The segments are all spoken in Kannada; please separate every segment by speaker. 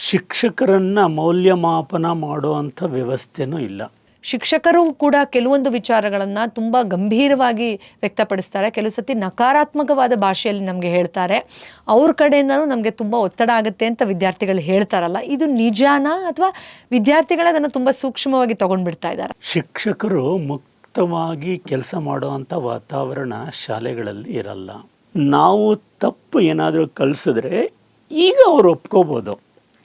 Speaker 1: ಶಿಕ್ಷಕರನ್ನು ಮೌಲ್ಯಮಾಪನ ಮಾಡುವಂಥ ವ್ಯವಸ್ಥೆನೂ ಇಲ್ಲ.
Speaker 2: ಶಿಕ್ಷಕರು ಕೂಡ ಕೆಲವೊಂದು ವಿಚಾರಗಳನ್ನು ತುಂಬ ಗಂಭೀರವಾಗಿ ವ್ಯಕ್ತಪಡಿಸ್ತಾರೆ. ಕೆಲವು ಸತಿ ನಕಾರಾತ್ಮಕವಾದ ಭಾಷೆಯಲ್ಲಿ ನಮಗೆ ಹೇಳ್ತಾರೆ. ಅವ್ರ ಕಡೆಯಿಂದನೂ ನಮಗೆ ತುಂಬ ಒತ್ತಡ ಆಗುತ್ತೆ ಅಂತ ವಿದ್ಯಾರ್ಥಿಗಳು ಹೇಳ್ತಾರಲ್ಲ, ಇದು ನಿಜಾನಾ ಅಥವಾ ವಿದ್ಯಾರ್ಥಿಗಳು ಅದನ್ನು ತುಂಬ ಸೂಕ್ಷ್ಮವಾಗಿ ತೊಗೊಂಡ್ಬಿಡ್ತಾ ಇದ್ದಾರೆ?
Speaker 1: ಶಿಕ್ಷಕರು ಮುಕ್ತವಾಗಿ ಕೆಲಸ ಮಾಡುವಂಥ ವಾತಾವರಣ ಶಾಲೆಗಳಲ್ಲಿ ಇರಲ್ಲ. ನಾವು ತಪ್ಪು ಏನಾದರೂ ಕಲಿಸಿದ್ರೆ ಈಗ ಅವರು ಒಪ್ಕೋಬೋದು,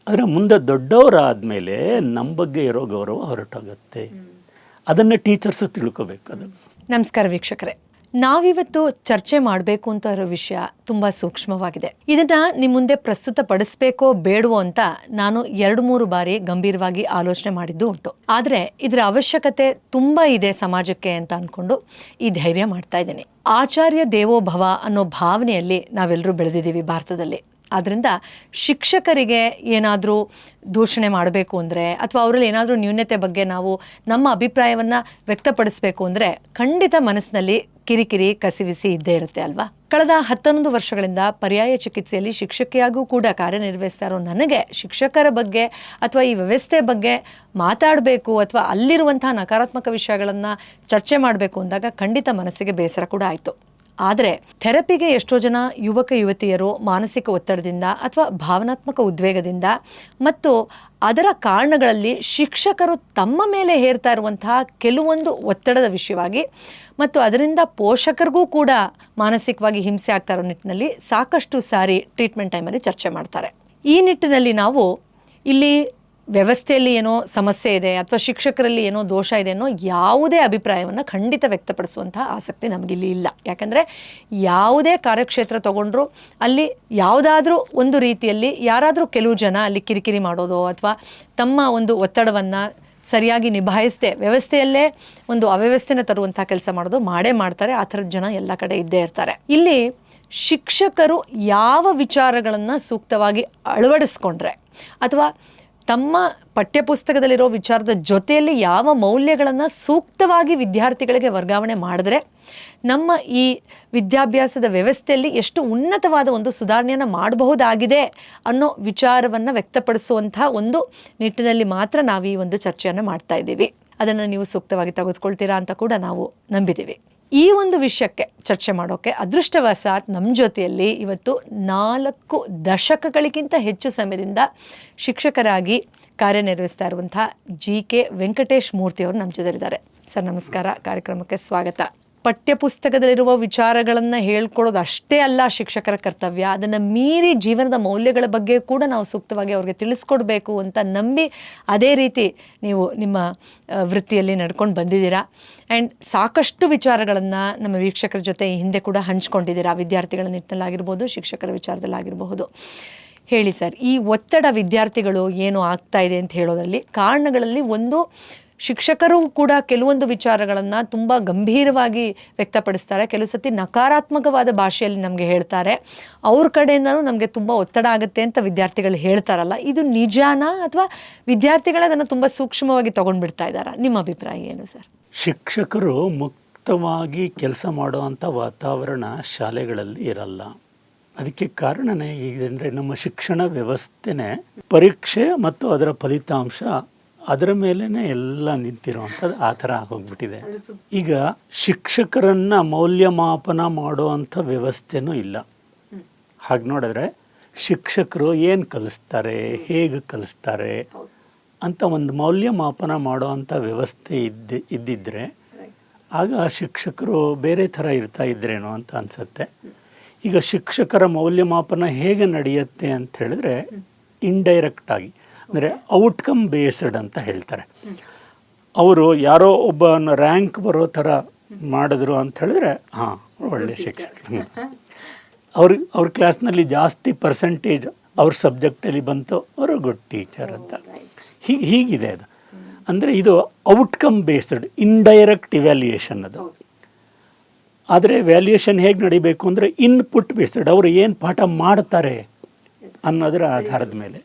Speaker 1: ಆದರೆ ಮುಂದೆ ದೊಡ್ಡವರಾದಮೇಲೆ ನಮ್ಮ ಬಗ್ಗೆ ಇರೋ ಗೌರವ ಹೊರಟೋಗುತ್ತೆ. ಅದನ್ನು ಟೀಚರ್ಸು ತಿಳ್ಕೋಬೇಕು. ಅದು
Speaker 2: ನಮಸ್ಕಾರ ವೀಕ್ಷಕರೇ, ನಾವಿವತ್ತು ಚರ್ಚೆ ಮಾಡಬೇಕು ಅಂತ ಇರೋ ವಿಷಯ ತುಂಬ ಸೂಕ್ಷ್ಮವಾಗಿದೆ. ಇದನ್ನು ನಿಮ್ಮ ಮುಂದೆ ಪ್ರಸ್ತುತಪಡಿಸ್ಬೇಕೋ ಬೇಡವೋ ಅಂತ ನಾನು 2-3 ಬಾರಿ ಗಂಭೀರವಾಗಿ ಆಲೋಚನೆ ಮಾಡಿದ್ದು ಉಂಟು. ಆದರೆ ಇದರ ಅವಶ್ಯಕತೆ ತುಂಬ ಇದೆ ಸಮಾಜಕ್ಕೆ ಅಂತ ಅಂದ್ಕೊಂಡು ಈ ಧೈರ್ಯ ಮಾಡ್ತಾ ಇದ್ದೀನಿ. ಆಚಾರ್ಯ ದೇವೋಭವ ಅನ್ನೋ ಭಾವನೆಯಲ್ಲಿ ನಾವೆಲ್ಲರೂ ಬೆಳೆದಿದ್ದೀವಿ ಭಾರತದಲ್ಲಿ. ಆದ್ದರಿಂದ ಶಿಕ್ಷಕರಿಗೆ ಏನಾದರೂ ದೂಷಣೆ ಮಾಡಬೇಕು ಅಂದರೆ ಅಥವಾ ಅವರಲ್ಲಿ ಏನಾದರೂ ನ್ಯೂನತೆ ಬಗ್ಗೆ ನಾವು ನಮ್ಮ ಅಭಿಪ್ರಾಯವನ್ನು ವ್ಯಕ್ತಪಡಿಸಬೇಕು ಅಂದರೆ ಖಂಡಿತ ಮನಸ್ಸಿನಲ್ಲಿ ಕಿರಿಕಿರಿ ಕಸಿವಿಸಿ ಇದ್ದೇ ಇರುತ್ತೆ ಅಲ್ವಾ? ಕಳೆದ 11 ವರ್ಷಗಳಿಂದ ಪರ್ಯಾಯ ಚಿಕಿತ್ಸೆಯಲ್ಲಿ ಶಿಕ್ಷಕಿಯಾಗೂ ಕೂಡ ಕಾರ್ಯನಿರ್ವಹಿಸ್ತಾ ಇರೋ ನನಗೆ ಶಿಕ್ಷಕರ ಬಗ್ಗೆ ಅಥವಾ ಈ ವ್ಯವಸ್ಥೆ ಬಗ್ಗೆ ಮಾತಾಡಬೇಕು ಅಥವಾ ಅಲ್ಲಿರುವಂತಹ ನಕಾರಾತ್ಮಕ ವಿಷಯಗಳನ್ನು ಚರ್ಚೆ ಮಾಡಬೇಕು ಅಂದಾಗ ಖಂಡಿತ ಮನಸ್ಸಿಗೆ ಬೇಸರ ಕೂಡ ಆಯಿತು. ಆದರೆ ಥೆರಪಿಗೆ ಎಷ್ಟೋ ಜನ ಯುವಕ ಯುವತಿಯರು ಮಾನಸಿಕ ಒತ್ತಡದಿಂದ ಅಥವಾ ಭಾವನಾತ್ಮಕ ಉದ್ವೇಗದಿಂದ ಮತ್ತು ಅದರ ಕಾರಣಗಳಲ್ಲಿ ಶಿಕ್ಷಕರು ತಮ್ಮ ಮೇಲೆ ಹೇರ್ತಾ ಇರುವಂತಹ ಕೆಲವೊಂದು ಒತ್ತಡದ ವಿಷಯವಾಗಿ ಮತ್ತು ಅದರಿಂದ ಪೋಷಕರಿಗೂ ಕೂಡ ಮಾನಸಿಕವಾಗಿ ಹಿಂಸೆ ಆಗ್ತಾ ಇರೋ ನಿಟ್ಟಿನಲ್ಲಿ ಸಾಕಷ್ಟು ಸಾರಿ ಟ್ರೀಟ್ಮೆಂಟ್ ಟೈಮಲ್ಲಿ ಚರ್ಚೆ ಮಾಡ್ತಾರೆ. ಈ ನಿಟ್ಟಿನಲ್ಲಿ ನಾವು ಇಲ್ಲಿ ವ್ಯವಸ್ಥೆಯಲ್ಲಿ ಏನೋ ಸಮಸ್ಯೆ ಇದೆ ಅಥವಾ ಶಿಕ್ಷಕರಲ್ಲಿ ಏನೋ ದೋಷ ಇದೆ ಅನ್ನೋ ಯಾವುದೇ ಅಭಿಪ್ರಾಯವನ್ನು ಖಂಡಿತ ವ್ಯಕ್ತಪಡಿಸುವಂಥ ಆಸಕ್ತಿ ನಮಗಿಲ್ಲಿ ಇಲ್ಲ. ಯಾಕಂದರೆ ಯಾವುದೇ ಕಾರ್ಯಕ್ಷೇತ್ರ ತಗೊಂಡ್ರು ಅಲ್ಲಿ ಯಾವುದಾದ್ರೂ ಒಂದು ರೀತಿಯಲ್ಲಿ ಯಾರಾದರೂ ಕೆಲವು ಜನ ಅಲ್ಲಿ ಕಿರಿಕಿರಿ ಮಾಡೋದು ಅಥವಾ ತಮ್ಮ ಒಂದು ಒತ್ತಡವನ್ನು ಸರಿಯಾಗಿ ನಿಭಾಯಿಸದೆ ವ್ಯವಸ್ಥೆಯಲ್ಲೇ ಒಂದು ಅವ್ಯವಸ್ಥೆನ ತರುವಂಥ ಕೆಲಸ ಮಾಡೋದು ಮಾಡೇ ಮಾಡ್ತಾರೆ. ಆ ಥರದ ಜನ ಎಲ್ಲ ಕಡೆ ಇದ್ದೇ ಇರ್ತಾರೆ. ಇಲ್ಲಿ ಶಿಕ್ಷಕರು ಯಾವ ವಿಚಾರಗಳನ್ನು ಸೂಕ್ತವಾಗಿ ಅಳವಡಿಸ್ಕೊಂಡ್ರೆ ಅಥವಾ ತಮ್ಮ ಪಠ್ಯಪುಸ್ತಕದಲ್ಲಿರೋ ವಿಚಾರದ ಜೊತೆಯಲ್ಲಿ ಯಾವ ಮೌಲ್ಯಗಳನ್ನು ಸೂಕ್ತವಾಗಿ ವಿದ್ಯಾರ್ಥಿಗಳಿಗೆ ವರ್ಗಾವಣೆ ಮಾಡಿದ್ರೆ ನಮ್ಮ ಈ ವಿದ್ಯಾಭ್ಯಾಸದ ವ್ಯವಸ್ಥೆಯಲ್ಲಿ ಎಷ್ಟು ಉನ್ನತವಾದ ಒಂದು ಸುಧಾರಣೆಯನ್ನು ಮಾಡಬಹುದಾಗಿದೆ ಅನ್ನೋ ವಿಚಾರವನ್ನು ವ್ಯಕ್ತಪಡಿಸುವಂಥ ಒಂದು ನಿಟ್ಟಿನಲ್ಲಿ ಮಾತ್ರ ನಾವು ಈ ಒಂದು ಚರ್ಚೆಯನ್ನು ಮಾಡ್ತಾ ಇದ್ದೀವಿ. ಅದನ್ನು ನೀವು ಸೂಕ್ತವಾಗಿ ತೆಗೆದುಕೊಳ್ತೀರಾ ಅಂತ ಕೂಡ ನಾವು ನಂಬಿದ್ದೀವಿ. ಈ ಒಂದು ವಿಷಯಕ್ಕೆ ಚರ್ಚೆ ಮಾಡೋಕ್ಕೆ ಅದೃಷ್ಟವಶಾತ್ ನಮ್ಮ ಜೊತೆಯಲ್ಲಿ ಇವತ್ತು 4 ದಶಕಗಳಿಗಿಂತ ಹೆಚ್ಚು ಸಮಯದಿಂದ ಶಿಕ್ಷಕರಾಗಿ ಕಾರ್ಯನಿರ್ವಹಿಸ್ತಾ ಇರುವಂಥ GK ವೆಂಕಟೇಶ್ ಮೂರ್ತಿಯವರು ನಮ್ಮ ಜೊತೆಲಿದ್ದಾರೆ. ಸರ್ ನಮಸ್ಕಾರ, ಕಾರ್ಯಕ್ರಮಕ್ಕೆ ಸ್ವಾಗತ. ಪಠ್ಯಪುಸ್ತಕದಲ್ಲಿರುವ ವಿಚಾರಗಳನ್ನು ಹೇಳ್ಕೊಳ್ಳೋದು ಅಷ್ಟೇ ಅಲ್ಲ ಶಿಕ್ಷಕರ ಕರ್ತವ್ಯ, ಅದನ್ನು ಮೀರಿ ಜೀವನದ ಮೌಲ್ಯಗಳ ಬಗ್ಗೆ ಕೂಡ ನಾವು ಸೂಕ್ತವಾಗಿ ಅವ್ರಿಗೆ ತಿಳಿಸ್ಕೊಡ್ಬೇಕು ಅಂತ ನಂಬಿ ಅದೇ ರೀತಿ ನೀವು ನಿಮ್ಮ ವೃತ್ತಿಯಲ್ಲಿ ನಡ್ಕೊಂಡು ಬಂದಿದ್ದೀರಾ. ಆ್ಯಂಡ್ ಸಾಕಷ್ಟು ವಿಚಾರಗಳನ್ನು ನಮ್ಮ ವೀಕ್ಷಕರ ಜೊತೆ ಹಿಂದೆ ಕೂಡ ಹಂಚ್ಕೊಂಡಿದ್ದೀರಾ, ವಿದ್ಯಾರ್ಥಿಗಳ ನಿಟ್ಟಿನಲ್ಲಾಗಿರ್ಬೋದು, ಶಿಕ್ಷಕರ ವಿಚಾರದಲ್ಲಾಗಿರಬಹುದು. ಹೇಳಿ ಸರ್, ಈ ಒತ್ತಡ ವಿದ್ಯಾರ್ಥಿಗಳು ಏನು ಆಗ್ತಾ ಇದೆ ಅಂತ ಹೇಳೋದ್ರಲ್ಲಿ ಕಾರಣಗಳಲ್ಲಿ ಒಂದು, ಶಿಕ್ಷಕರು ಕೂಡ ಕೆಲವೊಂದು ವಿಚಾರಗಳನ್ನು ತುಂಬ ಗಂಭೀರವಾಗಿ ವ್ಯಕ್ತಪಡಿಸ್ತಾರೆ. ಕೆಲವು ಸತಿ ನಕಾರಾತ್ಮಕವಾದ ಭಾಷೆಯಲ್ಲಿ ನಮಗೆ ಹೇಳ್ತಾರೆ. ಅವ್ರ ಕಡೆಯಿಂದನೂ ನಮಗೆ ತುಂಬ ಒತ್ತಡ ಆಗುತ್ತೆ ಅಂತ ವಿದ್ಯಾರ್ಥಿಗಳು ಹೇಳ್ತಾರಲ್ಲ, ಇದು ನಿಜಾನಾ ಅಥವಾ ವಿದ್ಯಾರ್ಥಿಗಳು ಅದನ್ನು ತುಂಬ ಸೂಕ್ಷ್ಮವಾಗಿ ತೊಗೊಂಡ್ಬಿಡ್ತಾ ಇದ್ದಾರಾ? ನಿಮ್ಮ ಅಭಿಪ್ರಾಯ ಏನು ಸರ್?
Speaker 1: ಶಿಕ್ಷಕರು ಮುಕ್ತವಾಗಿ ಕೆಲಸ ಮಾಡುವಂಥ ವಾತಾವರಣ ಶಾಲೆಗಳಲ್ಲಿ ಇರಲ್ಲ. ಅದಕ್ಕೆ ಕಾರಣನೇ ಅಂದರೆ ನಮ್ಮ ಶಿಕ್ಷಣ ವ್ಯವಸ್ಥೆನೇ ಪರೀಕ್ಷೆ ಮತ್ತು ಅದರ ಫಲಿತಾಂಶ ಅದರ ಮೇಲೇ ಎಲ್ಲ ನಿಂತಿರುವಂಥದ್ದು ಆ ಥರ ಆಗೋಗ್ಬಿಟ್ಟಿದೆ. ಈಗ ಶಿಕ್ಷಕರನ್ನು ಮೌಲ್ಯಮಾಪನ ಮಾಡುವಂಥ ವ್ಯವಸ್ಥೆನೂ ಇಲ್ಲ. ಹಾಗೆ ನೋಡಿದ್ರೆ ಶಿಕ್ಷಕರು ಏನು ಕಲಿಸ್ತಾರೆ, ಹೇಗೆ ಕಲಿಸ್ತಾರೆ ಅಂತ ಒಂದು ಮೌಲ್ಯಮಾಪನ ಮಾಡುವಂಥ ವ್ಯವಸ್ಥೆ ಇದ್ದಿದ್ದರೆ ಆಗ ಶಿಕ್ಷಕರು ಬೇರೆ ಥರ ಇರ್ತಾ ಇದ್ರೇನೋ ಅಂತ ಅನಿಸುತ್ತೆ. ಈಗ ಶಿಕ್ಷಕರ ಮೌಲ್ಯಮಾಪನ ಹೇಗೆ ನಡೆಯುತ್ತೆ ಅಂತ ಹೇಳಿದ್ರೆ ಇಂಡೈರೆಕ್ಟಾಗಿ, ಅಂದರೆ ಔಟ್ಕಮ್ ಬೇಸ್ಡ್ ಅಂತ ಹೇಳ್ತಾರೆ. ಅವರು ಯಾರೋ ಒಬ್ಬನ ರ್ಯಾಂಕ್ ಬರೋ ಥರ ಮಾಡಿದ್ರು ಅಂತ ಹೇಳಿದ್ರೆ ಹಾಂ ಒಳ್ಳೆ ಶಿಕ್ಷಕ, ಅವ್ರ ಕ್ಲಾಸ್ನಲ್ಲಿ ಜಾಸ್ತಿ ಪರ್ಸೆಂಟೇಜ್ ಅವ್ರ ಸಬ್ಜೆಕ್ಟಲ್ಲಿ ಬಂತು, ಅವರು ಗುಡ್ ಟೀಚರ್ ಅಂತ. ಹೀಗಿದೆ ಅದು. ಅಂದರೆ ಇದು ಔಟ್ಕಮ್ ಬೇಸ್ಡ್ ಇಂಡೈರೆಕ್ಟ್ ಇವ್ಯಾಲ್ಯೂಯೇಷನ್ ಅದು. ಆದರೆ ವ್ಯಾಲ್ಯೂಯೇಷನ್ ಹೇಗೆ ನಡಿಬೇಕು ಅಂದರೆ ಇನ್ಪುಟ್ ಬೇಸ್ಡ್, ಅವರು ಏನು ಪಾಠ ಮಾಡ್ತಾರೆ ಅನ್ನೋದರ ಆಧಾರದ ಮೇಲೆ.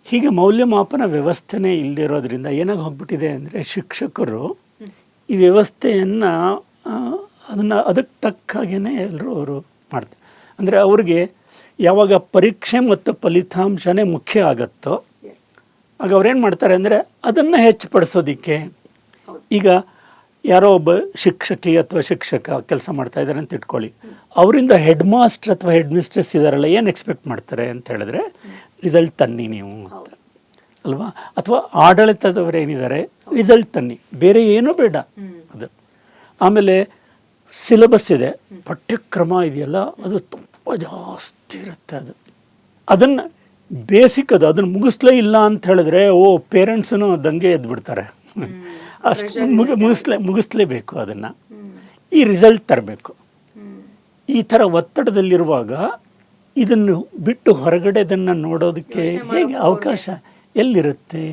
Speaker 1: ಹೀಗೆ ಮೌಲ್ಯಮಾಪನ ವ್ಯವಸ್ಥೆನೇ ಇಲ್ಲದಿರೋದ್ರಿಂದ ಏನಾಗಿ ಹೋಗ್ಬಿಟ್ಟಿದೆ ಅಂದರೆ ಶಿಕ್ಷಕರು ಈ ವ್ಯವಸ್ಥೆಯನ್ನು ಅದಕ್ಕೆ ತಕ್ಕ ಹಾಗೇ ಎಲ್ಲರೂ ಅವರು ಮಾಡ್ತಾರೆ. ಅಂದರೆ ಅವ್ರಿಗೆ ಯಾವಾಗ ಪರೀಕ್ಷೆ ಮತ್ತು ಫಲಿತಾಂಶನೇ ಮುಖ್ಯ ಆಗತ್ತೋ ಆಗ ಅವ್ರೇನು ಮಾಡ್ತಾರೆ ಅಂದರೆ ಅದನ್ನು ಹೆಚ್ಚುಪಡಿಸೋದಕ್ಕೆ, ಈಗ ಯಾರೋ ಒಬ್ಬ ಶಿಕ್ಷಕಿ ಅಥವಾ ಶಿಕ್ಷಕ ಕೆಲಸ ಮಾಡ್ತಾ ಇದ್ದಾರೆ ಅಂತ ಇಟ್ಕೊಳ್ಳಿ, ಅವರಿಂದ ಹೆಡ್ ಮಾಸ್ಟರ್ ಅಥವಾ ಹೆಡ್ ಮಿಸ್ಟ್ರೆಸ್ ಇದ್ದಾರಲ್ಲ ಏನು ಎಕ್ಸ್ಪೆಕ್ಟ್ ಮಾಡ್ತಾರೆ ಅಂತ ಹೇಳಿದ್ರೆ ರಿಸಲ್ಟ್ ತನ್ನಿ ನೀವು ಅಂತ ಅಲ್ವಾ, ಅಥವಾ ಆಡಳಿತದವರು ಏನಿದ್ದಾರೆ ರಿಸಲ್ಟ್ ತನ್ನಿ, ಬೇರೆ ಏನೂ ಬೇಡ ಅದು. ಆಮೇಲೆ ಸಿಲೆಬಸ್ ಇದೆ, ಪಠ್ಯಕ್ರಮ ಇದೆಯಲ್ಲ ಅದು ತುಂಬ ಜಾಸ್ತಿ ಇರುತ್ತೆ, ಅದನ್ನು ಬೇಸಿಕ್ ಅದನ್ನು ಮುಗಿಸ್ಲೇ ಇಲ್ಲ ಅಂತ ಹೇಳಿದ್ರೆ ಪೇರೆಂಟ್ಸೂ ದಂಗೆ ಎದ್ಬಿಡ್ತಾರೆ. ಅಷ್ಟು ಮುಗಿಸ್ಲೇಬೇಕು ಅದನ್ನು, ಈ ರಿಸಲ್ಟ್ ತರಬೇಕು. ಈ ಥರ ಒತ್ತಡದಲ್ಲಿರುವಾಗ ಇದನ್ನು ಬಿಟ್ಟು ಹೊರಗಡೆ ಇದನ್ನು ನೋಡೋದಕ್ಕೆ ಹೇಗೆ ಅವಕಾಶ ಎಲ್ಲಿರುತ್ತೆ?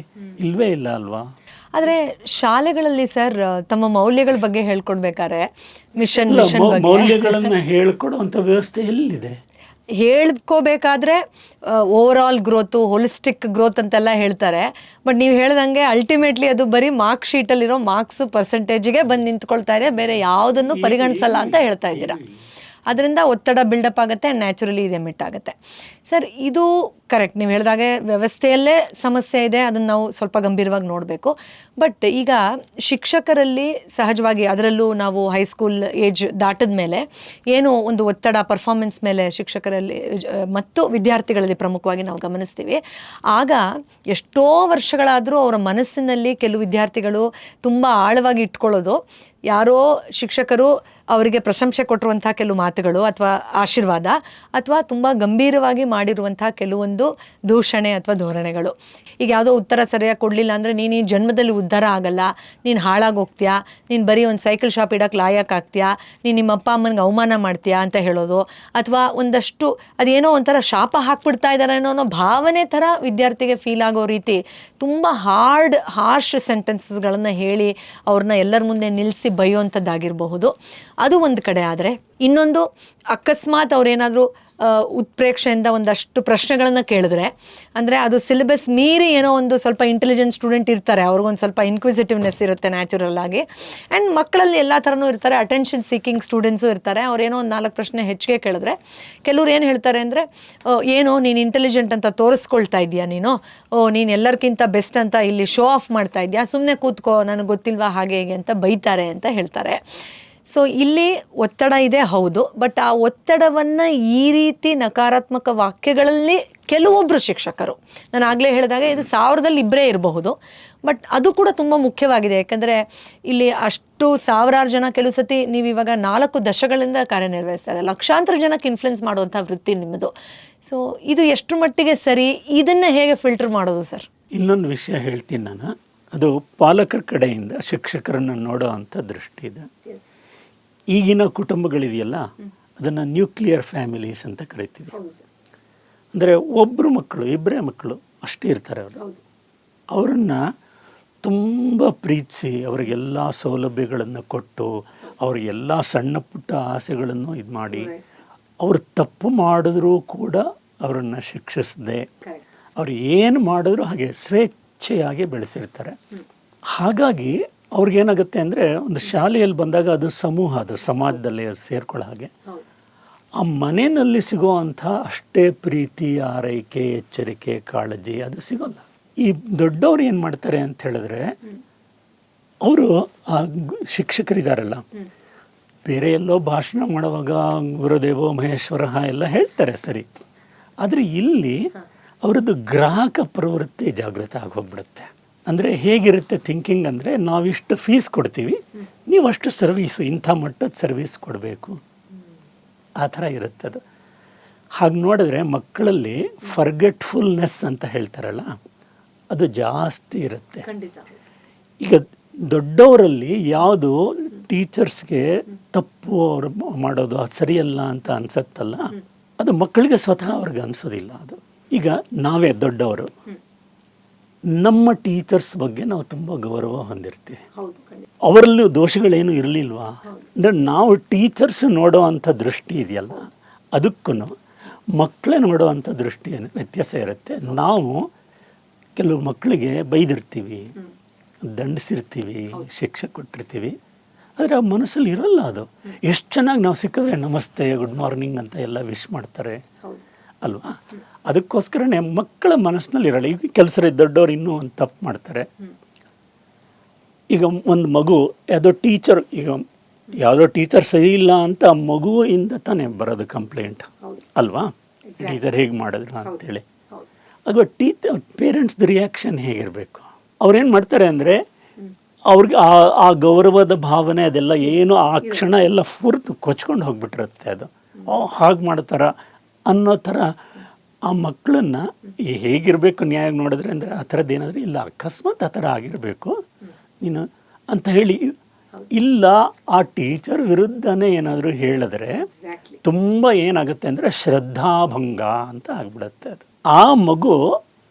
Speaker 1: ಇಲ್ವೇ ಇಲ್ಲ ಅಲ್ವಾ.
Speaker 2: ಆದರೆ ಶಾಲೆಗಳಲ್ಲಿ ಸರ್ ತಮ್ಮ ಮೌಲ್ಯಗಳ ಬಗ್ಗೆ ಹೇಳ್ಕೊಡ್ಬೇಕಾದ್ರೆ ಮಿಷನ್
Speaker 1: ಮೌಲ್ಯಗಳನ್ನು ಹೇಳ್ಕೊಡುವಂಥ ವ್ಯವಸ್ಥೆ ಎಲ್ಲಿದೆ?
Speaker 2: ಹೇಳ್ಕೋಬೇಕಾದ್ರೆ overall growth, holistic growth ಅಂತೆಲ್ಲ ಹೇಳ್ತಾರೆ. ಬಟ್ ನೀವು ಹೇಳ್ದಂಗೆ ಅಲ್ಟಿಮೇಟ್ಲಿ ಅದು ಬರೀ ಮಾರ್ಕ್ ಶೀಟಲ್ಲಿರೋ ಮಾರ್ಕ್ಸ್ ಪರ್ಸೆಂಟೇಜಿಗೆ ಬಂದು ನಿಂತ್ಕೊಳ್ತಾ ಇದೆ, ಬೇರೆ ಯಾವುದನ್ನು ಪರಿಗಣಿಸಲ್ಲ ಅಂತ ಹೇಳ್ತಾ ಇದ್ದೀರಾ. ಅದರಿಂದ ಒತ್ತಡ ಬಿಲ್ಡಪ್ ಆಗುತ್ತೆ ಆ್ಯಂಡ್ ನ್ಯಾಚುರಲಿ ಇದು ಎಮಿಟ್ ಆಗುತ್ತೆ. ಸರ್ ಇದು ಕರೆಕ್ಟ್, ನೀವು ಹೇಳಿದಾಗೆ ವ್ಯವಸ್ಥೆಯಲ್ಲೇ ಸಮಸ್ಯೆ ಇದೆ, ಅದನ್ನು ನಾವು ಸ್ವಲ್ಪ ಗಂಭೀರವಾಗಿ ನೋಡಬೇಕು. ಬಟ್ ಈಗ ಶಿಕ್ಷಕರಲ್ಲಿ ಸಹಜವಾಗಿ, ಅದರಲ್ಲೂ ನಾವು ಹೈಸ್ಕೂಲ್ ಏಜ್ ದಾಟಿದ ಮೇಲೆ ಏನು ಒಂದು ಒತ್ತಡ ಪರ್ಫಾರ್ಮೆನ್ಸ್ ಮೇಲೆ ಶಿಕ್ಷಕರಲ್ಲಿ ಮತ್ತು ವಿದ್ಯಾರ್ಥಿಗಳಲ್ಲಿ ಪ್ರಮುಖವಾಗಿ ನಾವು ಗಮನಿಸ್ತೀವಿ. ಆಗ ಎಷ್ಟೋ ವರ್ಷಗಳಾದರೂ ಅವರ ಮನಸ್ಸಿನಲ್ಲಿ ಕೆಲವು ವಿದ್ಯಾರ್ಥಿಗಳು ತುಂಬ ಆಳವಾಗಿ ಇಟ್ಕೊಳ್ಳೋದು, ಯಾರೋ ಶಿಕ್ಷಕರು ಅವರಿಗೆ ಪ್ರಶಂಸೆ ಕೊಟ್ಟಿರುವಂಥ ಕೆಲವು ಮಾತುಗಳು ಅಥವಾ ಆಶೀರ್ವಾದ, ಅಥವಾ ತುಂಬ ಗಂಭೀರವಾಗಿ ಮಾಡಿರುವಂಥ ಕೆಲವೊಂದು ದೂಷಣೆ ಅಥವಾ ಧೋರಣೆಗಳು. ಈಗ ಯಾವುದೋ ಉತ್ತರ ಸರಿಯಾಗಿ ಕೊಡಲಿಲ್ಲ ಅಂದರೆ ನೀನು ಈ ಜನ್ಮದಲ್ಲಿ ಉದ್ಧಾರ ಆಗಲ್ಲ, ನೀನು ಹಾಳಾಗೋಗ್ತೀಯಾ, ನೀನು ಬರೀ ಒಂದು ಸೈಕಲ್ ಶಾಪ್ ಇಡೋಕ್ಕೆ ಲಾಯಕ್ಕಾಗ್ತೀಯಾ, ನೀನು ನಿಮ್ಮ ಅಪ್ಪ ಅಮ್ಮನಿಗೆ ಅವಮಾನ ಮಾಡ್ತೀಯಾ ಅಂತ ಹೇಳೋದು, ಅಥವಾ ಒಂದಷ್ಟು ಅದೇನೋ ಒಂಥರ ಶಾಪ ಹಾಕ್ಬಿಡ್ತಾ ಇದ್ದಾರೆ ಅನ್ನೋ ಭಾವನೆ ಥರ ವಿದ್ಯಾರ್ಥಿಗೆ ಫೀಲ್ ಆಗೋ ರೀತಿ ತುಂಬ ಹಾರ್ಶ್ ಸೆಂಟೆನ್ಸಸ್ಗಳನ್ನು ಹೇಳಿ ಅವ್ರನ್ನ ಎಲ್ಲರ ಮುಂದೆ ನಿಲ್ಲಿಸಿ ಬೈಯುವಂಥದ್ದಾಗಿರಬಹುದು. ಅದು ಒಂದು ಕಡೆ. ಆದರೆ ಇನ್ನೊಂದು, ಅಕಸ್ಮಾತ್ ಅವ್ರೇನಾದರೂ ಉತ್ಪ್ರೇಕ್ಷೆಯಿಂದ ಒಂದಷ್ಟು ಪ್ರಶ್ನೆಗಳನ್ನು ಕೇಳಿದ್ರೆ, ಅಂದರೆ ಅದು ಸಿಲೆಬಸ್ ಮೀರಿ ಏನೋ ಒಂದು ಸ್ವಲ್ಪ ಇಂಟೆಲಿಜೆಂಟ್ ಸ್ಟೂಡೆಂಟ್ ಇರ್ತಾರೆ, ಅವ್ರಿಗೊಂದು ಸ್ವಲ್ಪ ಇನ್ಕ್ವಿಸಿಟಿವ್ನೆಸ್ ಇರುತ್ತೆ ನ್ಯಾಚುರಲ್ ಆಗಿ. ಆ್ಯಂಡ್ ಮಕ್ಕಳಲ್ಲಿ ಎಲ್ಲ ಥರನೂ ಇರ್ತಾರೆ, ಅಟೆನ್ಷನ್ ಸೀಕಿಂಗ್ ಸ್ಟೂಡೆಂಟ್ಸು ಇರ್ತಾರೆ. ಅವ್ರೇನೋ ಒಂದು 4 ಪ್ರಶ್ನೆ ಹೆಚ್ಚಿಗೆ ಕೇಳಿದ್ರೆ ಕೆಲವ್ರು ಏನು ಹೇಳ್ತಾರೆ ಅಂದರೆ, ಏನೋ ನೀನು ಇಂಟೆಲಿಜೆಂಟ್ ಅಂತ ತೋರಿಸ್ಕೊಳ್ತಾ ಇದೆಯಾ, ನೀನು ಎಲ್ಲರಿಗಿಂತ ಬೆಸ್ಟ್ ಅಂತ ಇಲ್ಲಿ ಶೋ ಆಫ್ ಮಾಡ್ತಾ ಇದೆಯಾ, ಸುಮ್ಮನೆ ಕೂತ್ಕೋ, ನನಗೆ ಗೊತ್ತಿಲ್ವಾ ಹಾಗೆ ಹೇಗೆ ಅಂತ ಬೈತಾರೆ ಅಂತ ಹೇಳ್ತಾರೆ. ಸೊ ಇಲ್ಲಿ ಒತ್ತಡ ಇದೆ, ಹೌದು. ಬಟ್ ಆ ಒತ್ತಡವನ್ನು ಈ ರೀತಿ ನಕಾರಾತ್ಮಕ ವಾಕ್ಯಗಳಲ್ಲಿ ಕೆಲವೊಬ್ಬರು ಶಿಕ್ಷಕರು, ನಾನು ಆಗಲೇ ಹೇಳಿದಾಗ ಇದು 1000ರಲ್ಲಿ 2 ಇರಬಹುದು, ಬಟ್ ಅದು ಕೂಡ ತುಂಬ ಮುಖ್ಯವಾಗಿದೆ. ಯಾಕಂದರೆ ಇಲ್ಲಿ ಅಷ್ಟು ಸಾವಿರಾರು ಜನ, ಕೆಲವು ಸತಿ ನೀವು ಇವಾಗ 4 ದಶಕಗಳಿಂದ ಕಾರ್ಯನಿರ್ವಹಿಸ್ತಾ ಇದೆ, ಲಕ್ಷಾಂತರ ಜನಕ್ಕೆ ಇನ್ಫ್ಲುಯೆನ್ಸ್ ಮಾಡುವಂಥ ವೃತ್ತಿ ನಿಮ್ಮದು. ಸೊ ಇದು ಎಷ್ಟು ಮಟ್ಟಿಗೆ ಸರಿ, ಇದನ್ನು ಹೇಗೆ ಫಿಲ್ಟರ್ ಮಾಡೋದು ಸರ್?
Speaker 1: ಇನ್ನೊಂದು ವಿಷಯ ಹೇಳ್ತೀನಿ ನಾನು, ಅದು ಪಾಲಕರ ಕಡೆಯಿಂದ ಶಿಕ್ಷಕರನ್ನು ನೋಡೋ ಅಂಥ ದೃಷ್ಟಿ ಇದೆ. ಈಗಿನ ಕುಟುಂಬಗಳಿದೆಯಲ್ಲ, ಅದನ್ನು ನ್ಯೂಕ್ಲಿಯರ್ ಫ್ಯಾಮಿಲೀಸ್ ಅಂತ ಕರಿತೀವಿ. ಅಂದರೆ ಒಬ್ಬರು ಮಕ್ಕಳು, 2 ಮಕ್ಕಳು ಅಷ್ಟೇ ಇರ್ತಾರೆ. ಅವರನ್ನು ತುಂಬ ಪ್ರೀತಿಸಿ ಅವರಿಗೆಲ್ಲ ಸೌಲಭ್ಯಗಳನ್ನು ಕೊಟ್ಟು ಅವರಿಗೆಲ್ಲ ಸಣ್ಣ ಪುಟ್ಟ ಆಸೆಗಳನ್ನು ಇದು ಮಾಡಿ, ಅವರು ತಪ್ಪು ಮಾಡಿದ್ರೂ ಕೂಡ ಅವರನ್ನು ಶಿಕ್ಷಿಸದೆ, ಅವ್ರು ಏನು ಮಾಡಿದ್ರು ಹಾಗೆ ಸ್ವೇಚ್ಛೆಯಾಗಿ ಬೆಳೆಸಿರ್ತಾರೆ. ಹಾಗಾಗಿ ಅವ್ರಿಗೇನಾಗುತ್ತೆ ಅಂದರೆ, ಒಂದು ಶಾಲೆಯಲ್ಲಿ ಬಂದಾಗ ಅದು ಸಮೂಹ, ಅದು ಸಮಾಜದಲ್ಲಿ ಸೇರ್ಕೊಳ್ಳೋ ಹಾಗೆ, ಆ ಮನೆಯಲ್ಲಿ ಸಿಗೋವಂಥ ಅಷ್ಟೇ ಪ್ರೀತಿ, ಆರೈಕೆ, ಎಚ್ಚರಿಕೆ, ಕಾಳಜಿ ಅದು ಸಿಗೋಲ್ಲ. ಈ ದೊಡ್ಡವ್ರು ಏನು ಮಾಡ್ತಾರೆ ಅಂತ ಹೇಳಿದ್ರೆ, ಅವರು ಆ ಶಿಕ್ಷಕರಿದ್ದಾರಲ್ಲ, ಬೇರೆ ಎಲ್ಲೋ ಭಾಷಣ ಮಾಡುವಾಗ ಗುರುದೇವೋ ಮಹೇಶ್ವರ ಎಲ್ಲ ಹೇಳ್ತಾರೆ ಸರಿ, ಆದರೆ ಇಲ್ಲಿ ಅವರದ್ದು ಗ್ರಾಹಕ ಪ್ರವೃತ್ತಿ ಜಾಗೃತ ಆಗೋಗ್ಬಿಡುತ್ತೆ. ಅಂದರೆ ಹೇಗಿರುತ್ತೆ ಥಿಂಕಿಂಗ್ ಅಂದರೆ, ನಾವಿಷ್ಟು ಫೀಸ್ ಕೊಡ್ತೀವಿ, ನೀವು ಅಷ್ಟು ಸರ್ವೀಸು, ಇಂಥ ಮಟ್ಟದ ಸರ್ವೀಸ್ ಕೊಡಬೇಕು, ಆ ಥರ ಇರುತ್ತೆ ಅದು. ಹಾಗೆ ನೋಡಿದ್ರೆ ಮಕ್ಕಳಲ್ಲಿ ಫರ್ಗೆಟ್ಫುಲ್ನೆಸ್ ಅಂತ ಹೇಳ್ತಾರಲ್ಲ, ಅದು ಜಾಸ್ತಿ ಇರುತ್ತೆ. ಈಗ ದೊಡ್ಡವರಲ್ಲಿ ಯಾವುದು ಟೀಚರ್ಸ್ಗೆ ತಪ್ಪು ಅವರು ಮಾಡೋದು ಅದು ಸರಿಯಲ್ಲ ಅಂತ ಅನ್ಸತ್ತಲ್ಲ, ಅದು ಮಕ್ಕಳಿಗೆ ಸ್ವತಃ ಅವ್ರಿಗೆ ಅನಿಸೋದಿಲ್ಲ. ಅದು ಈಗ ನಾವೇ ದೊಡ್ಡವರು, ನಮ್ಮ ಟೀಚರ್ಸ್ ಬಗ್ಗೆ ನಾವು ತುಂಬ ಗೌರವ ಹೊಂದಿರ್ತೀವಿ. ಅವರಲ್ಲೂ ದೋಷಗಳೇನು ಇರಲಿಲ್ವಾ ಅಂದರೆ, ನಾವು ಟೀಚರ್ಸ್ ನೋಡೋ ಅಂಥ ದೃಷ್ಟಿ ಇದೆಯಲ್ಲ, ಅದಕ್ಕೂ ಮಕ್ಕಳೇ ನೋಡೋ ಅಂಥ ದೃಷ್ಟಿ ಏನು ವ್ಯತ್ಯಾಸ ಇರುತ್ತೆ. ನಾವು ಕೆಲವು ಮಕ್ಕಳಿಗೆ ಬೈದಿರ್ತೀವಿ, ದಂಡಿಸಿರ್ತೀವಿ, ಶಿಕ್ಷೆ ಕೊಟ್ಟಿರ್ತೀವಿ, ಆದರೆ ಆ ಮನಸ್ಸಲ್ಲಿ ಇರಲ್ಲ ಅದು. ಎಷ್ಟು ಚೆನ್ನಾಗಿ ನಾವು ಸಿಕ್ಕಿದ್ರೆ ನಮಸ್ತೆ, ಗುಡ್ ಮಾರ್ನಿಂಗ್ ಅಂತ ಎಲ್ಲ ವಿಶ್ ಮಾಡ್ತಾರೆ. ಅಲ್ವಾ? ಅದಕ್ಕೋಸ್ಕರನೇ ಮಕ್ಕಳ ಮನಸ್ಸಿನಲ್ಲಿ ಇರಲ್ಲ. ಈಗ ಕೆಲಸರ ದೊಡ್ಡವ್ರು ಇನ್ನೂ ಒಂದು ತಪ್ಪು ಮಾಡ್ತಾರೆ. ಈಗ ಒಂದು ಮಗು ಯಾವುದೋ ಟೀಚರ್ ಸರಿ ಇಲ್ಲ ಅಂತ ಮಗುವಿಂದ ತಾನೇ ಬರೋದು ಕಂಪ್ಲೇಂಟ್ ಅಲ್ವಾ? ಟೀಚರ್ ಹೇಗೆ ಮಾಡಿದ್ರು ಅಂತೇಳಿ. ಆಗ ಪೇರೆಂಟ್ಸ್ದು ರಿಯಾಕ್ಷನ್ ಹೇಗಿರಬೇಕು? ಅವ್ರೇನು ಮಾಡ್ತಾರೆ ಅಂದರೆ ಅವ್ರಿಗೆ ಆ ಗೌರವದ ಭಾವನೆ ಅದೆಲ್ಲ ಏನು ಆ ಕ್ಷಣ ಎಲ್ಲ ಫುರ್ತು ಕೊಚ್ಕೊಂಡು ಹೋಗ್ಬಿಟ್ಟಿರುತ್ತೆ. ಅದು ಹಾಗೆ ಮಾಡ್ತಾರ ಅನ್ನೋ ಥರ ಆ ಮಕ್ಕಳನ್ನ ಹೇಗಿರಬೇಕು ನ್ಯಾಯ ನೋಡಿದ್ರೆ ಅಂದರೆ ಆ ಥರದ್ದು ಏನಾದರೂ ಇಲ್ಲ, ಅಕಸ್ಮಾತ್ ಆ ಥರ ಆಗಿರಬೇಕು ನೀನು ಅಂತ ಹೇಳಿ, ಇಲ್ಲ ಆ ಟೀಚರ್ ವಿರುದ್ಧನೇ ಏನಾದರೂ ಹೇಳಿದ್ರೆ ತುಂಬ ಏನಾಗುತ್ತೆ ಅಂದರೆ ಶ್ರದ್ಧಾಭಂಗ ಅಂತ ಆಗ್ಬಿಡುತ್ತೆ. ಅದು ಆ ಮಗು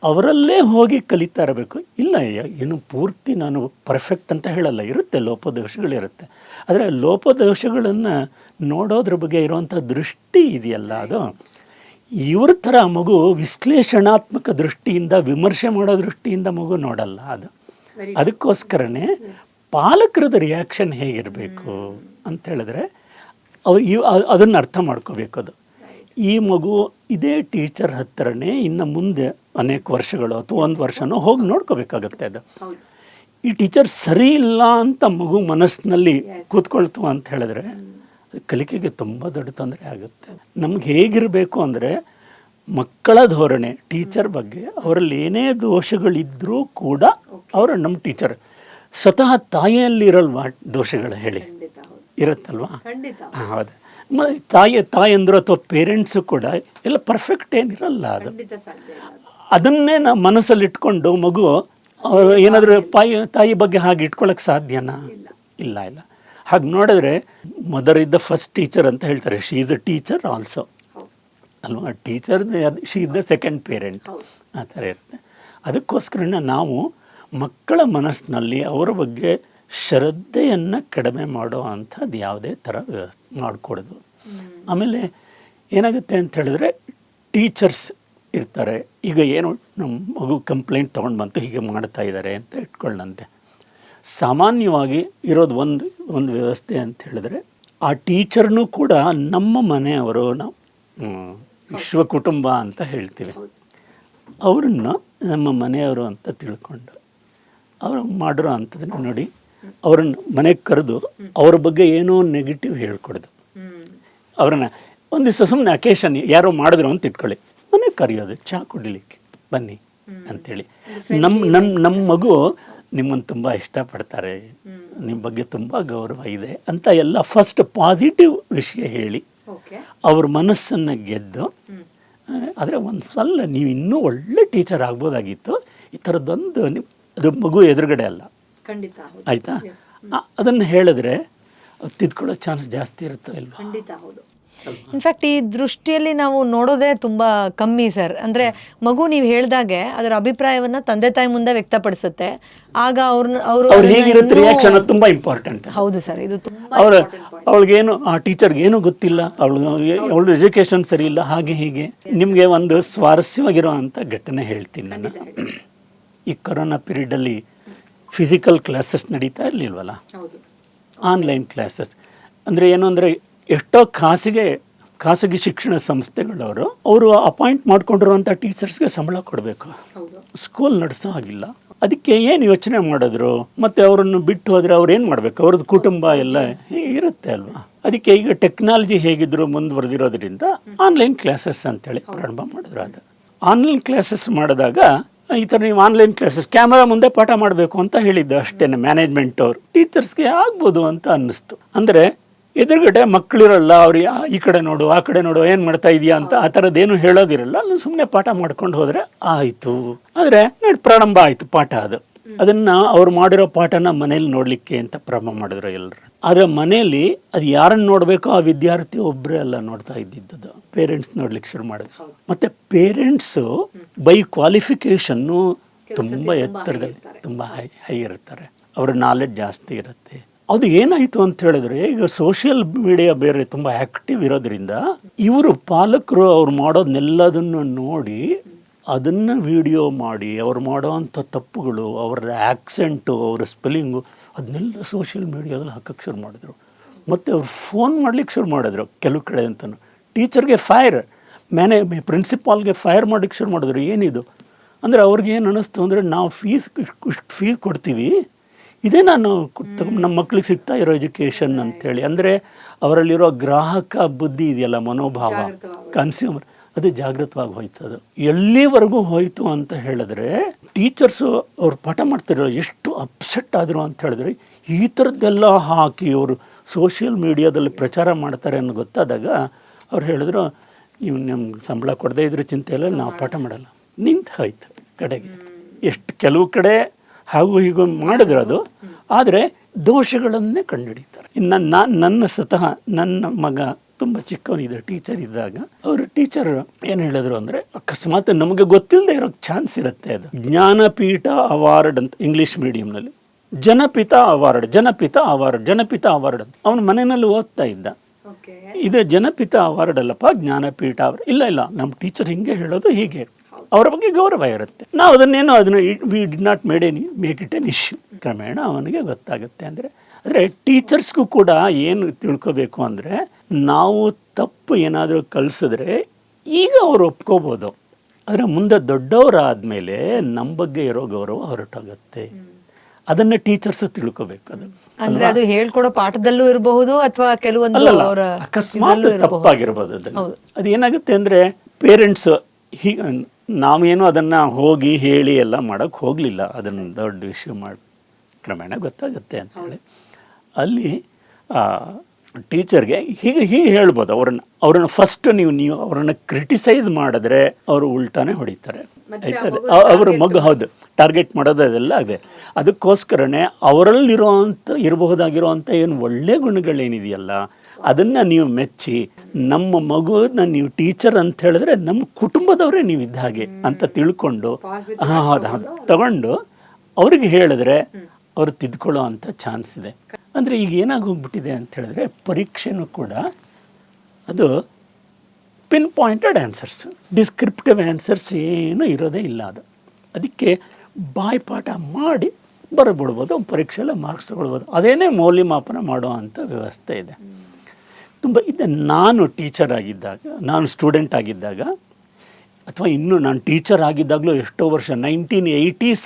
Speaker 1: ಅವರಲ್ಲೇ ಹೋಗಿ ಕಲಿತಾ ಇರಬೇಕು. ಇಲ್ಲ ಏನು ಪೂರ್ತಿ ನಾನು ಪರ್ಫೆಕ್ಟ್ ಅಂತ ಹೇಳಲ್ಲ, ಇರುತ್ತೆ ಲೋಪದೋಷಗಳಿರುತ್ತೆ. ಆದರೆ ಲೋಪದೋಷಗಳನ್ನು ನೋಡೋದ್ರ ಬಗ್ಗೆ ಇರುವಂಥ ದೃಷ್ಟಿ ಇದೆಯಲ್ಲ, ಅದು ಇವ್ರ ಥರ ಮಗು ವಿಶ್ಲೇಷಣಾತ್ಮಕ ದೃಷ್ಟಿಯಿಂದ ವಿಮರ್ಶೆ ಮಾಡೋ ದೃಷ್ಟಿಯಿಂದ ಮಗು ನೋಡಲ್ಲ. ಅದು ಅದಕ್ಕೋಸ್ಕರನೇ ಪಾಲಕರದ ರಿಯಾಕ್ಷನ್ ಹೇಗಿರಬೇಕು ಅಂತ ಹೇಳಿದ್ರೆ ಅದನ್ನು ಅರ್ಥ ಮಾಡ್ಕೋಬೇಕು. ಅದು ಈ ಮಗು ಇದೇ ಟೀಚರ್ ಹತ್ತಿರನೇ ಇನ್ನು ಮುಂದೆ ಅನೇಕ ವರ್ಷಗಳು ಅಥವಾ ಒಂದು ವರ್ಷನೋ ಹೋಗಿ ನೋಡ್ಕೋಬೇಕಾಗತ್ತೆ. ಅದು ಈ ಟೀಚರ್ ಸರಿ ಇಲ್ಲ ಅಂತ ಮಗು ಮನಸ್ಸಿನಲ್ಲಿ ಕೂತ್ಕೊಳ್ತು ಅಂತ ಹೇಳಿದ್ರೆ ಕಲಿಕೆಗೆ ತುಂಬ ದೊಡ್ಡ ತೊಂದರೆ ಆಗುತ್ತೆ. ನಮ್ಗೆ ಹೇಗಿರಬೇಕು ಅಂದರೆ ಮಕ್ಕಳ ಧೋರಣೆ ಟೀಚರ್ ಬಗ್ಗೆ, ಅವರಲ್ಲಿ ಏನೇ ದೋಷಗಳಿದ್ರೂ ಕೂಡ ಅವರು ನಮ್ಮ ಟೀಚರ್. ಸ್ವತಃ ತಾಯಿಯಲ್ಲಿರಲ್ವಾ ದೋಷಗಳು ಹೇಳಿ? ಇರುತ್ತಲ್ವಾ? ಹೌದು. ತಾಯಂದ್ರು ಅಥವಾ ಪೇರೆಂಟ್ಸು ಕೂಡ ಎಲ್ಲ ಪರ್ಫೆಕ್ಟ್ ಏನಿರಲ್ಲ. ಅದು ಅದನ್ನೇ ನಾವು ಮನಸ್ಸಲ್ಲಿಟ್ಕೊಂಡು ಮಗು ಏನಾದರೂ ತಾಯಿ ಬಗ್ಗೆ ಹಾಗೆ ಇಟ್ಕೊಳ್ಳೋಕೆ ಸಾಧ್ಯನಾ? ಇಲ್ಲ. ಹಾಗೆ ನೋಡಿದ್ರೆ ಮದರ್ ಇದ್ದ ಫಸ್ಟ್ ಟೀಚರ್ ಅಂತ ಹೇಳ್ತಾರೆ. She is the teacher also ಅಲ್ವಾ? Teacher she is the second parent ಆ ಥರ ಇರುತ್ತೆ. ಅದಕ್ಕೋಸ್ಕರನೇ ನಾವು ಮಕ್ಕಳ ಮನಸ್ಸಿನಲ್ಲಿ ಅವರ ಬಗ್ಗೆ ಶ್ರದ್ಧೆಯನ್ನು ಕಡಿಮೆ ಮಾಡೋ ಅಂಥದ್ದು ಯಾವುದೇ ಥರ ಮಾಡಿಕೊಡೋದು. ಆಮೇಲೆ ಏನಾಗುತ್ತೆ ಅಂತ ಹೇಳಿದ್ರೆ ಟೀಚರ್ಸ್ ಇರ್ತಾರೆ. ಈಗ ಏನು ನಮ್ಮ ಮಗು ಕಂಪ್ಲೇಂಟ್ ತೊಗೊಂಡು ಬಂತು, ಹೀಗೆ ಮಾಡ್ತಾ ಇದ್ದಾರೆ ಅಂತ ಇಟ್ಕೊಳ್ಳಂತೆ. ಸಾಮಾನ್ಯವಾಗಿ ಇರೋದು ಒಂದು ವ್ಯವಸ್ಥೆ ಅಂತ ಹೇಳಿದ್ರೆ ಆ ಟೀಚರ್ನೂ ಕೂಡ ನಮ್ಮ ಮನೆಯವರು, ನಾವು ವಿಶ್ವ ಕುಟುಂಬ ಅಂತ ಹೇಳ್ತೀವಿ, ಅವರನ್ನು ನಮ್ಮ ಮನೆಯವರು ಅಂತ ತಿಳ್ಕೊಂಡು ಅವರು ಮಾಡಿರೋ ಅಂಥದ್ದನ್ನು ನೋಡಿ ಅವ್ರನ್ನ ಮನೆಗೆ ಕರೆದು ಅವ್ರ ಬಗ್ಗೆ ಏನೋ ನೆಗೆಟಿವ್ ಹೇಳ್ಕೊಡೋದು. ಅವ್ರನ್ನ ಒಂದು ದಿವಸ ಸುಮ್ಮನೆ ಅಕೇಶನ್ ಯಾರೋ ಮಾಡಿದ್ರು ಅಂತ ಇಟ್ಕೊಳ್ಳಿ, ಮನೆಗೆ ಕರೆಯೋದು, ಚಹಾ ಕುಡಿಲಿಕ್ಕೆ ಬನ್ನಿ ಅಂಥೇಳಿ. ನಮ್ಮ ಮಗು ನಿಮ್ಮನ್ನು ತುಂಬ ಇಷ್ಟಪಡ್ತಾರೆ, ನಿಮ್ಮ ಬಗ್ಗೆ ತುಂಬ ಗೌರವ ಇದೆ ಅಂತ ಎಲ್ಲ ಫಸ್ಟ್ ಪಾಸಿಟಿವ್ ವಿಷಯ ಹೇಳಿ ಅವ್ರ ಮನಸ್ಸನ್ನು ಗೆದ್ದು, ಆದರೆ ಒಂದು ಸ್ವಲ್ಪ ನೀವು ಇನ್ನೂ ಒಳ್ಳೆ ಟೀಚರ್ ಆಗ್ಬೋದಾಗಿತ್ತು, ಈ ಥರದ್ದೊಂದು ಅದು ಮಗು ಎದುರುಗಡೆ ಅಲ್ಲ, ಆಯಿತಾ? ಅದನ್ನು ಹೇಳಿದ್ರೆ ತಿದ್ಕೊಳ್ಳೋ ಚಾನ್ಸ್ ಜಾಸ್ತಿ ಇರುತ್ತೆ ಅಲ್ವಾ?
Speaker 2: ಇನ್ಫ್ಯಾಕ್ಟ್ ಈ ದೃಷ್ಟಿಯಲ್ಲಿ ನಾವು ನೋಡೋದೇ ತುಂಬ ಕಮ್ಮಿ ಸರ್. ಅಂದರೆ ಮಗು ನೀವು ಹೇಳ್ದಾಗೆ ಅದರ ಅಭಿಪ್ರಾಯವನ್ನು ತಂದೆ ತಾಯಿ ಮುಂದೆ ವ್ಯಕ್ತಪಡಿಸುತ್ತೆ. ಆಗ ಅವರು
Speaker 1: ಹೇಗಿರುತ್ತೆ ರಿಯಾಕ್ಷನ್ ತುಂಬ ಇಂಪಾರ್ಟೆಂಟ್.
Speaker 2: ಹೌದು ಸರ್, ಇದು
Speaker 1: ಅವಳಿಗೇನು ಆ ಟೀಚರ್ಗೆ ಏನೂ ಗೊತ್ತಿಲ್ಲ, ಅವಳು ಎಜುಕೇಶನ್ ಸರಿ ಇಲ್ಲ, ಹಾಗೆ ಹೀಗೆ. ನಿಮಗೆ ಒಂದು ಸ್ವಾರಸ್ಯವಾಗಿರೋ ಅಂಥ ಘಟನೆ ಹೇಳ್ತೀನಿ ನಾನು. ಈ ಕೊರೋನಾ ಪೀರಿಯಡಲ್ಲಿ ಫಿಸಿಕಲ್ ಕ್ಲಾಸಸ್ ನಡೀತಾ ಇರಲಿಲ್ವಲ್ಲ, ಆನ್ಲೈನ್ ಕ್ಲಾಸಸ್. ಅಂದರೆ ಏನು ಅಂದರೆ ಎಷ್ಟೋ ಖಾಸಗಿ ಶಿಕ್ಷಣ ಸಂಸ್ಥೆಗಳವರು ಅವರು ಅಪಾಯಿಂಟ್ ಮಾಡ್ಕೊಂಡಿರುವಂಥ ಟೀಚರ್ಸ್ಗೆ ಸಂಬಳ ಕೊಡಬೇಕು, ಸ್ಕೂಲ್ ನಡೆಸೋ ಹಾಗಿಲ್ಲ. ಅದಕ್ಕೆ ಏನು ಯೋಚನೆ ಮಾಡಿದ್ರು, ಮತ್ತು ಅವರನ್ನು ಬಿಟ್ಟು ಹೋದರೆ ಅವ್ರು ಏನು ಮಾಡಬೇಕು, ಅವ್ರದ್ದು ಕುಟುಂಬ ಎಲ್ಲ ಇರುತ್ತೆ ಅಲ್ವಾ? ಅದಕ್ಕೆ ಈಗ ಟೆಕ್ನಾಲಜಿ ಹೇಗಿದ್ರು ಮುಂದುವರೆದಿರೋದ್ರಿಂದ ಆನ್ಲೈನ್ ಕ್ಲಾಸಸ್ ಅಂತೇಳಿ ಪ್ರಾರಂಭ ಮಾಡಿದ್ರು. ಅದು ಆನ್ಲೈನ್ ಕ್ಲಾಸಸ್ ಮಾಡಿದಾಗ ಈ ಥರ ನೀವು ಆನ್ಲೈನ್ ಕ್ಲಾಸಸ್ ಕ್ಯಾಮರಾ ಮುಂದೆ ಪಾಠ ಮಾಡಬೇಕು ಅಂತ ಹೇಳಿದ್ದು ಅಷ್ಟೇ ಮ್ಯಾನೇಜ್ಮೆಂಟ್ ಅವರು. ಟೀಚರ್ಸ್ಗೆ ಆಗ್ಬೋದು ಅಂತ ಅನ್ನಿಸ್ತು. ಅಂದರೆ ಎದುರುಗಡೆ ಮಕ್ಕಳಿರಲ್ಲ, ಅವ್ರು ಈ ಕಡೆ ನೋಡು ಆ ಕಡೆ ನೋಡು ಏನು ಮಾಡ್ತಾ ಇದೆಯಾ ಅಂತ ಆ ಥರದ್ದೇನು ಹೇಳೋದಿರಲ್ಲ. ಅಲ್ಲಿ ಸುಮ್ಮನೆ ಪಾಠ ಮಾಡ್ಕೊಂಡು ಹೋದರೆ ಆಯಿತು. ಆದರೆ ಪ್ರಾರಂಭ ಆಯಿತು ಪಾಠ. ಅದನ್ನು ಅವ್ರು ಮಾಡಿರೋ ಪಾಠನ ಮನೇಲಿ ನೋಡಲಿಕ್ಕೆ ಅಂತ ಪ್ರಾರಂಭ ಮಾಡಿದ್ರು ಎಲ್ಲರೂ. ಆದರೆ ಮನೆಯಲ್ಲಿ ಅದು ಯಾರನ್ನು ನೋಡಬೇಕೋ ಆ ವಿದ್ಯಾರ್ಥಿ ಒಬ್ಬರೇ ಅಲ್ಲ ನೋಡ್ತಾ ಇದ್ದಿದ್ದು, ಪೇರೆಂಟ್ಸ್ ನೋಡ್ಲಿಕ್ಕೆ ಶುರು ಮಾಡಿದ್ರು. ಮತ್ತು ಪೇರೆಂಟ್ಸು ಬೈ ಕ್ವಾಲಿಫಿಕೇಷನ್ನು ತುಂಬ ಎತ್ತರದಲ್ಲಿ ತುಂಬ ಹೈ ಇರ್ತಾರೆ, ಅವರ ನಾಲೆಡ್ಜ್ ಜಾಸ್ತಿ ಇರುತ್ತೆ. ಅದು ಏನಾಯಿತು ಅಂತ ಹೇಳಿದ್ರೆ ಈಗ ಸೋಷಿಯಲ್ ಮೀಡಿಯಾ ಬೇರೆ ತುಂಬ ಆ್ಯಕ್ಟಿವ್ ಇರೋದ್ರಿಂದ ಇವರು ಪಾಲಕರು ಅವ್ರು ಮಾಡೋದನ್ನೆಲ್ಲದನ್ನು ನೋಡಿ ಅದನ್ನು ವಿಡಿಯೋ ಮಾಡಿ ಅವ್ರು ಮಾಡೋ ಅಂಥ ತಪ್ಪುಗಳು, ಅವ್ರ ಆ್ಯಕ್ಸೆಂಟು, ಅವ್ರ ಸ್ಪೆಲ್ಲಿಂಗು ಅದನ್ನೆಲ್ಲ ಸೋಷಿಯಲ್ ಮೀಡಿಯಾದಲ್ಲಿ ಹಾಕೋಕ್ಕೆ ಶುರು ಮಾಡಿದ್ರು. ಮತ್ತು ಅವ್ರು ಫೋನ್ ಮಾಡಲಿಕ್ಕೆ ಶುರು ಮಾಡಿದ್ರು ಕೆಲವು ಕಡೆ ಅಂತಲೂ. ಟೀಚರ್ಗೆ ಫೈರ್, ಪ್ರಿನ್ಸಿಪಾಲ್ಗೆ ಫೈರ್ ಮಾಡೋಕ್ಕೆ ಶುರು ಮಾಡಿದ್ರು. ಏನಿದು ಅಂದರೆ ಅವ್ರಿಗೆ ಏನು ಅನ್ನಿಸ್ತು ಅಂದರೆ ನಾವು ಫೀಸ್ ಕೊಡ್ತೀವಿ, ಇದೇ ನಾನು ನಮ್ಮ ಮಕ್ಳಿಗೆ ಸಿಗ್ತಾ ಇರೋ ಎಜುಕೇಷನ್ ಅಂಥೇಳಿ. ಅಂದರೆ ಅವರಲ್ಲಿರೋ ಗ್ರಾಹಕ ಬುದ್ಧಿ ಇದೆಯಲ್ಲ, ಮನೋಭಾವ, ಕನ್ಸ್ಯೂಮರ್, ಅದು ಜಾಗೃತವಾಗಿ ಹೋಯ್ತು. ಅದು ಎಲ್ಲಿವರೆಗೂ ಹೋಯಿತು ಅಂತ ಹೇಳಿದ್ರೆ, ಟೀಚರ್ಸು ಅವ್ರು ಪಾಠ ಮಾಡ್ತಿರೋ ಎಷ್ಟು ಅಪ್ಸೆಟ್ ಆದರು ಅಂತ ಹೇಳಿದ್ರೆ, ಈ ಥರದ್ದೆಲ್ಲ ಹಾಕಿ ಅವರು ಸೋಷಿಯಲ್ ಮೀಡಿಯಾದಲ್ಲಿ ಪ್ರಚಾರ ಮಾಡ್ತಾರೆ ಅನ್ನೋ ಗೊತ್ತಾದಾಗ ಅವ್ರು ಹೇಳಿದ್ರು, ನೀವು ನಮ್ಗೆ ಸಂಬಳ ಕೊಡದೇ ಇದ್ರ ಚಿಂತೆ ಇಲ್ಲ, ನಾವು ಪಾಠ ಮಾಡಲ್ಲ. ನಿಂತು ಹೋಯ್ತು ಕಡೆಗೆ. ಎಷ್ಟು ಕೆಲವು ಕಡೆ ಹಾಗೂ ಹೀಗೂ ಮಾಡಿದ್ರು ಅದು, ಆದರೆ ದೋಷಗಳನ್ನೇ ಕಂಡುಹಿಡಿತಾರೆ. ಇನ್ನು ನನ್ನ ಸ್ವತಃ ನನ್ನ ಮಗ ತುಂಬ ಚಿಕ್ಕವನಿದೆ, ಟೀಚರ್ ಇದ್ದಾಗ ಅವರು ಟೀಚರ್ ಏನು ಹೇಳಿದ್ರು ಅಂದರೆ, ಅಕಸ್ಮಾತ್ ನಮಗೆ ಗೊತ್ತಿಲ್ಲದೆ ಇರೋಕ್ಕೆ ಚಾನ್ಸ್ ಇರುತ್ತೆ. ಅದು ಜ್ಞಾನಪೀಠ ಅವಾರ್ಡ್ ಅಂತ ಇಂಗ್ಲೀಷ್ ಮೀಡಿಯಂನಲ್ಲಿ, ಜನಪಿತ ಅವಾರ್ಡ್ ಅಂತ ಅವನ ಮನೆಯಲ್ಲಿ ಓದ್ತಾ ಇದ್ದ. ಇದು ಜನಪಿತ ಅವಾರ್ಡ್ ಅಲ್ಲಪ್ಪ, ಜ್ಞಾನಪೀಠ ಅವಾರ್ಡ್. ಇಲ್ಲ ನಮ್ಮ ಟೀಚರ್ ಹಿಂಗೆ ಹೇಳೋದು, ಹೀಗೆ ಅವರ ಬಗ್ಗೆ ಗೌರವ ಇರುತ್ತೆ. ನಾವು ಅದನ್ನ we did not make it an issue. ಕ್ರಮೇಣ ಅವನಿಗೆ ಗೊತ್ತಾಗುತ್ತೆ. ಅಂದರೆ ಟೀಚರ್ಸ್ಗೂ ಕೂಡ ಏನು ತಿಳ್ಕೊಬೇಕು ಅಂದರೆ, ನಾವು ತಪ್ಪು ಏನಾದರೂ ಕಲಿಸಿದ್ರೆ ಈಗ ಅವ್ರು ಒಪ್ಕೋಬೋದು, ಆದರೆ ಮುಂದೆ ದೊಡ್ಡವರಾದಮೇಲೆ ನಮ್ಮ ಬಗ್ಗೆ ಇರೋ ಗೌರವ ಹೊರಟೋಗುತ್ತೆ. ಅದನ್ನ ಟೀಚರ್ಸ್ ತಿಳ್ಕೋಬೇಕು. ಅದು
Speaker 2: ಅಂದ್ರೆ ಅದು ಹೇಳ್ಕೊಡೋ ಪಾಠದಲ್ಲೂ ಇರಬಹುದು ಅಥವಾ ಕೆಲವೊಂದು
Speaker 1: ಅಕಸ್ಮಾತ್ ತಪ್ಪಾಗಿರ್ಬೋದು. ಅದು ಏನಾಗುತ್ತೆ ಅಂದರೆ, ಪೇರೆಂಟ್ಸ್ ನಾವೇನು ಅದನ್ನು ಹೋಗಿ ಹೇಳಿ ಎಲ್ಲ ಮಾಡೋಕ್ಕೆ ಹೋಗಲಿಲ್ಲ, ಅದನ್ನು ದೊಡ್ಡ ವಿಷಯ ಮಾಡಿ ಕ್ರಮೇಣ ಗೊತ್ತಾಗುತ್ತೆ ಅಂತೇಳಿ ಅಲ್ಲಿ ಟೀಚರ್ಗೆ ಹೀಗೆ ಹೇಳ್ಬೋದು. ಅವ್ರನ್ನ ಫಸ್ಟ್ ನೀವು ಅವ್ರನ್ನ ಕ್ರಿಟಿಸೈಸ್ ಮಾಡಿದ್ರೆ ಅವರು ಉಲ್ಟಾನೇ ಹೊಡಿತಾರೆ. ಆಯ್ತದೆ, ಅವ್ರ ಮಗು ಹೌದು ಟಾರ್ಗೆಟ್ ಮಾಡೋದು ಅದೆಲ್ಲ ಇದೆ. ಅದಕ್ಕೋಸ್ಕರನೇ ಇರಬಹುದಾಗಿರೋವಂಥ ಏನು ಒಳ್ಳೆ ಗುಣಗಳೇನಿದೆಯಲ್ಲ ಅದನ್ನು ನೀವು ಮೆಚ್ಚಿ, ನಮ್ಮ ಮಗುನ ನೀವು ಟೀಚರ್ ಅಂತ ಹೇಳಿದ್ರೆ ನಮ್ಮ ಕುಟುಂಬದವರೇ ನೀವು ಇದ್ದ ಹಾಗೆ ಅಂತ ತಿಳ್ಕೊಂಡು ಹೌದು ತಗೊಂಡು ಅವ್ರಿಗೆ ಹೇಳಿದ್ರೆ ಅವ್ರು ತಿದ್ಕೊಳ್ಳೋ ಅಂಥ ಚಾನ್ಸ್ ಇದೆ. ಅಂದರೆ ಈಗ ಏನಾಗೋಗ್ಬಿಟ್ಟಿದೆ ಅಂತ ಹೇಳಿದ್ರೆ, ಪರೀಕ್ಷೆನೂ ಕೂಡ ಅದು pin pointed answers, descriptive answers ಏನೂ ಇರೋದೇ ಇಲ್ಲ. ಅದಕ್ಕೆ ಬಾಯ್ಪಾಠ ಮಾಡಿ ಬರಬಿಡ್ಬೋದು, ಪರೀಕ್ಷೆಲ್ಲ ಮಾರ್ಕ್ಸ್ ತಗೊಳ್ಬೋದು. ಅದೇನೇ ಮೌಲ್ಯಮಾಪನ ಮಾಡೋ ಅಂಥ ವ್ಯವಸ್ಥೆ ಇದೆ. ತುಂಬ ಇದೆ. ನಾನು ಟೀಚರ್ ಆಗಿದ್ದಾಗ, ನಾನು ಸ್ಟೂಡೆಂಟ್ ಆಗಿದ್ದಾಗ, ಅಥವಾ ಇನ್ನೂ ನಾನು ಟೀಚರ್ ಆಗಿದ್ದಾಗಲೂ ಎಷ್ಟೋ ವರ್ಷ 1980s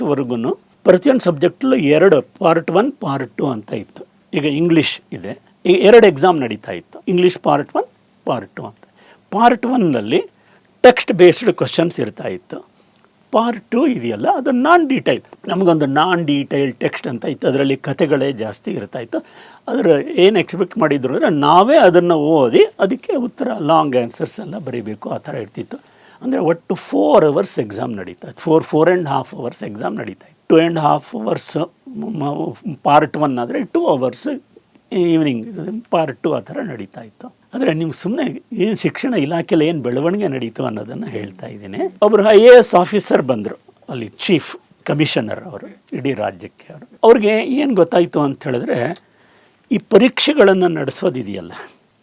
Speaker 1: ಪ್ರತಿಯೊಂದು ಸಬ್ಜೆಕ್ಟಲ್ಲೂ 2 ಪಾರ್ಟ್ 1 ಪಾರ್ಟ್ 2 ಅಂತ ಇತ್ತು. ಈಗ ಇಂಗ್ಲೀಷ್ ಇದೆ, ಈಗ 2 ಎಕ್ಸಾಮ್ ನಡೀತಾ ಇತ್ತು, ಇಂಗ್ಲೀಷ್ ಪಾರ್ಟ್ 1 ಪಾರ್ಟ್ 2 ಅಂತ. ಪಾರ್ಟ್ 1ನಲ್ಲಿ ಟೆಕ್ಸ್ಟ್ ಬೇಸ್ಡ್ ಕ್ವಶನ್ಸ್ ಇರ್ತಾ ಇತ್ತು. ಪಾರ್ಟ್ 2 ಇದೆಯಲ್ಲ ಅದು ನಾನ್ ಡೀಟೈಲ್ಡ್ ಟೆಕ್ಸ್ಟ್ ಅಂತ ಇತ್ತು. ಅದರಲ್ಲಿ ಕಥೆಗಳೇ ಜಾಸ್ತಿ ಇರ್ತಾ ಇತ್ತು. ಅದರ ಏನು ಎಕ್ಸ್ಪೆಕ್ಟ್ ಮಾಡಿದ್ರು ಅಂದರೆ ನಾವೇ ಅದನ್ನು ಓದಿ ಅದಕ್ಕೆ ಉತ್ತರ ಲಾಂಗ್ ಆನ್ಸರ್ಸ್ ಎಲ್ಲ ಬರೀಬೇಕು, ಆ ಥರ ಇರ್ತಿತ್ತು. ಅಂದರೆ ಒಟ್ಟು 4 hours ಎಕ್ಸಾಮ್ ನಡೀತಾ ಇತ್ತು. 4.5 hours ಎಕ್ಸಾಮ್ ನಡೀತಾ ಇತ್ತು. 2.5 hours ಪಾರ್ಟ್ 1 ಆದರೆ 2 hours ಈವ್ನಿಂಗ್ ಪಾರ್ಟ್ 2 ಆ ಥರ ನಡೀತಾ ಇತ್ತು. ಅಂದರೆ ನೀವು ಸುಮ್ಮನೆ ಏನು ಶಿಕ್ಷಣ ಇಲಾಖೆಯಲ್ಲಿ ಏನು ಬೆಳವಣಿಗೆ ನಡೀತು ಅನ್ನೋದನ್ನು ಹೇಳ್ತಾ ಇದ್ದೀನಿ. ಒಬ್ಬರು IAS ಆಫೀಸರ್ ಬಂದರು, ಅಲ್ಲಿ ಚೀಫ್ ಕಮಿಷನರ್ ಅವರು ಇಡೀ ರಾಜ್ಯಕ್ಕೆ. ಅವ್ರಿಗೆ ಏನು ಗೊತ್ತಾಯಿತು ಅಂತ ಹೇಳಿದ್ರೆ, ಈ ಪರೀಕ್ಷೆಗಳನ್ನು ನಡೆಸೋದಿದೆಯಲ್ಲ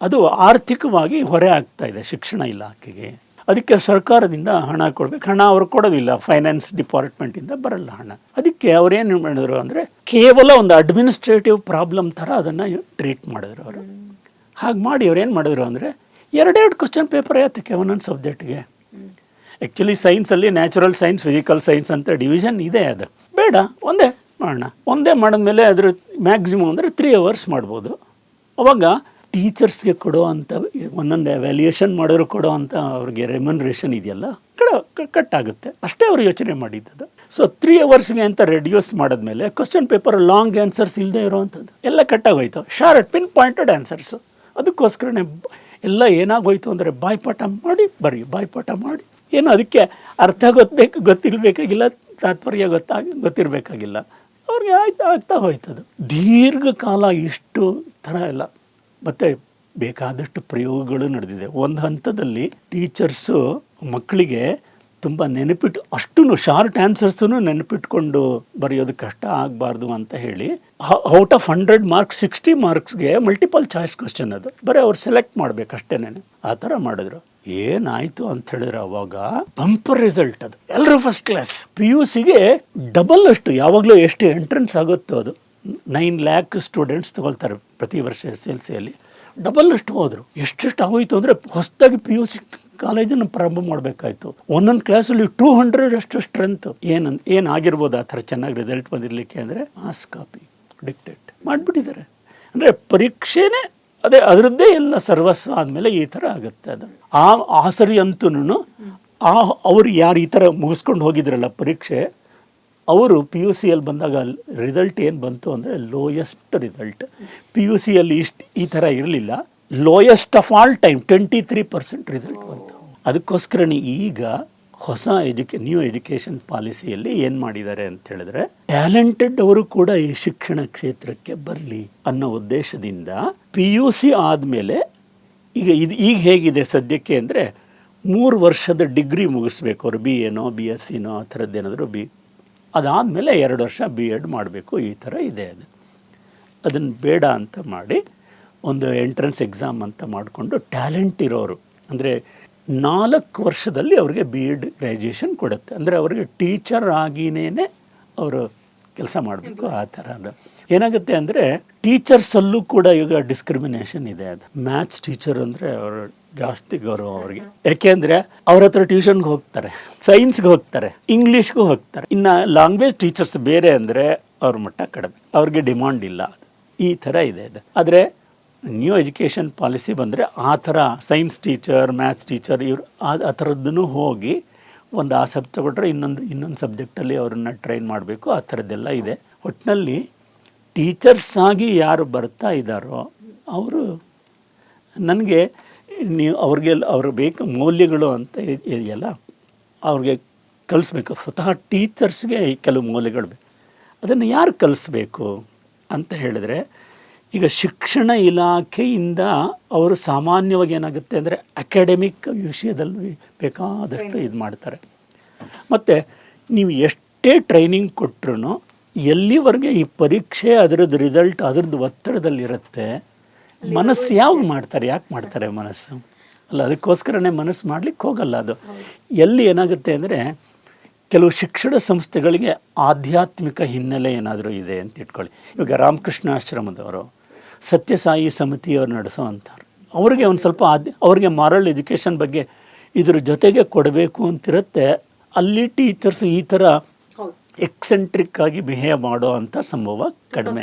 Speaker 1: ಅದು ಆರ್ಥಿಕವಾಗಿ ಹೊರೆ ಆಗ್ತಾ ಇದೆ ಶಿಕ್ಷಣ ಇಲಾಖೆಗೆ. ಅದಕ್ಕೆ ಸರ್ಕಾರದಿಂದ ಹಣ ಕೊಡಬೇಕು. ಹಣ ಅವ್ರು ಕೊಡೋದಿಲ್ಲ, ಫೈನಾನ್ಸ್ ಡಿಪಾರ್ಟ್ಮೆಂಟಿಂದ ಬರಲ್ಲ ಹಣ. ಅದಕ್ಕೆ ಅವ್ರೇನು ಮಾಡಿದ್ರು ಅಂದರೆ, ಕೇವಲ ಒಂದು ಅಡ್ಮಿನಿಸ್ಟ್ರೇಟಿವ್ ಪ್ರಾಬ್ಲಮ್ ಥರ ಅದನ್ನು ಟ್ರೀಟ್ ಮಾಡಿದ್ರು ಅವರು. ಹಾಗೆ ಮಾಡಿ ಅವ್ರು ಏನು ಮಾಡಿದ್ರು ಅಂದರೆ, 2 ಕ್ವಶನ್ ಪೇಪರ್ ಯಾತಕ್ಕೆ ಒಂದೊಂದು ಸಬ್ಜೆಕ್ಟ್ಗೆ. ಆ್ಯಕ್ಚುಲಿ ಸೈನ್ಸಲ್ಲಿ ನ್ಯಾಚುರಲ್ ಸೈನ್ಸ್, ಫಿಸಿಕಲ್ ಸೈನ್ಸ್ ಅಂತ ಡಿವಿಷನ್ ಇದೆ. ಅದು ಬೇಡ, ಒಂದೇ ಮಾಡೋಣ. ಒಂದೇ ಮಾಡಿದ್ಮೇಲೆ ಅದ್ರ ಮ್ಯಾಕ್ಸಿಮಮ್ ಅಂದರೆ 3 hours ಮಾಡ್ಬೋದು. ಅವಾಗ ಟೀಚರ್ಸ್ಗೆ ಕೊಡೋ ಅಂಥ ಒಂದೊಂದು ಎವ್ಯಾಲ್ಯೂಯೇಷನ್ ಮಾಡೋರು ಕೊಡೋ ಅಂಥ ಅವ್ರಿಗೆ ರೆಮ್ಯುನರೇಷನ್ ಇದೆಯಲ್ಲ ಕಟ್ ಆಗುತ್ತೆ. ಅಷ್ಟೇ ಅವರು ಯೋಚನೆ ಮಾಡಿದ್ದದು. ಸೊ 3 hours ಅಂತ ರೆಡ್ಯೂಸ್ ಮಾಡಿದ್ಮೇಲೆ ಕ್ವಶನ್ ಪೇಪರ್ ಲಾಂಗ್ ಆನ್ಸರ್ಸ್ ಇಲ್ಲದೆ ಇರೋವಂಥದ್ದು ಎಲ್ಲ ಕಟ್ಟಾಗೋಯ್ತು. Short pinpointed answers. ಅದಕ್ಕೋಸ್ಕರನೇ ಎಲ್ಲ ಏನಾಗೋಯ್ತು ಅಂದರೆ, ಬಾಯ್ಪಾಠ ಮಾಡಿ ಏನು ಅದಕ್ಕೆ ಅರ್ಥ ಗೊತ್ತಿರಬೇಕಾಗಿಲ್ಲ, ತಾತ್ಪರ್ಯ ಗೊತ್ತಿರಬೇಕಾಗಿಲ್ಲ, ಅವ್ರಿಗೆ ಆಗ್ತಾ ಹೋಯ್ತದು. ದೀರ್ಘಕಾಲ ಇಷ್ಟು ಥರ ಎಲ್ಲ. ಮತ್ತು ಬೇಕಾದಷ್ಟು ಪ್ರಯೋಗಗಳು ನಡೆದಿದೆ. ಒಂದು ಹಂತದಲ್ಲಿ ಟೀಚರ್ಸು ಮಕ್ಕಳಿಗೆ ತುಂಬ ಅಷ್ಟು ಶಾರ್ಟ್ ಆನ್ಸರ್ಸೂ ನೆನಪಿಟ್ಕೊಂಡು ಬರೆಯೋದು ಕಷ್ಟ ಆಗಬಾರ್ದು ಅಂತ ಹೇಳಿ, ಔಟ್ ಆಫ್ 100 marks 60 marksಗೆ ಮಲ್ಟಿಪಲ್ ಚಾಯ್ಸ್ ಕ್ವಶನ್, ಅದು ಬರೀ ಅವ್ರು ಸೆಲೆಕ್ಟ್ ಮಾಡಬೇಕಷ್ಟೇನೆ. ಆ ಥರ ಮಾಡಿದ್ರು. ಏನಾಯಿತು ಅಂತ ಹೇಳಿದ್ರೆ, ಅವಾಗ ಬಂಪರ್ ರಿಸಲ್ಟ್. ಅದು ಎಲ್ಲರೂ ಫಸ್ಟ್ ಕ್ಲಾಸ್. PUCಗೆ ಡಬಲ್ ಅಷ್ಟು, ಯಾವಾಗಲೂ ಎಷ್ಟು ಎಂಟ್ರೆನ್ಸ್ ಆಗುತ್ತೋ ಅದು 9 lakh ಸ್ಟೂಡೆಂಟ್ಸ್ ತಗೊಳ್ತಾರೆ ಪ್ರತಿ ವರ್ಷ SLCಯಲ್ಲಿ. ಡಬಲ್ ಅಷ್ಟು ಹೋದರು. ಎಷ್ಟೆಷ್ಟು ಆಗೋಯ್ತು ಅಂದರೆ ಹೊಸದಾಗಿ PUC ಕಾಲೇಜನ್ನು ಪ್ರಾರಂಭ ಮಾಡಬೇಕಾಯ್ತು. ಒಂದೊಂದು ಕ್ಲಾಸಲ್ಲಿ 200 ಅಷ್ಟು ಸ್ಟ್ರೆಂತ್. ಏನಾಗಿರ್ಬೋದು ಆ ಥರ ಚೆನ್ನಾಗಿ ರಿಸಲ್ಟ್ ಬಂದಿರಲಿಕ್ಕೆ ಅಂದರೆ ಮಾಸ್ ಕಾಪಿ ಡಿಕ್ಟೇಟ್ ಮಾಡಿಬಿಟ್ಟಿದ್ದಾರೆ. ಅಂದರೆ ಪರೀಕ್ಷೆನೇ ಅದೇ ಅದರದ್ದೇ ಎಲ್ಲ ಸರ್ವಸ್ವ ಆದಮೇಲೆ ಈ ಥರ ಆಗುತ್ತೆ. ಅದು ಆ ಸರಿ ಅಂತೂ ಅವರು ಯಾರು ಈ ಥರ ಮುಗಿಸ್ಕೊಂಡು ಹೋಗಿದ್ರಲ್ಲ ಪರೀಕ್ಷೆ, ಅವರು PUCಯಲ್ಲಿ ಬಂದಾಗ ರಿಸಲ್ಟ್ ಏನು ಬಂತು ಅಂದರೆ ಲೋಯೆಸ್ಟ್ ರಿಸಲ್ಟ್. PUCಯಲ್ಲಿ ಈ ಥರ ಇರಲಿಲ್ಲ, lowest of all time 23% result ಬಂತು. ಅದಕ್ಕೋಸ್ಕರನೇ ಈಗ ಹೊಸ ನ್ಯೂ ಎಜುಕೇಷನ್ ಪಾಲಿಸಿಯಲ್ಲಿ ಏನು ಮಾಡಿದ್ದಾರೆ ಅಂತ ಹೇಳಿದ್ರೆ, ಟ್ಯಾಲೆಂಟೆಡ್ ಅವರು ಕೂಡ ಈ ಶಿಕ್ಷಣ ಕ್ಷೇತ್ರಕ್ಕೆ ಬರಲಿ ಅನ್ನೋ ಉದ್ದೇಶದಿಂದ PUC ಆದಮೇಲೆ ಈಗ ಹೇಗಿದೆ ಸದ್ಯಕ್ಕೆ ಅಂದರೆ 3 ವರ್ಷದ ಡಿಗ್ರಿ ಮುಗಿಸ್ಬೇಕು ಅವರು, BA BSc ಆ ಥರದ್ದೇನಾದರೂ ಅದಾದಮೇಲೆ 2 ವರ್ಷ B.Ed ಮಾಡಬೇಕು. ಈ ಥರ ಇದೆ. ಅದನ್ನು ಬೇಡ ಅಂತ ಮಾಡಿ ಒಂದು ಎಂಟ್ರೆನ್ಸ್ ಎಕ್ಸಾಮ್ ಅಂತ ಮಾಡಿಕೊಂಡು ಟ್ಯಾಲೆಂಟ್ ಇರೋರು ಅಂದರೆ 4 ವರ್ಷದಲ್ಲಿ ಅವ್ರಿಗೆ B.Ed ಗ್ರ್ಯಾಜುಯೇಷನ್ ಕೊಡುತ್ತೆ. ಅಂದರೆ ಅವ್ರಿಗೆ ಟೀಚರ್ ಆಗಿನೇ ಅವರು ಕೆಲಸ ಮಾಡಬೇಕು. ಆ ಥರ ಅದು ಏನಾಗುತ್ತೆ ಅಂದರೆ ಟೀಚರ್ಸಲ್ಲೂ ಕೂಡ ಈಗ ಡಿಸ್ಕ್ರಿಮಿನೇಷನ್ ಇದೆ. ಅದು ಮ್ಯಾಥ್ಸ್ ಟೀಚರ್ ಅಂದರೆ ಅವರು ಜಾಸ್ತಿ ಗೌರವ ಅವ್ರಿಗೆ, ಯಾಕೆಂದರೆ ಅವ್ರ ಹತ್ರ ಟ್ಯೂಷನ್ಗೆ ಹೋಗ್ತಾರೆ, ಸೈನ್ಸ್ಗೆ ಹೋಗ್ತಾರೆ, ಇಂಗ್ಲೀಷ್ಗೂ ಹೋಗ್ತಾರೆ. ಇನ್ನು ಲ್ಯಾಂಗ್ವೇಜ್ ಟೀಚರ್ಸ್ ಬೇರೆ ಅಂದರೆ ಅವ್ರ ಮಟ್ಟ ಕಡಿಮೆ, ಅವ್ರಿಗೆ ಡಿಮಾಂಡ್ ಇಲ್ಲ. ಅದು ಈ ಥರ ಇದೆ. ಅದು ಆದರೆ ನ್ಯೂ ಎಜುಕೇಷನ್ ಪಾಲಿಸಿ ಬಂದರೆ ಆ ಥರ ಸೈನ್ಸ್ ಟೀಚರ್, ಮ್ಯಾಥ್ಸ್ ಟೀಚರ್ ಇವರು ಆ ಥರದ್ದನ್ನು ಹೋಗಿ ಒಂದು ಆಸಕ್ತಿ ತಗೊಂಡ್ರೆ ಇನ್ನೊಂದು ಸಬ್ಜೆಕ್ಟಲ್ಲಿ ಅವ್ರನ್ನ ಟ್ರೈನ್ ಮಾಡಬೇಕು. ಆ ಥರದ್ದೆಲ್ಲ ಇದೆ. ಒಟ್ಟಿನಲ್ಲಿ ಟೀಚರ್ಸ್ ಆಗಿ ಯಾರು ಬರ್ತಾ ಇದ್ದಾರೋ ಅವರು ನನಗೆ ಅವ್ರಿಗೆ ಬೇಕು ಮೌಲ್ಯಗಳು ಅಂತ ಇದೆಯಲ್ಲ, ಅವ್ರಿಗೆ ಕಲಿಸ್ಬೇಕು. ಸ್ವತಃ ಟೀಚರ್ಸ್ಗೆ ಕೆಲವು ಮೌಲ್ಯಗಳು ಬೇಕು. ಅದನ್ನು ಯಾರು ಕಲಿಸ್ಬೇಕು ಅಂತ ಹೇಳಿದ್ರೆ, ಈಗ ಶಿಕ್ಷಣ ಇಲಾಖೆಯಿಂದ ಅವರು ಸಾಮಾನ್ಯವಾಗಿ ಏನಾಗುತ್ತೆ ಅಂದರೆ ಅಕಾಡೆಮಿಕ್ ವಿಷಯದಲ್ಲಿ ಬೇಕಾದಷ್ಟು ಇದು ಮಾಡ್ತಾರೆ. ಮತ್ತು ನೀವು ಎಷ್ಟೇ ಟ್ರೈನಿಂಗ್ ಕೊಟ್ಟರು ಎಲ್ಲಿವರೆಗೆ ಈ ಪರೀಕ್ಷೆ ಅದರದ್ದು ರಿಸಲ್ಟ್ ಅದರದ್ದು ಒತ್ತಡದಲ್ಲಿರುತ್ತೆ, ಮನಸ್ಸು ಯಾವಾಗ ಮಾಡ್ತಾರೆ, ಯಾಕೆ ಮಾಡ್ತಾರೆ ಮನಸ್ಸು ಅಲ್ಲ. ಅದಕ್ಕೋಸ್ಕರನೇ ಮನಸ್ಸು ಮಾಡಲಿಕ್ಕೆ ಹೋಗಲ್ಲ. ಅದು ಎಲ್ಲಿ ಏನಾಗುತ್ತೆ ಅಂದರೆ, ಕೆಲವು ಶಿಕ್ಷಣ ಸಂಸ್ಥೆಗಳಿಗೆ ಆಧ್ಯಾತ್ಮಿಕ ಹಿನ್ನೆಲೆ ಏನಾದರೂ ಇದೆ ಅಂತ ಇಟ್ಕೊಳ್ಳಿ. ಇವಾಗ ರಾಮಕೃಷ್ಣ ಆಶ್ರಮದವರು, ಸತ್ಯಸಾಯಿ ಸಮಿತಿಯವರು ನಡೆಸೋವಂಥವ್ರು, ಅವ್ರಿಗೆ ಒಂದು ಸ್ವಲ್ಪ ಅವ್ರಿಗೆ ಮಾರಲ್ ಎಜುಕೇಷನ್ ಬಗ್ಗೆ ಇದ್ರ ಜೊತೆಗೆ ಕೊಡಬೇಕು ಅಂತಿರುತ್ತೆ. ಅಲ್ಲಿ ಟೀಚರ್ಸ್ ಈ ಥರ ಎಕ್ಸೆಂಟ್ರಿಕ್ ಆಗಿ ಬಿಹೇವ್ ಮಾಡೋ ಅಂಥ ಸಂಭವ ಕಡಿಮೆ,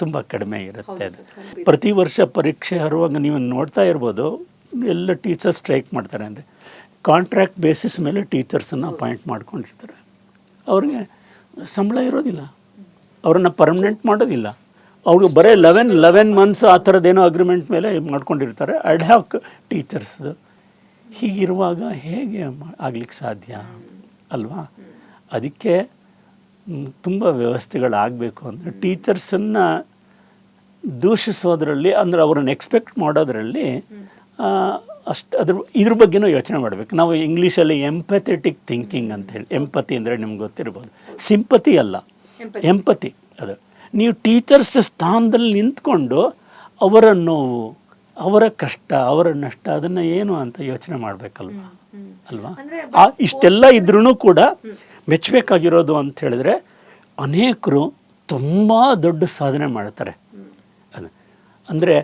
Speaker 1: ತುಂಬ ಕಡಿಮೆ ಇರುತ್ತೆ. ಅದು ಪ್ರತಿ ವರ್ಷ ಪರೀಕ್ಷೆ ಬರುವಾಗ ನೀವು ನೋಡ್ತಾ ಇರ್ಬೋದು, ಎಲ್ಲ ಟೀಚರ್ಸ್ ಸ್ಟ್ರೈಕ್ ಮಾಡ್ತಾರೆ. ಅಂದರೆ ಕಾಂಟ್ರಾಕ್ಟ್ ಬೇಸಿಸ್ ಮೇಲೆ ಟೀಚರ್ಸನ್ನು ಅಪಾಯಿಂಟ್ ಮಾಡ್ಕೊಂಡಿರ್ತಾರೆ. ಅವ್ರಿಗೆ ಸಂಬಳ ಇರೋದಿಲ್ಲ, ಅವ್ರನ್ನ ಪರ್ಮನೆಂಟ್ ಮಾಡೋದಿಲ್ಲ. ಅವ್ರಿಗೆ ಬರೀ 11 ಮಂತ್ಸ್ ಆ ಥರದ್ದೇನೋ ಅಗ್ರಿಮೆಂಟ್ ಮೇಲೆ ಮಾಡ್ಕೊಂಡಿರ್ತಾರೆ, ಅಡ್ಹಾಕ್ ಟೀಚರ್ಸ್ದು. ಹೀಗಿರುವಾಗ ಹೇಗೆ ಆಗ್ಲಿಕ್ಕೆ ಸಾಧ್ಯ ಅಲ್ವಾ? ಅದಕ್ಕೆ ತುಂಬ ವ್ಯವಸ್ಥೆಗಳಾಗಬೇಕು. ಅಂದರೆ ಟೀಚರ್ಸನ್ನು ದೂಷಿಸೋದ್ರಲ್ಲಿ, ಅಂದರೆ ಅವ್ರನ್ನ ಎಕ್ಸ್ಪೆಕ್ಟ್ ಮಾಡೋದ್ರಲ್ಲಿ ಇದ್ರ ಬಗ್ಗೆನೂ ಯೋಚನೆ ಮಾಡಬೇಕು. ನಾವು ಇಂಗ್ಲೀಷಲ್ಲಿ ಎಂಪಥೆಟಿಕ್ ಥಿಂಕಿಂಗ್ ಅಂತ ಹೇಳಿ, ಎಂಪತಿ ಅಂದರೆ ನಿಮ್ಗೆ ಗೊತ್ತಿರ್ಬೋದು, ಸಿಂಪತಿ ಅಲ್ಲ, ಎಂಪತಿ. ಅದು ನೀವು ಟೀಚರ್ಸ್ ಸ್ಥಾನದಲ್ಲಿ ನಿಂತ್ಕೊಂಡು ಅವರ ನೋವು, ಅವರ ಕಷ್ಟ, ಅವರ ನಷ್ಟ ಅದನ್ನು ಏನು ಅಂತ ಯೋಚನೆ ಮಾಡಬೇಕಲ್ವಾ ಅಲ್ವಾ? ಇಷ್ಟೆಲ್ಲ ಇದ್ರೂ ಕೂಡ ಮೆಚ್ಚಬೇಕಾಗಿರೋದು ಅಂತ ಹೇಳಿದ್ರೆ, ಅನೇಕರು ತುಂಬ ದೊಡ್ಡ ಸಾಧನೆ ಮಾಡ್ತಾರೆ. ಅಂದರೆ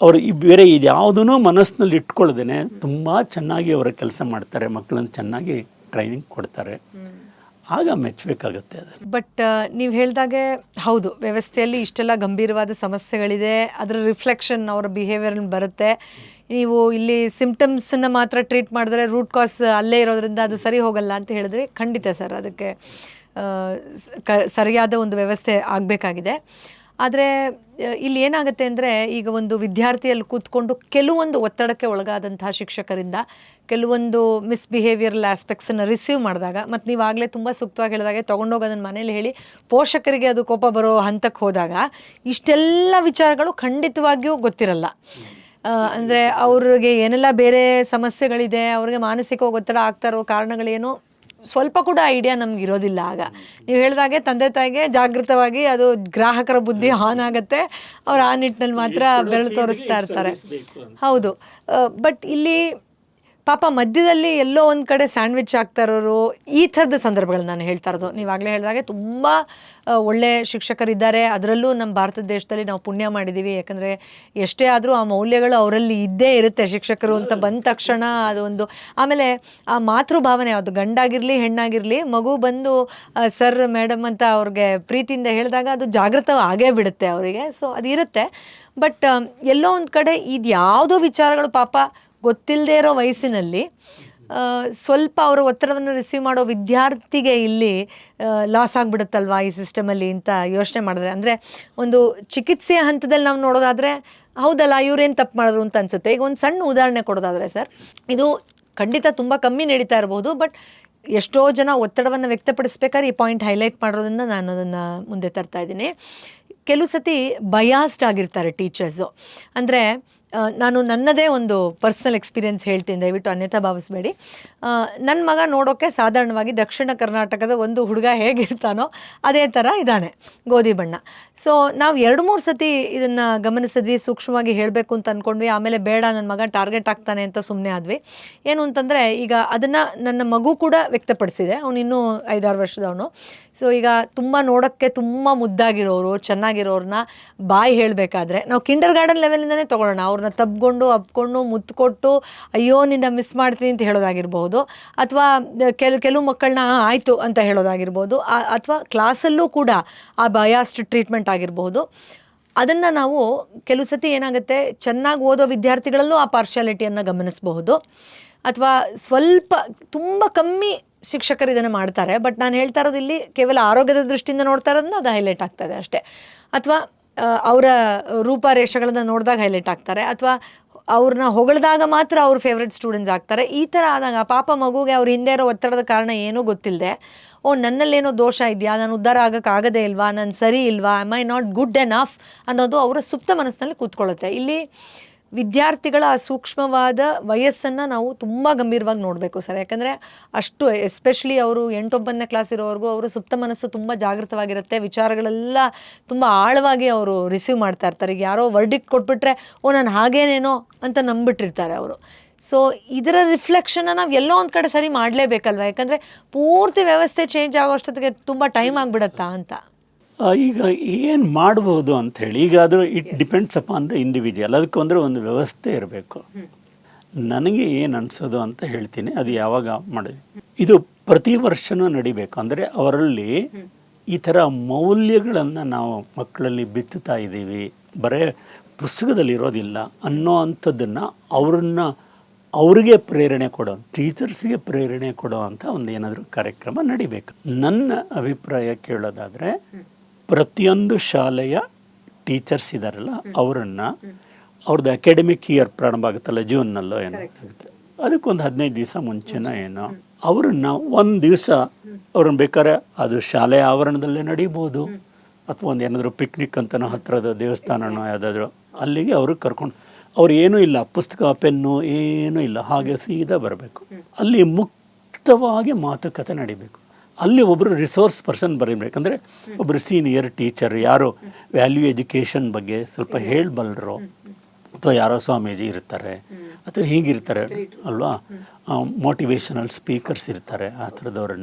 Speaker 1: ಅವರು ಬೇರೆ ಇದ್ಯಾವುದೂ ಮನಸ್ಸಿನಲ್ಲಿ ಇಟ್ಕೊಳ್ದೇನೆ ತುಂಬ ಚೆನ್ನಾಗಿ ಅವರ ಕೆಲಸ ಮಾಡ್ತಾರೆ, ಮಕ್ಕಳನ್ನು ಚೆನ್ನಾಗಿ ಟ್ರೈನಿಂಗ್ ಕೊಡ್ತಾರೆ. ಆಗ ಮೆಚ್ಚಬೇಕಾಗತ್ತೆ ಅದು.
Speaker 2: ಬಟ್ ನೀವು ಹೇಳಿದಾಗೆ ಹೌದು, ವ್ಯವಸ್ಥೆಯಲ್ಲಿ ಇಷ್ಟೆಲ್ಲ ಗಂಭೀರವಾದ ಸಮಸ್ಯೆಗಳಿದೆ, ಅದರ ರಿಫ್ಲೆಕ್ಷನ್ ಅವರ ಬಿಹೇವಿಯರ್ ಬರುತ್ತೆ. ನೀವು ಇಲ್ಲಿ ಸಿಂಪ್ಟಮ್ಸನ್ನು ಮಾತ್ರ ಟ್ರೀಟ್ ಮಾಡಿದ್ರೆ ರೂಟ್ ಕಾಸ್ ಅಲ್ಲೇ ಇರೋದ್ರಿಂದ ಅದು ಸರಿ ಹೋಗಲ್ಲ ಅಂತ ಹೇಳಿದ್ರೆ ಖಂಡಿತ ಸರ್, ಅದಕ್ಕೆ ಸರಿಯಾದ ಒಂದು ವ್ಯವಸ್ಥೆ ಆಗಬೇಕಾಗಿದೆ. ಆದರೆ ಇಲ್ಲಿ ಏನಾಗುತ್ತೆ ಅಂದರೆ, ಈಗ ಒಂದು ವಿದ್ಯಾರ್ಥಿಯಲ್ಲಿ ಕೂತ್ಕೊಂಡು ಕೆಲವೊಂದು ಒತ್ತಡಕ್ಕೆ ಒಳಗಾದಂತಹ ಶಿಕ್ಷಕರಿಂದ ಕೆಲವೊಂದು ಮಿಸ್ಬಿಹೇವಿಯರಲ್ ಆಸ್ಪೆಕ್ಟ್ಸನ್ನು ರಿಸೀವ್ ಮಾಡಿದಾಗ, ಮತ್ತು ನೀವು ಆಗಲೇ ತುಂಬ ಸೂಕ್ತವಾಗಿ ಹೇಳಿದಾಗೆ ತೊಗೊಂಡೋಗಿ ಅದನ್ನು ಮನೇಲಿ ಹೇಳಿ ಪೋಷಕರಿಗೆ ಅದು ಕೋಪ ಬರೋ ಹಂತಕ್ಕೆ ಹೋದಾಗ ಇಷ್ಟೆಲ್ಲ ವಿಚಾರಗಳು ಖಂಡಿತವಾಗಿಯೂ ಗೊತ್ತಿರಲ್ಲ. ಅಂದರೆ ಅವ್ರಿಗೆ ಏನೆಲ್ಲ ಬೇರೆ ಸಮಸ್ಯೆಗಳಿದೆ, ಅವ್ರಿಗೆ ಮಾನಸಿಕ ಒತ್ತಡ ಆಗ್ತಾ ಇರೋ ಕಾರಣಗಳೇನು ಸ್ವಲ್ಪ ಕೂಡ ಐಡಿಯಾ ನಮ್ಗೆ ಇರೋದಿಲ್ಲ. ಆಗ ನೀವು ಹೇಳಿದಾಗೆ ತಂದೆ ತಾಯಿಗೆ ಜಾಗೃತವಾಗಿ ಅದು ಗ್ರಾಹಕರ ಬುದ್ಧಿ ಆನ್ ಆಗುತ್ತೆ, ಅವ್ರು ಆ ನಿಟ್ಟಿನಲ್ಲಿ ಮಾತ್ರ ಬೆರಳು ತೋರಿಸ್ತಾ ಇರ್ತಾರೆ. ಹೌದು. ಬಟ್ ಇಲ್ಲಿ ಪಾಪ ಮಧ್ಯದಲ್ಲಿ ಎಲ್ಲೋ ಒಂದು ಕಡೆ ಸ್ಯಾಂಡ್ವಿಚ್ ಆಗ್ತಾ ಇರೋರು, ಈ ಥರದ ಸಂದರ್ಭಗಳು ನಾನು ಹೇಳ್ತಾ ಇರೋದು. ನೀವಾಗಲೇ ಹೇಳಿದಾಗೆ ತುಂಬ ಒಳ್ಳೆ ಶಿಕ್ಷಕರಿದ್ದಾರೆ. ಅದರಲ್ಲೂ ನಮ್ಮ ಭಾರತ ದೇಶದಲ್ಲಿ ನಾವು ಪುಣ್ಯ ಮಾಡಿದ್ದೀವಿ. ಯಾಕಂದರೆ ಎಷ್ಟೇ ಆದರೂ ಆ ಮೌಲ್ಯಗಳು ಅವರಲ್ಲಿ ಇದ್ದೇ ಇರುತ್ತೆ. ಶಿಕ್ಷಕರು ಅಂತ ಬಂದ ತಕ್ಷಣ ಅದೊಂದು, ಆಮೇಲೆ ಆ ಮಾತೃಭಾವನೆ, ಅದು ಗಂಡಾಗಿರಲಿ ಹೆಣ್ಣಾಗಿರಲಿ, ಮಗು ಬಂದು ಸರ್ ಮೇಡಮ್ ಅಂತ ಅವ್ರಿಗೆ ಪ್ರೀತಿಯಿಂದ ಹೇಳಿದಾಗ ಅದು ಜಾಗೃತ ಆಗೇ ಬಿಡುತ್ತೆ ಅವರಿಗೆ. ಸೊ ಅದಿರುತ್ತೆ. ಬಟ್ ಎಲ್ಲೋ ಒಂದು ಕಡೆ ಇದು ಯಾವುದೋ ವಿಚಾರಗಳು ಪಾಪ ಗೊತ್ತಿಲ್ಲದೆ ಇರೋ ವಯಸ್ಸಿನಲ್ಲಿ ಸ್ವಲ್ಪ ಅವರ ಒತ್ತಡವನ್ನು ರಿಸೀವ್ ಮಾಡೋ ವಿದ್ಯಾರ್ಥಿಗೆ ಇಲ್ಲಿ ಲಾಸ್ ಆಗಿಬಿಡುತ್ತಲ್ವಾ ಈ ಸಿಸ್ಟಮಲ್ಲಿ ಅಂತ ಯೋಚನೆ ಮಾಡಿದ್ರೆ, ಅಂದರೆ ಒಂದು ಚಿಕಿತ್ಸೆಯ ಹಂತದಲ್ಲಿ ನಾವು ನೋಡೋದಾದರೆ ಹೌದಲ್ಲ ಇವ್ರೇನು ತಪ್ಪು ಮಾಡಿದ್ರು ಅಂತ ಅನಿಸುತ್ತೆ. ಈಗ ಒಂದು ಸಣ್ಣ ಉದಾಹರಣೆ ಕೊಡೋದಾದರೆ ಸರ್, ಇದು ಖಂಡಿತ ತುಂಬ ಕಮ್ಮಿ ನಡೀತಾ ಇರ್ಬೋದು, ಬಟ್ ಎಷ್ಟೋ ಜನ ಒತ್ತಡವನ್ನು ವ್ಯಕ್ತಪಡಿಸ್ಬೇಕಾದ್ರೆ ಈ ಪಾಯಿಂಟ್ ಹೈಲೈಟ್ ಮಾಡೋದ್ರಿಂದ ನಾನು ಅದನ್ನು ಮುಂದೆ ತರ್ತಾ ಇದ್ದೀನಿ. ಕೆಲವು ಸತಿ ಬಯಾಸ್ಡ್ ಆಗಿರ್ತಾರೆ ಟೀಚರ್ಸು. ಅಂದರೆ ನಾನು ನನ್ನದೇ ಒಂದು ಪರ್ಸ್ನಲ್ ಎಕ್ಸ್ಪೀರಿಯೆನ್ಸ್ ಹೇಳ್ತೀನಿ, ದಯವಿಟ್ಟು ಅನ್ಯತಾ ಭಾವಿಸ್ಬೇಡಿ. ನನ್ನ ಮಗ ನೋಡೋಕ್ಕೆ ಸಾಧಾರಣವಾಗಿ ದಕ್ಷಿಣ ಕರ್ನಾಟಕದ ಒಂದು ಹುಡುಗ ಹೇಗಿರ್ತಾನೋ ಅದೇ ಥರ ಇದ್ದಾನೆ, ಗೋಧಿ ಬಣ್ಣ. ಸೊ ನಾವು 2-3 ಸತಿ ಇದನ್ನು ಗಮನಿಸಿದ್ವಿ, ಸೂಕ್ಷ್ಮವಾಗಿ ಹೇಳಬೇಕು ಅಂತ ಅಂದ್ಕೊಂಡ್ವಿ. ಆಮೇಲೆ ಬೇಡ, ನನ್ನ ಮಗ ಟಾರ್ಗೆಟ್ ಆಗ್ತಾನೆ ಅಂತ ಸುಮ್ಮನೆ ಆದ್ವಿ. ಏನು ಅಂತಂದರೆ, ಈಗ ಅದನ್ನು ನನ್ನ ಮಗು ಕೂಡ ವ್ಯಕ್ತಪಡಿಸಿದೆ. ಅವನು ಇನ್ನೂ 5-6 ವರ್ಷದವನು. ಸೊ ಈಗ ತುಂಬ ನೋಡೋಕ್ಕೆ ತುಂಬ ಮುದ್ದಾಗಿರೋರು, ಚೆನ್ನಾಗಿರೋರನ್ನ ಬಾಯಿ ಹೇಳಬೇಕಾದ್ರೆ ನಾವು ಕಿಂಡರ್ ಗಾರ್ಡನ್ ಲೆವೆಲಿಂದನೇ ತೊಗೊಳ್ಳೋಣ. ಅವ್ರನ್ನ ತಬ್ಕೊಂಡು ಅಪ್ಕೊಂಡು ಮುತ್ತು ಕೊಟ್ಟು ಅಯ್ಯೋ ನಿನ್ನ ಮಿಸ್ ಮಾಡ್ತೀನಿ ಅಂತ ಹೇಳೋದಾಗಿರ್ಬೋದು, ಅಥವಾ ಕೆಲವು ಮಕ್ಕಳನ್ನ ಆಯಿತು ಅಂತ ಹೇಳೋದಾಗಿರ್ಬೋದು, ಅಥವಾ ಕ್ಲಾಸಲ್ಲೂ ಕೂಡ ಆ ಬಯಾಸ್ಡ್ ಟ್ರೀಟ್ಮೆಂಟ್ ಆಗಿರ್ಬೋದು. ಅದನ್ನು ನಾವು ಕೆಲವು ಸತಿ ಏನಾಗುತ್ತೆ, ಚೆನ್ನಾಗಿ ಓದೋ ವಿದ್ಯಾರ್ಥಿಗಳಲ್ಲೂ ಆ ಪಾರ್ಶಾಲಿಟಿಯನ್ನು ಗಮನಿಸಬಹುದು. ಅಥವಾ ಸ್ವಲ್ಪ ತುಂಬ ಕಮ್ಮಿ ಶಿಕ್ಷಕರು ಇದನ್ನು ಮಾಡ್ತಾರೆ. ಬಟ್ ನಾನು ಹೇಳ್ತಾ ಇರೋದು ಇಲ್ಲಿ ಕೇವಲ ಆರೋಗ್ಯದ ದೃಷ್ಟಿಯಿಂದ ನೋಡ್ತಾ ಇರೋದನ್ನ ಅದು ಹೈಲೈಟ್ ಆಗ್ತದೆ ಅಷ್ಟೇ. ಅಥವಾ ಅವರ ರೂಪರೇಷೆಗಳನ್ನು ನೋಡಿದಾಗ ಹೈಲೈಟ್ ಆಗ್ತಾರೆ, ಅಥವಾ ಅವ್ರನ್ನ ಹೊಗಳಿದಾಗ ಮಾತ್ರ ಅವ್ರ ಫೇವ್ರೆಟ್ ಸ್ಟೂಡೆಂಟ್ಸ್ ಆಗ್ತಾರೆ. ಈ ಥರ ಆದಾಗ ಪಾಪ ಮಗುಗೆ ಅವ್ರ ಹಿಂದೆ ಇರೋ ಒತ್ತಡದ ಕಾರಣ ಏನೂ ಗೊತ್ತಿಲ್ಲದೆ, ನನ್ನಲ್ಲೇನೋ ದೋಷ ಇದೆಯಾ, ನಾನು ಉದ್ಧಾರ ಆಗೋಕ್ಕಾಗದೇ ಇಲ್ವಾ, ನಾನು ಸರಿ ಇಲ್ವಾ, am I not good enough ಅನ್ನೋದು ಅವರ ಸುಪ್ತ ಮನಸ್ಸಿನಲ್ಲಿ ಕೂತ್ಕೊಳ್ಳುತ್ತೆ. ಇಲ್ಲಿ ವಿದ್ಯಾರ್ಥಿಗಳ ಆ ಸೂಕ್ಷ್ಮವಾದ ವಯಸ್ಸನ್ನು ನಾವು ತುಂಬ ಗಂಭೀರವಾಗಿ ನೋಡಬೇಕು ಸರ್. ಯಾಕಂದರೆ ಅಷ್ಟು ಎಸ್ಪೆಷಲಿ ಅವರು 8-9ನೇ ಕ್ಲಾಸ್ ಇರೋವರೆಗೂ ಅವರ ಸುಪ್ತ ಮನಸ್ಸು ತುಂಬ ಜಾಗೃತವಾಗಿರುತ್ತೆ. ವಿಚಾರಗಳೆಲ್ಲ ತುಂಬ ಆಳವಾಗಿ ಅವರು ರಿಸೀವ್ ಮಾಡ್ತಾ ಇರ್ತಾರೆ. ಈಗ ಯಾರೋ ವರ್ಡಿಕ್ಟ್ ಕೊಟ್ಬಿಟ್ರೆ ನಾನು ಹಾಗೇನೇನೋ ಅಂತ ನಂಬಿಟ್ಟಿರ್ತಾರೆ ಅವರು. ಸೊ ಇದರ ರಿಫ್ಲೆಕ್ಷನ್ನ ನಾವು ಎಲ್ಲೋ ಒಂದು ಕಡೆ ಸರಿ ಮಾಡಲೇಬೇಕಲ್ವ, ಯಾಕಂದರೆ ಪೂರ್ತಿ ವ್ಯವಸ್ಥೆ ಚೇಂಜ್ ಆಗೋಷ್ಟೊತ್ತಿಗೆ ತುಂಬ ಟೈಮ್ ಆಗಿಬಿಡತ್ತಾ ಅಂತ.
Speaker 1: ಈಗ ಏನು ಮಾಡ್ಬೋದು ಅಂಥೇಳಿ, ಈಗ ಅದು it depends upon the individual. ಅದಕ್ಕೊಂದ್ರೆ ಒಂದು ವ್ಯವಸ್ಥೆ ಇರಬೇಕು. ನನಗೆ ಏನು ಅನಿಸೋದು ಅಂತ ಹೇಳ್ತೀನಿ, ಅದು ಯಾವಾಗ ಮಾಡಿ ಇದು ಪ್ರತಿ ವರ್ಷವೂ ನಡಿಬೇಕು. ಅಂದರೆ ಅವರಲ್ಲಿ ಈ ಥರ ಮೌಲ್ಯಗಳನ್ನು ನಾವು ಮಕ್ಕಳಲ್ಲಿ ಬಿತ್ತುತ್ತಾ ಇದ್ದೀವಿ, ಬರೀ ಪುಸ್ತಕದಲ್ಲಿ ಇರೋದಿಲ್ಲ ಅನ್ನೋ ಅಂಥದ್ದನ್ನು ಅವ್ರಿಗೆ ಪ್ರೇರಣೆ ಕೊಡೋ, ಟೀಚರ್ಸ್ಗೆ ಪ್ರೇರಣೆ ಕೊಡೋ ಅಂಥ ಒಂದು ಏನಾದರೂ ಕಾರ್ಯಕ್ರಮ ನಡಿಬೇಕು. ನನ್ನ ಅಭಿಪ್ರಾಯ ಕೇಳೋದಾದರೆ, ಪ್ರತಿಯೊಂದು ಶಾಲೆಯ ಟೀಚರ್ಸ್ ಇದ್ದಾರಲ್ಲ ಅವರನ್ನು, ಅವ್ರದ್ದು ಅಕಾಡೆಮಿಕ್ ಇಯರ್ ಪ್ರಾರಂಭ ಆಗುತ್ತಲ್ಲ ಜೂನ್ನಲ್ಲೋ ಏನೋ ಆಗುತ್ತೆ, ಅದಕ್ಕೊಂದು 15 ದಿವಸ ಮುಂಚೆನೋ ಏನೋ ಅವ್ರನ್ನ ಒಂದು ದಿವಸ ಅವ್ರನ್ನ ಬೇಕಾದ್ರೆ ಅದು ಶಾಲೆಯ ಆವರಣದಲ್ಲೇ ನಡೀಬೋದು, ಅಥವಾ ಒಂದು ಏನಾದರೂ ಪಿಕ್ನಿಕ್ ಅಂತನೋ ಹತ್ತಿರದ ದೇವಸ್ಥಾನನೋ ಯಾವುದಾದ್ರೂ ಅಲ್ಲಿಗೆ ಅವ್ರಿಗೆ ಕರ್ಕೊಂಡು, ಅವ್ರು ಏನೂ ಇಲ್ಲ, ಪುಸ್ತಕ ಪೆನ್ನು ಏನೂ ಇಲ್ಲ, ಹಾಗೆ ಸೀದಾ ಬರಬೇಕು. ಅಲ್ಲಿ ಮುಕ್ತವಾಗಿ ಮಾತುಕತೆ ನಡಿಬೇಕು. ಅಲ್ಲಿ ಒಬ್ಬರು ರಿಸೋರ್ಸ್ ಪರ್ಸನ್ ಬರೀಬೇಕಂದ್ರೆ ಒಬ್ಬರು ಸೀನಿಯರ್ ಟೀಚರ್, ಯಾರೋ ವ್ಯಾಲ್ಯೂ ಎಜುಕೇಷನ್ ಬಗ್ಗೆ ಸ್ವಲ್ಪ ಹೇಳಬಲ್ಲರು, ಅಥವಾ ಯಾರೋ ಸ್ವಾಮೀಜಿ ಇರ್ತಾರೆ, ಅಥವಾ ಹೀಗಿರ್ತಾರೆ ಅಲ್ವಾ, ಮೋಟಿವೇಶನಲ್ ಸ್ಪೀಕರ್ಸ್ ಇರ್ತಾರೆ. ಆ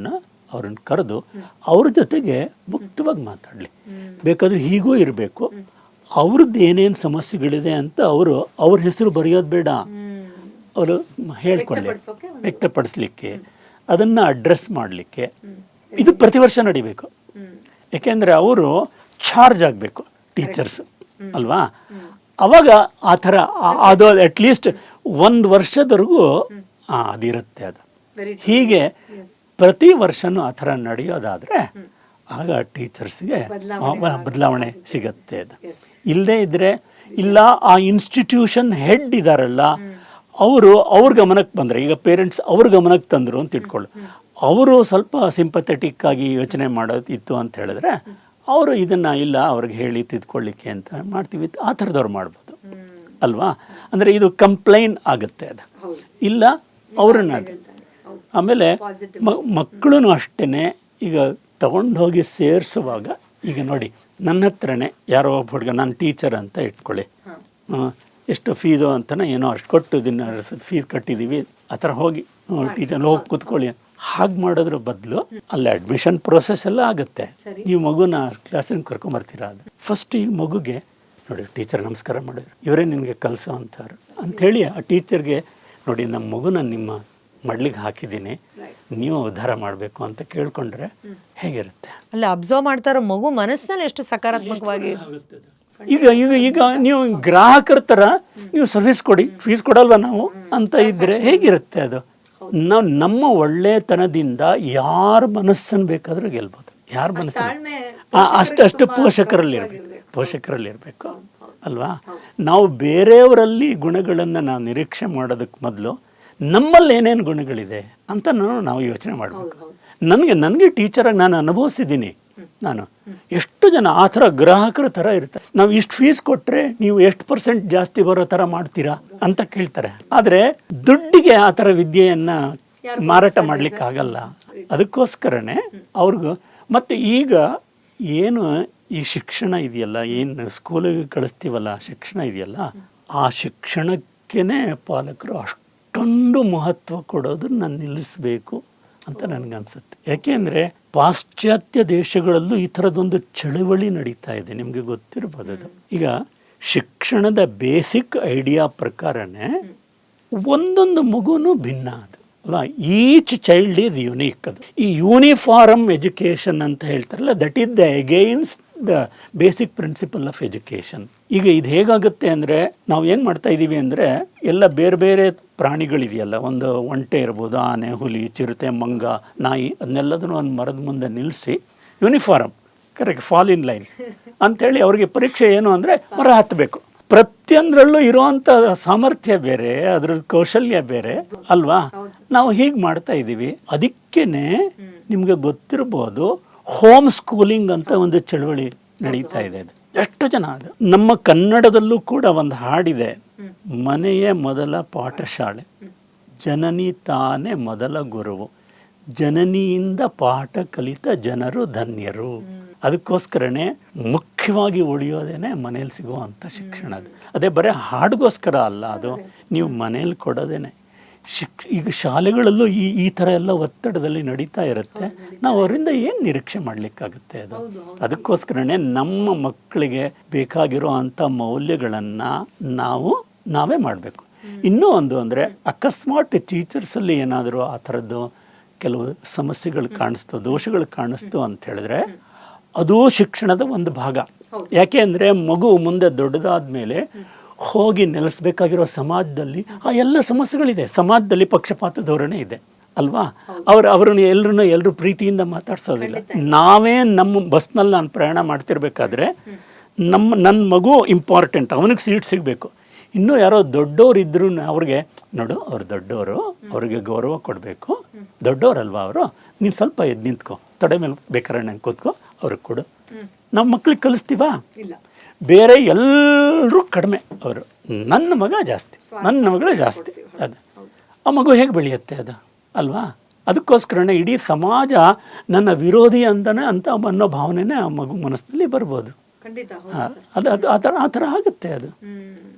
Speaker 1: ಅವ್ರನ್ನ ಕರೆದು ಅವ್ರ ಜೊತೆಗೆ ಮುಕ್ತವಾಗಿ ಮಾತಾಡಲಿ. ಬೇಕಾದರೆ ಹೀಗೂ ಇರಬೇಕು, ಅವ್ರದ್ದು ಏನೇನು ಸಮಸ್ಯೆಗಳಿದೆ ಅಂತ ಅವ್ರ ಹೆಸರು ಬರೆಯೋದು ಬೇಡ, ಅವರು ಹೇಳ್ಕೊಳ್ಳಿ, ವ್ಯಕ್ತಪಡಿಸ್ಲಿಕ್ಕೆ, ಅದನ್ನು ಅಡ್ರೆಸ್ ಮಾಡಲಿಕ್ಕೆ ಇದು ಪ್ರತಿ ವರ್ಷ ನಡಿಬೇಕು. ಏಕೆಂದರೆ ಅವರು ಚಾರ್ಜ್ ಆಗಬೇಕು ಟೀಚರ್ಸ್ ಅಲ್ವಾ. ಅವಾಗ ಆ ಥರ ಅದು ಅಟ್ಲೀಸ್ಟ್ 1 ವರ್ಷದವರೆಗೂ ಅದಿರುತ್ತೆ. ಅದು ಹೀಗೆ ಪ್ರತಿ ವರ್ಷನೂ ಆ ಥರ ನಡೆಯೋದಾದರೆ ಆಗ ಟೀಚರ್ಸ್ಗೆ ಬದಲಾವಣೆ ಸಿಗತ್ತೆ. ಅದು ಇಲ್ಲದೇ ಇದ್ದರೆ, ಇಲ್ಲ ಆ ಇನ್ಸ್ಟಿಟ್ಯೂಷನ್ ಹೆಡ್ ಇದ್ದಾರಲ್ಲ ಅವ್ರ ಗಮನಕ್ಕೆ ಬಂದರೆ, ಈಗ ಪೇರೆಂಟ್ಸ್ ಅವ್ರ ಗಮನಕ್ಕೆ ತಂದರು ಅಂತ ಇಟ್ಕೊಳ್ಳಿ, ಅವರು ಸ್ವಲ್ಪ ಸಿಂಪಥೆಟಿಕ್ ಆಗಿ ಯೋಚನೆ ಮಾಡೋದಿತ್ತು ಅಂತ ಹೇಳಿದ್ರೆ ಅವರು ಇದನ್ನು ಇಲ್ಲ ಅವ್ರಿಗೆ ಹೇಳಿ ತಿದ್ಕೊಳ್ಳಿಕ್ಕೆ ಅಂತ ಮಾಡ್ತೀವಿ, ಆ ಥರದವ್ರು ಮಾಡ್ಬೋದು ಅಲ್ವಾ. ಅಂದರೆ ಇದು ಕಂಪ್ಲೈನ್ ಆಗುತ್ತೆ. ಅದು ಇಲ್ಲ ಅವ್ರನ್ನ. ಆಮೇಲೆ ಮಕ್ಕಳು ಅಷ್ಟೇ, ಈಗ ತಗೊಂಡು ಹೋಗಿ ಸೇರಿಸುವಾಗ, ಈಗ ನೋಡಿ ನನ್ನ ಹತ್ರನೇ ಯಾರೋ ಒಬ್ಬ ಹುಡುಗ, ನಾನು ಟೀಚರ್ ಅಂತ ಇಟ್ಕೊಳ್ಳಿ, ಎಷ್ಟು ಫೀದು ಅಂತಲೇ ಏನೋ ಅಷ್ಟು ಕೊಟ್ಟು ಇದನ್ನು ಫೀಸ್ ಕಟ್ಟಿದ್ದೀವಿ ಆ ಥರ ಹೋಗಿ ಟೀಚರ್ ಹೋಗಿ ಕೂತ್ಕೊಳ್ಳಿ ಹಾಗೆ ಮಾಡೋದ್ರ ಬದಲು ಅಲ್ಲಿ ಅಡ್ಮಿಷನ್ ಪ್ರೋಸೆಸ್ ಎಲ್ಲ ಆಗುತ್ತೆ. ನೀವು ಮಗುನ ಕ್ಲಾಸಿಗೆ ಕರ್ಕೊಂಬರ್ತೀರಾ, ಅದು ಫಸ್ಟ್ ಈ ಮಗುಗೆ ನೋಡಿ ಟೀಚರ್ ನಮಸ್ಕಾರ ಮಾಡಿದ್ರು, ಇವರೇ ನಿನಗೆ ಕಲಿಸೋ ಅಂತಾರೆ ಅಂಥೇಳಿ ಆ ಟೀಚರ್ಗೆ ನೋಡಿ ನಮ್ಮ ಮಗುನ ನಿಮ್ಮ ಮಡ್ಲಿಗೆ ಹಾಕಿದ್ದೀನಿ, ನೀವು ಉದ್ಧಾರ ಮಾಡಬೇಕು ಅಂತ ಕೇಳ್ಕೊಂಡ್ರೆ ಹೇಗಿರುತ್ತೆ?
Speaker 2: ಅಲ್ಲಿ ಅಬ್ಸರ್ವ್ ಮಾಡ್ತಾರೋ ಮಗು ಮನಸ್ಸಿನಲ್ಲಿ ಎಷ್ಟು ಸಕಾರಾತ್ಮಕವಾಗಿ.
Speaker 1: ಈಗ ಈಗ ಈಗ ನೀವು ಗ್ರಾಹಕರ ಥರ ನೀವು ಸರ್ವಿಸ್ ಕೊಡಿ, ಫೀಸ್ ಕೊಡಲ್ವ ನಾವು ಅಂತ ಇದ್ದರೆ ಹೇಗಿರುತ್ತೆ ಅದು? ನಾವು ನಮ್ಮ ಒಳ್ಳೆತನದಿಂದ ಯಾರ ಮನಸ್ಸನ್ನು ಬೇಕಾದರೂ ಗೆಲ್ಬೋದು, ಯಾರ ಮನಸ್ಸನ್ನು ಅಷ್ಟು ಪೋಷಕರಲ್ಲಿರಬೇಕು ಅಲ್ವಾ? ನಾವು ಬೇರೆಯವರಲ್ಲಿ ಗುಣಗಳನ್ನು ನಾವು ನಿರೀಕ್ಷೆ ಮಾಡೋದಕ್ಕೆ ಮೊದಲು ನಮ್ಮಲ್ಲಿ ಏನೇನು ಗುಣಗಳಿದೆ ಅಂತ ನಾವು ಯೋಚನೆ ಮಾಡಬೇಕು. ನನಗೆ ಟೀಚರಾಗಿ ನಾನು ಅನುಭವಿಸಿದ್ದೀನಿ. ನಾನು ಎಷ್ಟು ಜನ ಆ ಥರ ಗ್ರಾಹಕರ ಥರ ಇರ್ತಾರೆ. ನಾವು ಇಷ್ಟು ಫೀಸ್ ಕೊಟ್ಟರೆ ನೀವು ಎಷ್ಟು % ಜಾಸ್ತಿ ಬರೋ ಥರ ಮಾಡ್ತೀರಾ ಅಂತ ಕೇಳ್ತಾರೆ. ಆದರೆ ದುಡ್ಡಿಗೆ ಆ ಥರ ವಿದ್ಯೆಯನ್ನು ಮಾರಾಟ ಮಾಡಲಿಕ್ಕೆ ಆಗಲ್ಲ. ಅದಕ್ಕೋಸ್ಕರನೇ ಅವ್ರಿಗೂ ಮತ್ತು ಈಗ ಏನು ಈ ಶಿಕ್ಷಣ ಇದೆಯಲ್ಲ, ಏನು ಸ್ಕೂಲಿಗೆ ಕಳಿಸ್ತೀವಲ್ಲ ಶಿಕ್ಷಣ ಇದೆಯಲ್ಲ, ಆ ಶಿಕ್ಷಣಕ್ಕೇ ಪಾಲಕರು ಅಷ್ಟೊಂದು ಮಹತ್ವ ಕೊಡೋದನ್ನು ನಿಲ್ಲಿಸಬೇಕು ಅಂತ ನನಗನ್ಸುತ್ತೆ. ಯಾಕೆಂದರೆ ಪಾಶ್ಚಾತ್ಯ ದೇಶಗಳಲ್ಲೂ ಈ ಥರದೊಂದು ಚಳುವಳಿ ನಡೀತಾ ಇದೆ, ನಿಮಗೆ ಗೊತ್ತಿರ್ಬೋದು ಅದು. ಈಗ ಶಿಕ್ಷಣದ ಬೇಸಿಕ್ ಐಡಿಯಾ ಪ್ರಕಾರನೇ ಒಂದೊಂದು ಮಗುನೂ ಭಿನ್ನ ಅದು ಅಲ್ವಾ? Each child is unique. ಅದು ಈ ಯೂನಿಫಾರ್ಮ್ ಎಜುಕೇಷನ್ ಅಂತ ಹೇಳ್ತಾರಲ್ಲ, that is the against the basic principle of education. ಈಗ ಇದು ಹೇಗಾಗುತ್ತೆ ಅಂದರೆ, ನಾವು ಏನು ಮಾಡ್ತಾ ಇದ್ದೀವಿ ಅಂದರೆ, ಎಲ್ಲ ಬೇರೆ ಬೇರೆ ಪ್ರಾಣಿಗಳಿದೆಯಲ್ಲ, ಒಂದು ಒಂಟೆ ಇರ್ಬೋದು, ಆನೆ, ಹುಲಿ, ಚಿರತೆ, ಮಂಗ, ನಾಯಿ, ಅದನ್ನೆಲ್ಲದನ್ನು ಒಂದು ಮರದ ಮುಂದೆ ನಿಲ್ಲಿಸಿ uniform correct fall in line ಅಂಥೇಳಿ ಅವ್ರಿಗೆ ಪರೀಕ್ಷೆ ಏನು ಅಂದರೆ ಮರ ಹತ್ತಬೇಕು. ಪ್ರತಿಯೊಂದರಲ್ಲೂ ಇರುವಂಥ ಸಾಮರ್ಥ್ಯ ಬೇರೆ, ಅದ್ರ ಕೌಶಲ್ಯ ಬೇರೆ ಅಲ್ವಾ? ನಾವು ಹೀಗೆ ಮಾಡ್ತಾ ಇದ್ದೀವಿ. ಅದಕ್ಕೇನೆ ನಿಮಗೆ ಗೊತ್ತಿರ್ಬೋದು, ಹೋಮ್ ಸ್ಕೂಲಿಂಗ್ ಅಂತ ಒಂದು ಚಳವಳಿ ನಡೀತಾ ಇದೆ. ಅದು ಎಷ್ಟು ಜನ, ಅದು ನಮ್ಮ ಕನ್ನಡದಲ್ಲೂ ಕೂಡ ಒಂದು ಹಾಡಿದೆ, ಮನೆಯೇ ಮೊದಲ ಪಾಠಶಾಲೆ, ಜನನಿ ತಾನೇ ಮೊದಲ ಗುರುವು, ಜನನಿಯಿಂದ ಪಾಠ ಕಲಿತ ಜನರು ಧನ್ಯರು. ಅದಕ್ಕೋಸ್ಕರನೇ ಮುಖ್ಯವಾಗಿ ಉಳಿಯೋದೇನೆ ಮನೇಲಿ ಸಿಗುವಂಥ ಶಿಕ್ಷಣ. ಅದು ಅದೇ ಬರೀ ಹಾಡಿಗೋಸ್ಕರ ಅಲ್ಲ, ಅದು ನೀವು ಮನೇಲಿ ಕೊಡೋದೇನೆ. ಈಗ ಶಾಲೆಗಳಲ್ಲೂ ಈ ಥರ ಎಲ್ಲ ಒತ್ತಡದಲ್ಲಿ ನಡೀತಾ ಇರುತ್ತೆ. ನಾವು ಅವರಿಂದ ಏನು ನಿರೀಕ್ಷೆ ಮಾಡಲಿಕ್ಕಾಗುತ್ತೆ? ಅದು ಅದಕ್ಕೋಸ್ಕರನೇ ನಮ್ಮ ಮಕ್ಕಳಿಗೆ ಬೇಕಾಗಿರೋ ಅಂಥ ಮೌಲ್ಯಗಳನ್ನು ನಾವೇ ಮಾಡಬೇಕು. ಇನ್ನೂ ಒಂದು ಅಂದರೆ, ಅಕಸ್ಮಾತ್ ಟೀಚರ್ಸಲ್ಲಿ ಏನಾದರೂ ಆ ಥರದ್ದು ಕೆಲವು ಸಮಸ್ಯೆಗಳು ಕಾಣಿಸ್ತು, ದೋಷಗಳು ಕಾಣಿಸ್ತು ಅಂತ ಹೇಳಿದ್ರೆ, ಅದು ಶಿಕ್ಷಣದ ಒಂದು ಭಾಗ. ಯಾಕೆ ಅಂದರೆ, ಮಗು ಮುಂದೆ ದೊಡ್ಡದಾದ ಮೇಲೆ ಹೋಗಿ ನೆಲೆಸಬೇಕಾಗಿರೋ ಸಮಾಜದಲ್ಲಿ ಆ ಎಲ್ಲ ಸಮಸ್ಯೆಗಳಿದೆ. ಸಮಾಜದಲ್ಲಿ ಪಕ್ಷಪಾತ ಧೋರಣೆ ಇದೆ ಅಲ್ವಾ? ಅವರನ್ನು ಎಲ್ಲರೂ ಪ್ರೀತಿಯಿಂದ ಮಾತಾಡ್ಸೋದಿಲ್ಲ. ನಾವೇ ನಮ್ಮ ಬಸ್ನಲ್ಲಿ ನಾನು ಪ್ರಯಾಣ ಮಾಡ್ತಿರ್ಬೇಕಾದ್ರೆ ನನ್ನ ಮಗು ಇಂಪಾರ್ಟೆಂಟ್, ಅವನಿಗೆ ಸೀಟ್ ಸಿಗಬೇಕು. ಇನ್ನೂ ಯಾರೋ ದೊಡ್ಡವ್ರು ಇದ್ರೂ ಅವ್ರಿಗೆ ನೋಡು, ಅವ್ರು ದೊಡ್ಡವರು, ಅವ್ರಿಗೆ ಗೌರವ ಕೊಡಬೇಕು, ದೊಡ್ಡವರಲ್ವಾ ಅವರು, ನೀನು ಸ್ವಲ್ಪ ಎದ್ದು ನಿಂತ್ಕೊ, ತೊಡೆ ಮೇಲೆ ಬೇಕಾದ್ರೆ ನಂಗೆ ಕೂತ್ಕೊ, ಅವ್ರಿಗೆ ಕೊಡು. ನಮ್ಮ ಮಕ್ಳಿಗೆ ಕಲಿಸ್ತೀವಾ? ಬೇರೆ ಎಲ್ಲರೂ ಕಡಿಮೆ, ಅವರು ನನ್ನ ಮಗ ಜಾಸ್ತಿ, ನನ್ನ ಮಗಳು ಜಾಸ್ತಿ. ಅದು ಆ ಮಗು ಹೇಗೆ ಬೆಳೆಯುತ್ತೆ ಅದು ಅಲ್ವಾ? ಅದಕ್ಕೋಸ್ಕರನೇ ಇಡೀ ಸಮಾಜ ನನ್ನ ವಿರೋಧಿ ಅಂತ ಅನ್ನೋ ಭಾವನೆನೇ ಆ ಮಗು ಮನಸ್ಸಿನಲ್ಲಿ ಬರ್ಬೋದು. ಅದು ಆ ಥರ ಆಗುತ್ತೆ ಅದು.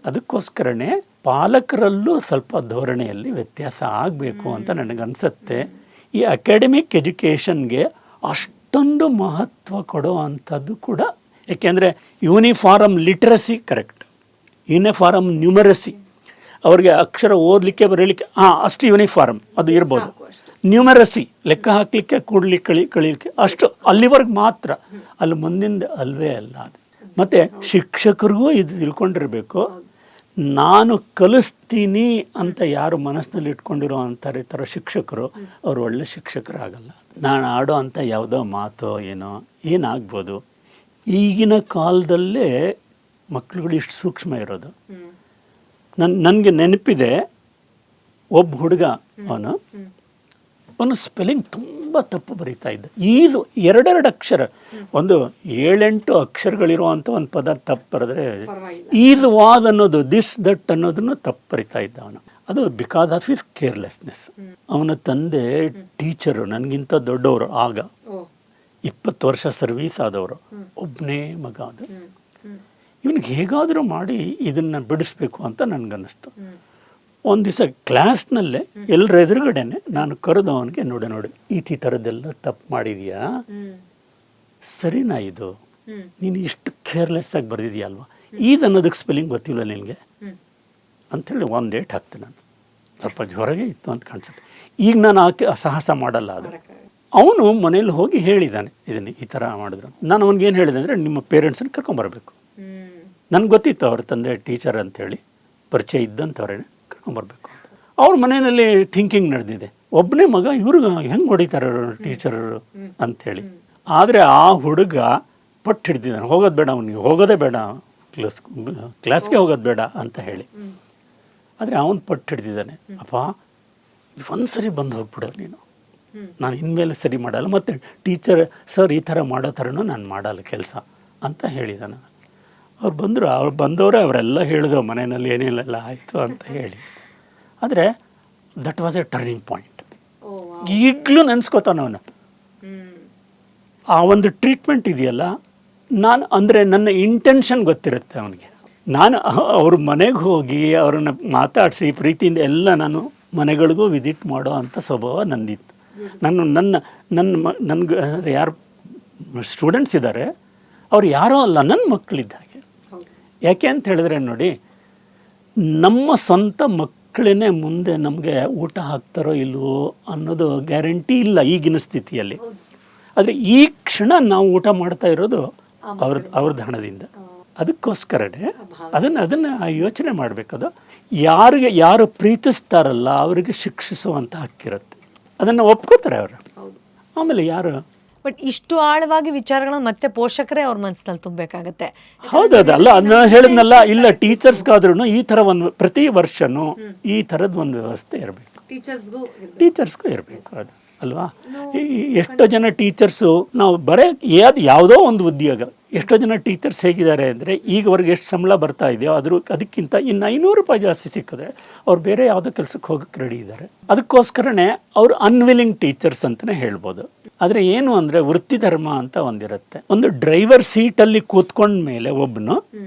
Speaker 1: ಅದಕ್ಕೋಸ್ಕರನೇ ಪಾಲಕರಲ್ಲೂ ಸ್ವಲ್ಪ ಧೋರಣೆಯಲ್ಲಿ ವ್ಯತ್ಯಾಸ ಆಗಬೇಕು ಅಂತ ನನಗನ್ಸುತ್ತೆ. ಈ ಅಕಾಡೆಮಿಕ್ ಎಜುಕೇಷನ್ಗೆ ಅಷ್ಟೊಂದು ಮಹತ್ವ ಕೊಡೋ ಅಂಥದ್ದು ಕೂಡ. ಏಕೆಂದರೆ uniform literacy correct, uniform numeracy, ಅವ್ರಿಗೆ ಅಕ್ಷರ ಓದಲಿಕ್ಕೆ ಬರೀಲಿಕ್ಕೆ ಅಷ್ಟು ಯೂನಿಫಾರ್ಮ್ ಅದು ಇರ್ಬೋದು. ನ್ಯೂಮರಸಿ ಲೆಕ್ಕ ಹಾಕಲಿಕ್ಕೆ, ಕೂಡ್ಲಿಕ್ಕೆ, ಕಳೀಲಿಕ್ಕೆ ಅಷ್ಟು ಅಲ್ಲಿವರೆಗೆ ಮಾತ್ರ, ಅಲ್ಲಿ ಮುಂದಿಂದ ಅಲ್ವೇ ಅಲ್ಲ ಅದು. ಮತ್ತು ಶಿಕ್ಷಕರಿಗೂ ಇದು ತಿಳ್ಕೊಂಡಿರಬೇಕು, ನಾನು ಕಲಿಸ್ತೀನಿ ಅಂತ ಯಾರು ಮನಸ್ಸಿನಲ್ಲಿ ಇಟ್ಕೊಂಡಿರೋ ಅಂತಾರೆ ಥರ ಶಿಕ್ಷಕರು, ಅವರು ಒಳ್ಳೆ ಶಿಕ್ಷಕರಾಗಲ್ಲ. ನಾನು ಆಡೋ ಅಂಥ ಯಾವುದೋ ಮಾತೋ ಏನೋ ಏನಾಗ್ಬೋದು. ಈಗಿನ ಕಾಲದಲ್ಲೇ ಮಕ್ಕಳುಗಳು ಇಷ್ಟು ಸೂಕ್ಷ್ಮ ಇರೋದು. ನನಗೆ ನೆನಪಿದೆ, ಒಬ್ಬ ಹುಡುಗ ಅವನು ಸ್ಪೆಲ್ಲಿಂಗ್ ತುಂಬ ತಪ್ಪು ಬರೀತಾ ಇದ್ದ. ಇದು 2 ಅಕ್ಷರ, ಒಂದು 7-8 ಅಕ್ಷರಗಳಿರುವಂಥ ಒಂದು ಪದ ತಪ್ಪು ಬರೆದ್ರೆ, ಇದು ವಾದ್ ಅನ್ನೋದು, ದಿಸ್ ದಟ್ ಅನ್ನೋದನ್ನು ತಪ್ಪು ಬರಿತಾ ಇದ್ದ ಅವನು. ಅದು ಬಿಕಾಸ್ ಆಫ್ ಹಿಸ್ ಕೇರ್ಲೆಸ್ನೆಸ್. ಅವನ ತಂದೆ ಟೀಚರು, ನನಗಿಂತ ದೊಡ್ಡವರು, ಆಗ 20 ವರ್ಷ ಸರ್ವೀಸ್ ಆದವರು, ಒಬ್ಬನೇ ಮಗ. ಅದು ಇವನಿಗೆ ಹೇಗಾದರೂ ಮಾಡಿ ಇದನ್ನು ಬಿಡಿಸ್ಬೇಕು ಅಂತ ನನಗನ್ನಿಸ್ತು. ಒಂದು ದಿವಸ ಕ್ಲಾಸ್ನಲ್ಲೇ ಎಲ್ಲರ ಎದುರುಗಡೆನೆ ನಾನು ಕರೆದು ಅವನಿಗೆ ನೋಡಿ ಈ ಥರದ್ದೆಲ್ಲ ತಪ್ಪು ಮಾಡಿದೀಯಾ, ಸರಿನಾ ಇದು, ನೀನು ಇಷ್ಟು ಕೇರ್ಲೆಸ್ ಆಗಿ ಬರೆದಿದೆಯಾ ಅಲ್ವಾ, ಇದು ಅನ್ನೋದಕ್ಕೆ ಸ್ಪೆಲ್ಲಿಂಗ್ ಗೊತ್ತಿಲ್ಲ ನಿನಗೆ ಅಂಥೇಳಿ ಒಂದು ಡೇಟ್ ಹಾಕ್ತೆ ನಾನು. ಸ್ವಲ್ಪ ಹೊರಗೆ ಇತ್ತು ಅಂತ ಕಾಣಿಸುತ್ತೆ. ಈಗ ನಾನು ಸಾಹಸ ಮಾಡಲ್ಲ. ಅದು ಅವನು ಮನೇಲಿ ಹೋಗಿ ಹೇಳಿದ್ದಾನೆ ಇದನ್ನು ಈ ಥರ ಮಾಡಿದ್ರು. ನಾನು ಅವ್ನಿಗೇನು ಹೇಳಿದೆ ಅಂದರೆ ನಿಮ್ಮ ಪೇರೆಂಟ್ಸನ್ನು ಕರ್ಕೊಂಬರ್ಬೇಕು. ನನಗೆ ಗೊತ್ತಿತ್ತು ಅವ್ರ ತಂದೆ ಟೀಚರ್ ಅಂಥೇಳಿ, ಪರಿಚಯ ಇದ್ದಂಥವ್ರೇ ಕರ್ಕೊಂಬರ್ಬೇಕು. ಅವ್ರ ಮನೆಯಲ್ಲಿ ಥಿಂಕಿಂಗ್ ನಡೆದಿದೆ, ಒಬ್ಬನೇ ಮಗ ಇವ್ರಿಗೆ ಹೆಂಗೆ ಹೊಡಿತಾರೆ ಟೀಚರರು ಅಂಥೇಳಿ. ಆದರೆ ಆ ಹುಡುಗ ಪಟ್ಟು ಹಿಡ್ದಿದ್ದಾನೆ, ಹೋಗೋದು ಬೇಡ ಅವನಿಗೆ, ಹೋಗೋದೇ ಬೇಡ ಕ್ಲಾಸ್ಗೆ ಹೋಗೋದು ಬೇಡ ಅಂತ ಹೇಳಿ. ಆದರೆ ಅವನು ಪಟ್ಟು ಹಿಡ್ದಿದ್ದಾನೆ, ಅಪ್ಪ ಒಂದು ಸರಿ ಬಂದು ಹೋಗ್ಬಿಡೋ ನೀನು, ನಾನು ಇನ್ಮೇಲೆ ಸರಿ ಮಾಡಲ್ಲ, ಮತ್ತು ಟೀಚರ್ ಸರ್ ಈ ಥರ ಮಾಡೋ ಥರನೂ ನಾನು ಮಾಡಲ್ಲ ಕೆಲಸ ಅಂತ ಹೇಳಿದ್ದಾನೆ. ಅವ್ರು ಬಂದರು, ಅವ್ರು ಬಂದವರೇ ಅವರೆಲ್ಲ ಹೇಳಿದ್ರು ಮನೆಯಲ್ಲಿ ಏನೇನೆಲ್ಲ ಆಯಿತು ಅಂತ ಹೇಳಿ. ಆದರೆ that was A turning point. ಈಗಲೂ ನೆನೆಸ್ಕೋತಾನವನು ಆ ಒಂದು ಟ್ರೀಟ್ಮೆಂಟ್ ಇದೆಯಲ್ಲ. ನಾನು ಅಂದರೆ ನನ್ನ ಇಂಟೆನ್ಷನ್ ಗೊತ್ತಿರುತ್ತೆ ಅವನಿಗೆ. ನಾನು ಅವ್ರ ಮನೆಗೆ ಹೋಗಿ ಅವ್ರನ್ನ ಮಾತಾಡಿಸಿ ಪ್ರೀತಿಯಿಂದ ಎಲ್ಲ ನಾನು ಮನೆಗಳಿಗೂ ವಿಸಿಟ್ ಮಾಡೋ ಅಂಥ ಸ್ವಭಾವ ನಂದಿತ್ತು. ನನಗೆ ಯಾರು ಸ್ಟೂಡೆಂಟ್ಸ್ ಇದ್ದಾರೆ ಅವ್ರು ಯಾರೋ ಅಲ್ಲ, ನನ್ನ ಮಕ್ಕಳಿದ್ದಾಗೆ. ಯಾಕೆ ಅಂತ ಹೇಳಿದ್ರೆ ನೋಡಿ, ನಮ್ಮ ಸ್ವಂತ ಮಕ್ಕಳೇ ಮುಂದೆ ನಮಗೆ ಊಟ ಹಾಕ್ತಾರೋ ಇಲ್ವೋ ಅನ್ನೋದು ಗ್ಯಾರಂಟಿ ಇಲ್ಲ ಈಗಿನ ಸ್ಥಿತಿಯಲ್ಲಿ. ಆದರೆ ಈ ಕ್ಷಣ ನಾವು ಊಟ ಮಾಡ್ತಾ ಇರೋದು ಅವ್ರದ್ದು ಹಣದಿಂದ. ಅದಕ್ಕೋಸ್ಕರನೇ ಅದನ್ನು ಯೋಚನೆ ಮಾಡಬೇಕದು. ಯಾರು ಪ್ರೀತಿಸ್ತಾರಲ್ಲ ಅವರಿಗೆ ಶಿಕ್ಷಿಸುವಂಥ ಹಕ್ಕಿರುತ್ತೆ, ಅದನ್ನು ಒಪ್ಕೋತಾರೆ ಅವರು. ಆಮೇಲೆ ಯಾರು
Speaker 2: ಬಟ್ ಇಷ್ಟು ಆಳವಾಗಿ ವಿಚಾರಗಳನ್ನ ಮತ್ತೆ ಪೋಷಕರೇ ಅವ್ರ ಮನಸ್ಸಿನಲ್ಲಿ ತುಂಬಬೇಕಾಗತ್ತೆ.
Speaker 1: ಹೌದಲ್ಲ, ಅದನ್ನ ಹೇಳಿದ್ನಲ್ಲ, ಇಲ್ಲ ಟೀಚರ್ಸ್ಗಾದ್ರೂ ಈ ಥರ ಒಂದು ಪ್ರತಿ ವರ್ಷನೂ ಈ ಥರದ್ದು ಒಂದು ವ್ಯವಸ್ಥೆ ಇರಬೇಕು, ಟೀಚರ್ಸ್ಗೂ ಇರಬೇಕು ಅದು ಅಲ್ವಾ. ಎಷ್ಟೋ ಜನ ಟೀಚರ್ಸು ನಾವು ಯಾವುದೋ ಒಂದು ಉದ್ಯೋಗ, ಎಷ್ಟೋ ಜನ ಟೀಚರ್ಸ್ ಹೇಗಿದ್ದಾರೆ ಅಂದರೆ ಈಗವರೆಗೆ ಎಷ್ಟು ಸಂಬಳ ಬರ್ತಾ ಇದೆಯೋ ಅದಕ್ಕಿಂತ ಇನ್ನು 500 ರೂಪಾಯಿ ಜಾಸ್ತಿ ಸಿಕ್ಕಿದ್ರೆ ಅವ್ರು ಬೇರೆ ಯಾವುದೋ ಕೆಲಸಕ್ಕೆ ಹೋಗಕ್ಕೆ ರೆಡಿ ಇದ್ದಾರೆ. ಅದಕ್ಕೋಸ್ಕರನೇ ಅವರು ಅನ್ವಿಲಿಂಗ್ ಟೀಚರ್ಸ್ ಅಂತಲೇ ಹೇಳ್ಬೋದು. ಆದರೆ ಏನು ಅಂದರೆ ವೃತ್ತಿ ಧರ್ಮ ಅಂತ ಒಂದಿರುತ್ತೆ. ಒಂದು ಡ್ರೈವರ್ ಸೀಟಲ್ಲಿ ಕೂತ್ಕೊಂಡ ಮೇಲೆ ಒಬ್ಬನು,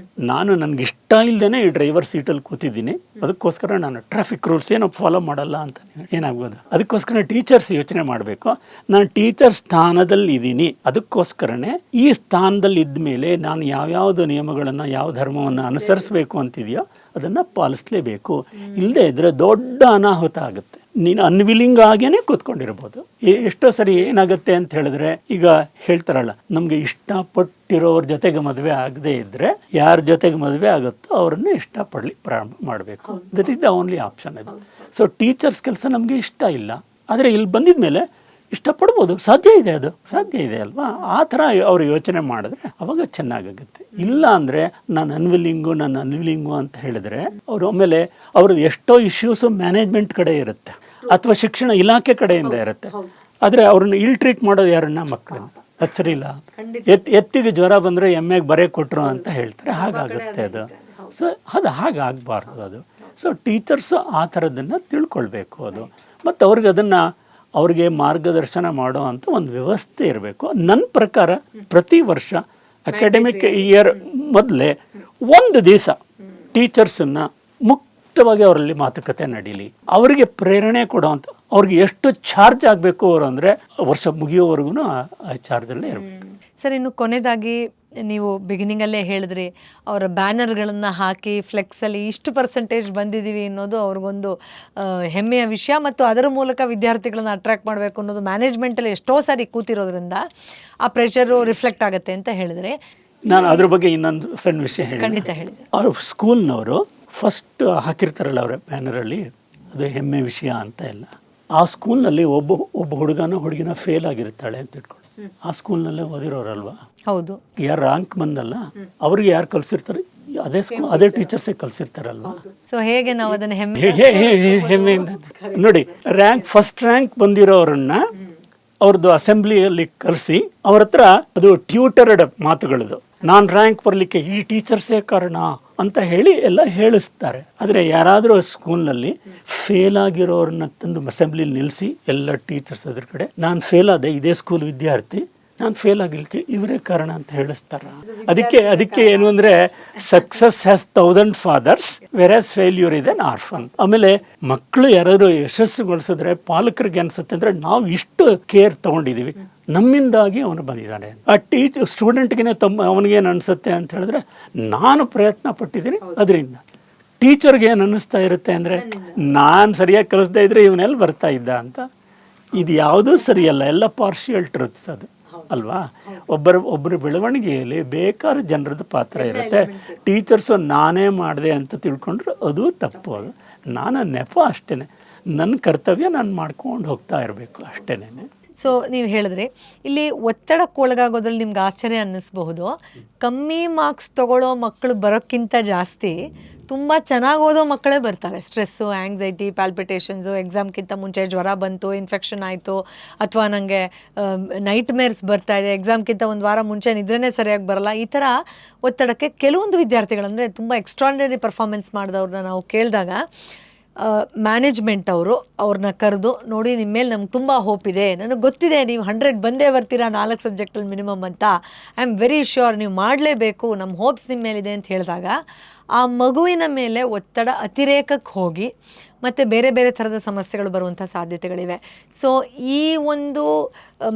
Speaker 1: ನಾನು ನನಗೆ ಇಷ್ಟ ಇಲ್ಲದೇ ಈ ಡ್ರೈವರ್ ಸೀಟಲ್ಲಿ ಕೂತಿದ್ದೀನಿ, ಅದಕ್ಕೋಸ್ಕರ ನಾನು ಟ್ರಾಫಿಕ್ ರೂಲ್ಸ್ ಏನೋ ಫಾಲೋ ಮಾಡಲ್ಲ ಅಂತ ಏನಾಗ್ಬೋದು. ಅದಕ್ಕೋಸ್ಕರ ಟೀಚರ್ಸ್ ಯೋಚನೆ ಮಾಡಬೇಕು, ನಾನು ಟೀಚರ್ ಸ್ಥಾನದಲ್ಲಿ ಇದ್ದೀನಿ, ಅದಕ್ಕೋಸ್ಕರನೇ ಈ ಸ್ಥಾನದಲ್ಲಿ ಇದ್ಮೇಲೆ ನಾನು ಯಾವ್ಯಾವುದು ನಿಯಮಗಳನ್ನು, ಯಾವ ಧರ್ಮವನ್ನು ಅನುಸರಿಸಬೇಕು ಅಂತಿದೆಯೋ ಅದನ್ನು ಪಾಲಿಸಲೇಬೇಕು. ಇಲ್ಲದೆ ಇದ್ರೆ ದೊಡ್ಡ ಅನಾಹುತ ಆಗುತ್ತೆ. ನೀನು ಅನ್ವಿಲಿಂಗ್ ಆಗೇನೆ ಕೂತ್ಕೊಂಡಿರ್ಬೋದು. ಎಷ್ಟೋ ಸರಿ ಏನಾಗುತ್ತೆ ಅಂತ ಹೇಳಿದ್ರೆ, ಈಗ ಹೇಳ್ತಾರಲ್ಲ, ನಮಗೆ ಇಷ್ಟಪಟ್ಟಿರೋರ ಜೊತೆಗೆ ಮದುವೆ ಆಗದೆ ಇದ್ರೆ ಯಾರ ಜೊತೆಗೆ ಮದುವೆ ಆಗುತ್ತೋ ಅವರನ್ನು ಇಷ್ಟಪಡಲಿ ಪ್ರಾರಂಭ ಮಾಡಬೇಕು. That is the only option ಇದು. ಸೊ ಟೀಚರ್ಸ್ ಕೆಲಸ ನಮಗೆ ಇಷ್ಟ ಇಲ್ಲ, ಆದರೆ ಇಲ್ಲಿ ಬಂದಿದ ಮೇಲೆ ಇಷ್ಟಪಡ್ಬೋದು, ಸಾಧ್ಯ ಇದೆ ಅಲ್ವಾ. ಆ ಥರ ಅವರು ಯೋಚನೆ ಮಾಡಿದ್ರೆ ಅವಾಗ ಚೆನ್ನಾಗುತ್ತೆ. ಇಲ್ಲ ಅಂದರೆ ನಾನು ಅನ್ವಿಲಿಂಗು ಅಂತ ಹೇಳಿದ್ರೆ ಅವರು ಆಮೇಲೆ ಅವ್ರದ್ದು ಎಷ್ಟೋ ಇಶ್ಯೂಸು ಮ್ಯಾನೇಜ್ಮೆಂಟ್ ಕಡೆ ಇರುತ್ತೆ ಅಥವಾ ಶಿಕ್ಷಣ ಇಲಾಖೆ ಕಡೆಯಿಂದ ಇರುತ್ತೆ. ಆದರೆ ಅವ್ರನ್ನ ಇಲ್ ಟ್ರೀಟ್ ಮಾಡೋದು ಯಾರನ್ನ? ಮಕ್ಕಳನ್ನ. ಅದು ಸರಿ ಇಲ್ಲ. ಎತ್ತಿಗೆ ಜ್ವರ ಬಂದರೆ ಎಮ್ಮೆಗೆ ಬರೆ ಕೊಟ್ಟರು ಅಂತ ಹೇಳ್ತಾರೆ, ಹಾಗಾಗುತ್ತೆ ಅದು. ಸೊ ಅದು ಹಾಗಾಗಬಾರ್ದು ಅದು. ಸೊ ಟೀಚರ್ಸು ಆ ಥರದನ್ನು ತಿಳ್ಕೊಳ್ಬೇಕು ಅದು. ಮತ್ತು ಅವ್ರಿಗೆ ಮಾರ್ಗದರ್ಶನ ಮಾಡೋ ಅಂಥ ಒಂದು ವ್ಯವಸ್ಥೆ ಇರಬೇಕು. ನನ್ನ ಪ್ರಕಾರ ಪ್ರತಿ ವರ್ಷ ಅಕಾಡೆಮಿಕ್ ಇಯರ್ ಮೊದಲೇ ಒಂದು ದಿವಸ ಟೀಚರ್ಸನ್ನು ಮುಕ್ತವಾಗಿ ಅವರಲ್ಲಿ ಮಾತುಕತೆ ನಡೀಲಿ, ಅವರಿಗೆ ಪ್ರೇರಣೆ ಕೊಡೋವಂಥ, ಅವ್ರಿಗೆ ಎಷ್ಟು ಚಾರ್ಜ್ ಆಗಬೇಕು ಅವರು ಅಂದರೆ ವರ್ಷ ಮುಗಿಯೋವರೆಗೂ ಆ ಚಾರ್ಜಲ್ಲೇ ಇರಬೇಕು.
Speaker 2: ಸರ್, ಇನ್ನು ಕೊನೆಯದಾಗಿ ನೀವು ಬಿಗಿನಿಂಗಲ್ಲೇ ಹೇಳಿದ್ರಿ, ಅವರ ಬ್ಯಾನರ್ಗಳನ್ನು ಹಾಕಿ ಫ್ಲೆಕ್ಸಲ್ಲಿ ಇಷ್ಟು ಪರ್ಸೆಂಟೇಜ್ ಬಂದಿದ್ದೀವಿ ಅನ್ನೋದು ಅವ್ರಿಗೊಂದು ಹೆಮ್ಮೆಯ ವಿಷಯ, ಮತ್ತು ಅದರ ಮೂಲಕ ವಿದ್ಯಾರ್ಥಿಗಳನ್ನ ಅಟ್ರ್ಯಾಕ್ಟ್ ಮಾಡಬೇಕು ಅನ್ನೋದು ಮ್ಯಾನೇಜ್ಮೆಂಟಲ್ಲಿ ಎಷ್ಟೋ ಸಾರಿ ಕೂತಿರೋದ್ರಿಂದ ಆ ಪ್ರೆಷರು ರಿಫ್ಲೆಕ್ಟ್ ಆಗುತ್ತೆ ಅಂತ ಹೇಳಿದ್ರೆ,
Speaker 1: ನಾನು ಅದ್ರ ಬಗ್ಗೆ ಇನ್ನೊಂದು ಸಣ್ಣ ವಿಷಯ ಹೇಳಿ.
Speaker 2: ಖಂಡಿತ ಹೇಳಿ ಸರ್.
Speaker 1: ಅವ್ರ ಸ್ಕೂಲ್ನವರು ಫಸ್ಟ್ ಹಾಕಿರ್ತಾರಲ್ಲ ಅವರ ಬ್ಯಾನರಲ್ಲಿ, ಅದು ಹೆಮ್ಮೆ ವಿಷಯ ಅಂತ ಎಲ್ಲ. ಆ ಸ್ಕೂಲ್ನಲ್ಲಿ ಒಬ್ಬ ಹುಡುಗಿನ ಫೇಲ್ ಆಗಿರ್ತಾಳೆ ಅಂತ ಇಟ್ಕೊಳ್ಳಿ. ಆ ಸ್ಕೂಲ್ನಲ್ಲೇ ಓದಿರೋರಲ್ವಾ,
Speaker 2: ಹೌದು,
Speaker 1: ಯಾರು ರ್ಯಾಂಕ್ ಬಂದಲ್ಲ ಅವ್ರಿಗೆ ಯಾರು ಕಲಿಸಿರ್ತಾರೆ? ಅದೇ ಟೀಚರ್ಸೇ ಕಲಿಸಿರ್ತಾರಲ್ವಾ.
Speaker 2: ಸೊ ಹೇಗೆ ನಾವು ಅದನ್ನ
Speaker 1: ಹೆಮ್ಮೆಯಿಂದ ನೋಡಿ, ಫಸ್ಟ್ ರ್ಯಾಂಕ್ ಬಂದಿರೋರನ್ನ ಅವ್ರದ್ದು ಅಸೆಂಬ್ಲಿಯಲ್ಲಿ ಕರೆಸಿ ಅವ್ರ ಹತ್ರ ಅದು ಟ್ಯೂಟರ್ಡ್ ಮಾತುಗಳದು, ನಾನು ರ್ಯಾಂಕ್ ಬರಲಿಕ್ಕೆ ಈ ಟೀಚರ್ಸೇ ಕಾರಣ ಅಂತ ಹೇಳಿ ಎಲ್ಲ ಹೇಳಿಸ್ತಾರೆ. ಆದರೆ ಯಾರಾದರೂ ಸ್ಕೂಲ್ನಲ್ಲಿ ಫೇಲ್ ಆಗಿರೋರನ್ನ ತಂದು ಅಸೆಂಬ್ಲಿಲಿ ನಿಲ್ಲಿಸಿ ಎಲ್ಲ ಟೀಚರ್ಸ್ ಅದ್ರ ಕಡೆ, ನಾನು ಫೇಲ್ ಆದೆ, ಇದೇ ಸ್ಕೂಲ್ ವಿದ್ಯಾರ್ಥಿ, ನಾನು ಫೇಲ್ ಆಗಲಿಕ್ಕೆ ಇವರೇ ಕಾರಣ ಅಂತ ಹೇಳಿಸ್ತಾರ. ಅದಕ್ಕೆ ಏನು ಅಂದರೆ ಸಕ್ಸಸ್ ಹ್ಯಾಸ್ 1000 ಫಾದರ್ಸ್ ವೆರಾಸ್ ಫೇಲ್ಯೂರ್ ಇದೆ ಆರ್ಫನ್. ಆಮೇಲೆ ಮಕ್ಕಳು ಯಾರಾದ್ರು ಯಶಸ್ಸುಗೊಳಿಸಿದ್ರೆ ಪಾಲಕರಿಗೆ ಅನ್ಸುತ್ತೆ ಅಂದರೆ ನಾವು ಇಷ್ಟು ಕೇರ್ ತಗೊಂಡಿದ್ದೀವಿ, ನಮ್ಮಿಂದಾಗಿ ಅವನು ಬಂದಿದ್ದಾನೆ. ಆ ಸ್ಟೂಡೆಂಟ್ಗೆ ಅವನಿಗೇನು ಅನಿಸುತ್ತೆ ಅಂತ ಹೇಳಿದ್ರೆ ನಾನು ಪ್ರಯತ್ನ ಪಟ್ಟಿದ್ದೀನಿ ಅದರಿಂದ. ಟೀಚರ್ಗೆ ಏನು ಅನ್ನಿಸ್ತಾ ಇರುತ್ತೆ ಅಂದರೆ ನಾನು ಸರಿಯಾಗಿ ಕಲಿಸ್ದೇ ಇದ್ರೆ ಇವನೆಲ್ಲಿ ಬರ್ತಾ ಇದ್ದ ಅಂತ. ಇದು ಯಾವುದೂ ಸರಿಯಲ್ಲ, ಎಲ್ಲ ಪಾರ್ಷಿಯಲ್ ಟ್ರೂತ್ಸ್ ಅದು ಅಲ್ವಾ. ಒಬ್ಬರ ಬೆಳವಣಿಗೆಯಲ್ಲಿ ಬೇಕಾದ ಜನರದ್ದು ಪಾತ್ರ ಇರುತ್ತೆ. ಟೀಚರ್ಸು ನಾನೇ ಮಾಡಿದೆ ಅಂತ ತಿಳ್ಕೊಂಡ್ರೆ ಅದು ತಪ್ಪು. ಅದು ನಾನು ನೆಪ ಅಷ್ಟೇ, ನನ್ನ ಕರ್ತವ್ಯ ನಾನು ಮಾಡ್ಕೊಂಡು ಹೋಗ್ತಾ ಇರಬೇಕು ಅಷ್ಟೇನೆ.
Speaker 2: ಸೊ ನೀವು ಹೇಳಿದ್ರಿ ಇಲ್ಲಿ ಒತ್ತಡಕ್ಕೊಳಗಾಗೋದ್ರಲ್ಲಿ ನಿಮ್ಗೆ ಆಶ್ಚರ್ಯ ಅನ್ನಿಸ್ಬಹುದು. ಕಮ್ಮಿ ಮಾರ್ಕ್ಸ್ ತಗೊಳ್ಳೋ ಮಕ್ಕಳು ಬರೋಕ್ಕಿಂತ ಜಾಸ್ತಿ ತುಂಬ ಚೆನ್ನಾಗಿ ಓದೋ ಮಕ್ಕಳೇ ಬರ್ತಾರೆ. ಸ್ಟ್ರೆಸ್ಸು, ಆ್ಯಂಗ್ಸೈಟಿ, ಪ್ಯಾಲ್ಪಿಟೇಷನ್ಸು, ಎಕ್ಸಾಮ್ಗಿಂತ ಮುಂಚೆ ಜ್ವರ ಬಂತು, ಇನ್ಫೆಕ್ಷನ್ ಆಯಿತು, ಅಥವಾ ನನಗೆ ನೈಟ್ ಮೇರ್ಸ್ ಬರ್ತಾ ಇದೆ, ಎಕ್ಸಾಮ್ಗಿಂತ ಒಂದು ವಾರ ಮುಂಚೆ ನಿದ್ರೆನೇ ಸರಿಯಾಗಿ ಬರಲ್ಲ, ಈ ಥರ ಒತ್ತಡಕ್ಕೆ ಕೆಲವೊಂದು ವಿದ್ಯಾರ್ಥಿಗಳಂದರೆ ತುಂಬ ಎಕ್ಸ್ಟ್ರಾರ್ಡಿನರಿ ಪರ್ಫಾರ್ಮೆನ್ಸ್ ಮಾಡಿದವ್ರನ್ನ ನಾವು ಕೇಳಿದಾಗ ಮ್ಯಾನೇಜ್ಮೆಂಟ್ ಅವ್ರನ್ನ ಕರೆದು, ನೋಡಿ ನಿಮ್ಮ ಮೇಲೆ ನಮ್ಗೆ ತುಂಬ ಹೋಪ್ ಇದೆ, ನನಗೆ ಗೊತ್ತಿದೆ ನೀವು 100 ಬಂದೇ ಬರ್ತೀರಾ 4 ಸಬ್ಜೆಕ್ಟಲ್ಲಿ ಮಿನಿಮಮ್ ಅಂತ, ಐ ಆಮ್ ವೆರಿ ಶ್ಯೂರ್ ನೀವು ಮಾಡಲೇಬೇಕು, ನಮ್ಮ ಹೋಪ್ಸ್ ನಿಮ್ಮ ಮೇಲಿದೆ ಅಂತ ಹೇಳಿದಾಗ ಆ ಮಗುವಿನ ಮೇಲೆ ಒತ್ತಡ ಅತಿರೇಕಕ್ಕೆ ಹೋಗಿ ಮತ್ತು ಬೇರೆ ಬೇರೆ ಥರದ ಸಮಸ್ಯೆಗಳು ಬರುವಂಥ ಸಾಧ್ಯತೆಗಳಿವೆ. ಸೊ ಈ ಒಂದು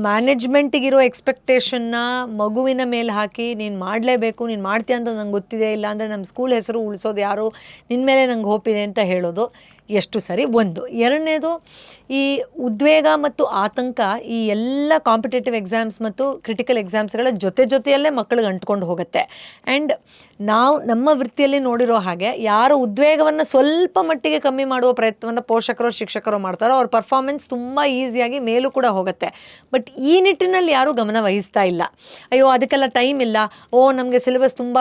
Speaker 2: ಮ್ಯಾನೇಜ್ಮೆಂಟಿಗಿರೋ ಎಕ್ಸ್ಪೆಕ್ಟೇಷನ್ನ ಮಗುವಿನ ಮೇಲೆ ಹಾಕಿ ನೀನು ಮಾಡಲೇಬೇಕು, ನೀನು ಮಾಡ್ತೀಯ ಅಂತ ನಂಗೆ ಗೊತ್ತಿದೆ, ಇಲ್ಲಾಂದರೆ ನಮ್ಮ ಸ್ಕೂಲ್ ಹೆಸರು ಉಳಿಸೋದು ಯಾರು, ನಿನ್ನ ಮೇಲೆ ನಂಗೆ ಹೋಪಿದೆ ಅಂತ ಹೇಳೋದು ಎಷ್ಟು ಸರಿ. ಒಂದು ಎರಡನೇದು, ಈ ಉದ್ವೇಗ ಮತ್ತು ಆತಂಕ ಈ ಎಲ್ಲ ಕಾಂಪಿಟೇಟಿವ್ ಎಕ್ಸಾಮ್ಸ್ ಮತ್ತು ಕ್ರಿಟಿಕಲ್ ಎಕ್ಸಾಮ್ಸ್ಗಳ ಜೊತೆಯಲ್ಲೇ ಮಕ್ಕಳಿಗೆ ಅಂಟ್ಕೊಂಡು ಹೋಗುತ್ತೆ. ಆ್ಯಂಡ್ ನಾವು ನಮ್ಮ ವೃತ್ತಿಯಲ್ಲಿ ನೋಡಿರೋ ಹಾಗೆ ಯಾರು ಉದ್ವೇಗವನ್ನು ಸ್ವಲ್ಪ ಮಟ್ಟಿಗೆ ಕಮ್ಮಿ ಮಾಡುವ ಪ್ರಯತ್ನವನ್ನು ಪೋಷಕರು ಶಿಕ್ಷಕರು ಮಾಡ್ತಾರೋ ಅವ್ರ ಪರ್ಫಾರ್ಮೆನ್ಸ್ ತುಂಬ ಈಸಿಯಾಗಿ ಮೇಲೂ ಕೂಡ ಹೋಗುತ್ತೆ. ಬಟ್ ಈ ನಿಟ್ಟಿನಲ್ಲಿ ಯಾರೂ ಗಮನ ವಹಿಸ್ತಾ ಇಲ್ಲ. ಅಯ್ಯೋ ಅದಕ್ಕೆಲ್ಲ ಟೈಮ್ ಇಲ್ಲ, ನಮಗೆ ಸಿಲೆಬಸ್ ತುಂಬ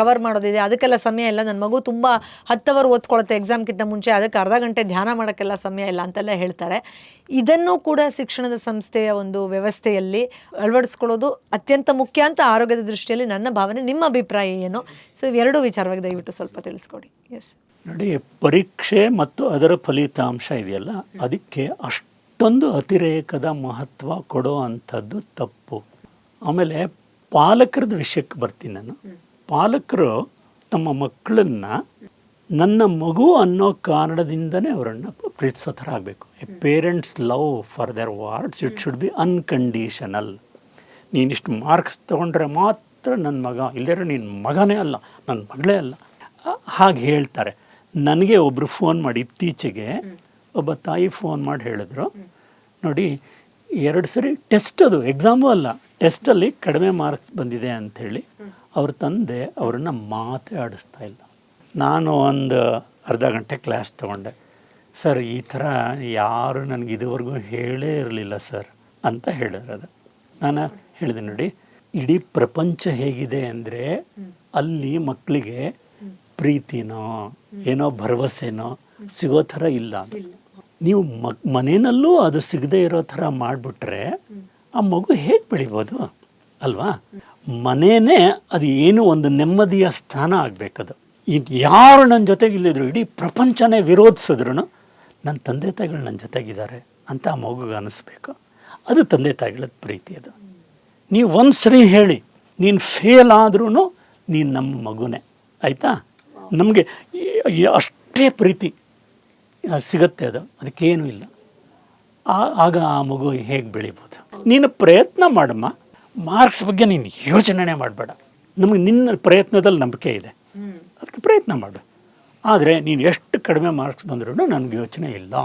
Speaker 2: ಕವರ್ ಮಾಡೋದಿದೆ, ಅದಕ್ಕೆಲ್ಲ ಸಮಯ ಇಲ್ಲ, ನನ್ನ ಮಗು ತುಂಬ 10 ಅವರ್ ಓದ್ಕೊಳುತ್ತೆ ಎಕ್ಸಾಮ್ಗಿಂತ ಮುಂಚೆ, ಅದಕ್ಕೆ ಅರ್ಧ ಗಂಟೆ ಧ್ಯಾನ ಮಾಡೋಕ್ಕೆಲ್ಲ ಸಮಯ ಇಲ್ಲ ಅಂತೆಲ್ಲ ಹೇಳ್ತಾರೆ. ಇದನ್ನು ಕೂಡ ಶಿಕ್ಷಣದ ಸಂಸ್ಥೆಯ ಒಂದು ವ್ಯವಸ್ಥೆಯಲ್ಲಿ ಅಳವಡಿಸ್ಕೊಳ್ಳೋದು ಅತ್ಯಂತ ಮುಖ್ಯ ಅಂತ ಆರೋಗ್ಯದ ದೃಷ್ಟಿಯಲ್ಲಿ ನನ್ನ ಭಾವನೆ. ನಿಮ್ಮ ಅಭಿಪ್ರಾಯ ಏನು? ಸೊ ಇವೆರಡೂ ವಿಚಾರವಾಗಿ ದಯವಿಟ್ಟು ಸ್ವಲ್ಪ ತಿಳಿಸ್ಕೊಡಿ. ಎಸ್
Speaker 1: ನೋಡಿ, ಪರೀಕ್ಷೆ ಮತ್ತು ಅದರ ಫಲಿತಾಂಶ ಇದೆಯಲ್ಲ, ಅದಕ್ಕೆ ಅಷ್ಟೊಂದು ಅತಿರೇಕದ ಮಹತ್ವ ಕೊಡೋ ಅಂಥದ್ದು ತಪ್ಪು. ಆಮೇಲೆ ಪಾಲಕರದ ವಿಷಯಕ್ಕೆ ಬರ್ತೀನಿ ನಾನು. ಪಾಲಕರು ತಮ್ಮ ಮಕ್ಕಳನ್ನ ನನ್ನ ಮಗು ಅನ್ನೋ ಕಾರಣದಿಂದನೇ ಅವರನ್ನು ಪ್ರೀತಿಸೋ ಥರ ಆಗಬೇಕು. A parents love for their wards it should be unconditional. ನೀನಿಷ್ಟು ಮಾರ್ಕ್ಸ್ ತೊಗೊಂಡ್ರೆ ಮಾತ್ರ ನನ್ನ ಮಗ, ಇಲ್ಲದ್ರೆ ನೀನು ಮಗನೇ ಅಲ್ಲ, ನನ್ನ ಮಗಳೇ ಅಲ್ಲ ಹಾಗೆ ಹೇಳ್ತಾರೆ. ನನಗೆ ಒಬ್ಬರು ಫೋನ್ ಮಾಡಿ, ಇತ್ತೀಚೆಗೆ ಒಬ್ಬ ತಾಯಿ ಫೋನ್ ಮಾಡಿ ಹೇಳಿದ್ರು, ನೋಡಿ 2 ಸರಿ ಟೆಸ್ಟ್, ಅದು ಎಕ್ಸಾಮು ಅಲ್ಲ, ಟೆಸ್ಟಲ್ಲಿ ಕಡಿಮೆ ಮಾರ್ಕ್ಸ್ ಬಂದಿದೆ ಅಂಥೇಳಿ ಅವ್ರ ತಂದೆ ಅವರನ್ನು ಮಾತೇ ಆಡಿಸ್ತಾ ಇಲ್ಲ. ನಾನು ಒಂದು ಅರ್ಧ ಗಂಟೆ ಕ್ಲಾಸ್ ತೊಗೊಂಡೆ. ಸರ್ ಈ ಥರ ಯಾರು ನನಗೆ ಇದುವರೆಗೂ ಹೇಳೇ ಇರಲಿಲ್ಲ ಸರ್ ಅಂತ ಹೇಳಿರೋದು. ನಾನು ಹೇಳಿದೆ, ನೋಡಿ ಇಡೀ ಪ್ರಪಂಚ ಹೇಗಿದೆ ಅಂದರೆ ಅಲ್ಲಿ ಮಕ್ಕಳಿಗೆ ಪ್ರೀತಿನೋ ಏನೋ ಭರವಸೆನೋ ಸಿಗೋ ಥರ ಇಲ್ಲ. ನೀವು ಮನೆಯಲ್ಲೂ ಅದು ಸಿಗದೆ ಇರೋ ಥರ ಮಾಡಿಬಿಟ್ರೆ ಆ ಮಗು ಹೇಗೆ ಬೆಳಿಬೋದು ಅಲ್ವಾ? ಮನೆಯೇ ಅದು ಏನು ಒಂದು ನೆಮ್ಮದಿಯ ಸ್ಥಾನ ಆಗಬೇಕದು. ಈಗ ಯಾರು ನನ್ನ ಜೊತೆಗಿಲ್ಲಿದ್ರು, ಇಡೀ ಪ್ರಪಂಚನೇ ವಿರೋಧಿಸಿದ್ರು ನನ್ನ ತಂದೆ ತಾಯಿಗಳು ನನ್ನ ಜೊತೆಗಿದ್ದಾರೆ ಅಂತ ಆ ಮಗುಗೆ ಅನ್ನಿಸ್ಬೇಕು. ಅದು ತಂದೆ ತಾಯಿಗಳ ಪ್ರೀತಿ. ಅದು ನೀವು ಒಂದು ಸರಿ ಹೇಳಿ, ನೀನು ಫೇಲ್ ಆದ್ರೂ ನೀನು ನಮ್ಮ ಮಗುನೇ, ಆಯಿತಾ? ನಮಗೆ ಅಷ್ಟೇ ಪ್ರೀತಿ ಸಿಗತ್ತೆ, ಅದಕ್ಕೇನೂ ಇಲ್ಲ. ಆಗ ಆ ಮಗು ಹೇಗೆ ಬೆಳಿಬೋದು? ನೀನು ಪ್ರಯತ್ನ ಮಾಡಮ್ಮ, ಮಾರ್ಕ್ಸ್ ಬಗ್ಗೆ ನೀನು ಯೋಚನೆ ಮಾಡಬೇಡ. ನಮಗೆ ನಿನ್ನ ಪ್ರಯತ್ನದಲ್ಲಿ ನಂಬಿಕೆ ಇದೆ, ಅದಕ್ಕೆ ಪ್ರಯತ್ನ ಮಾಡು. ಆದರೆ ನೀನು ಎಷ್ಟು ಕಡಿಮೆ ಮಾರ್ಕ್ಸ್ ಬಂದ್ರೂ ನನಗೆ ಯೋಚನೆ ಇಲ್ಲ.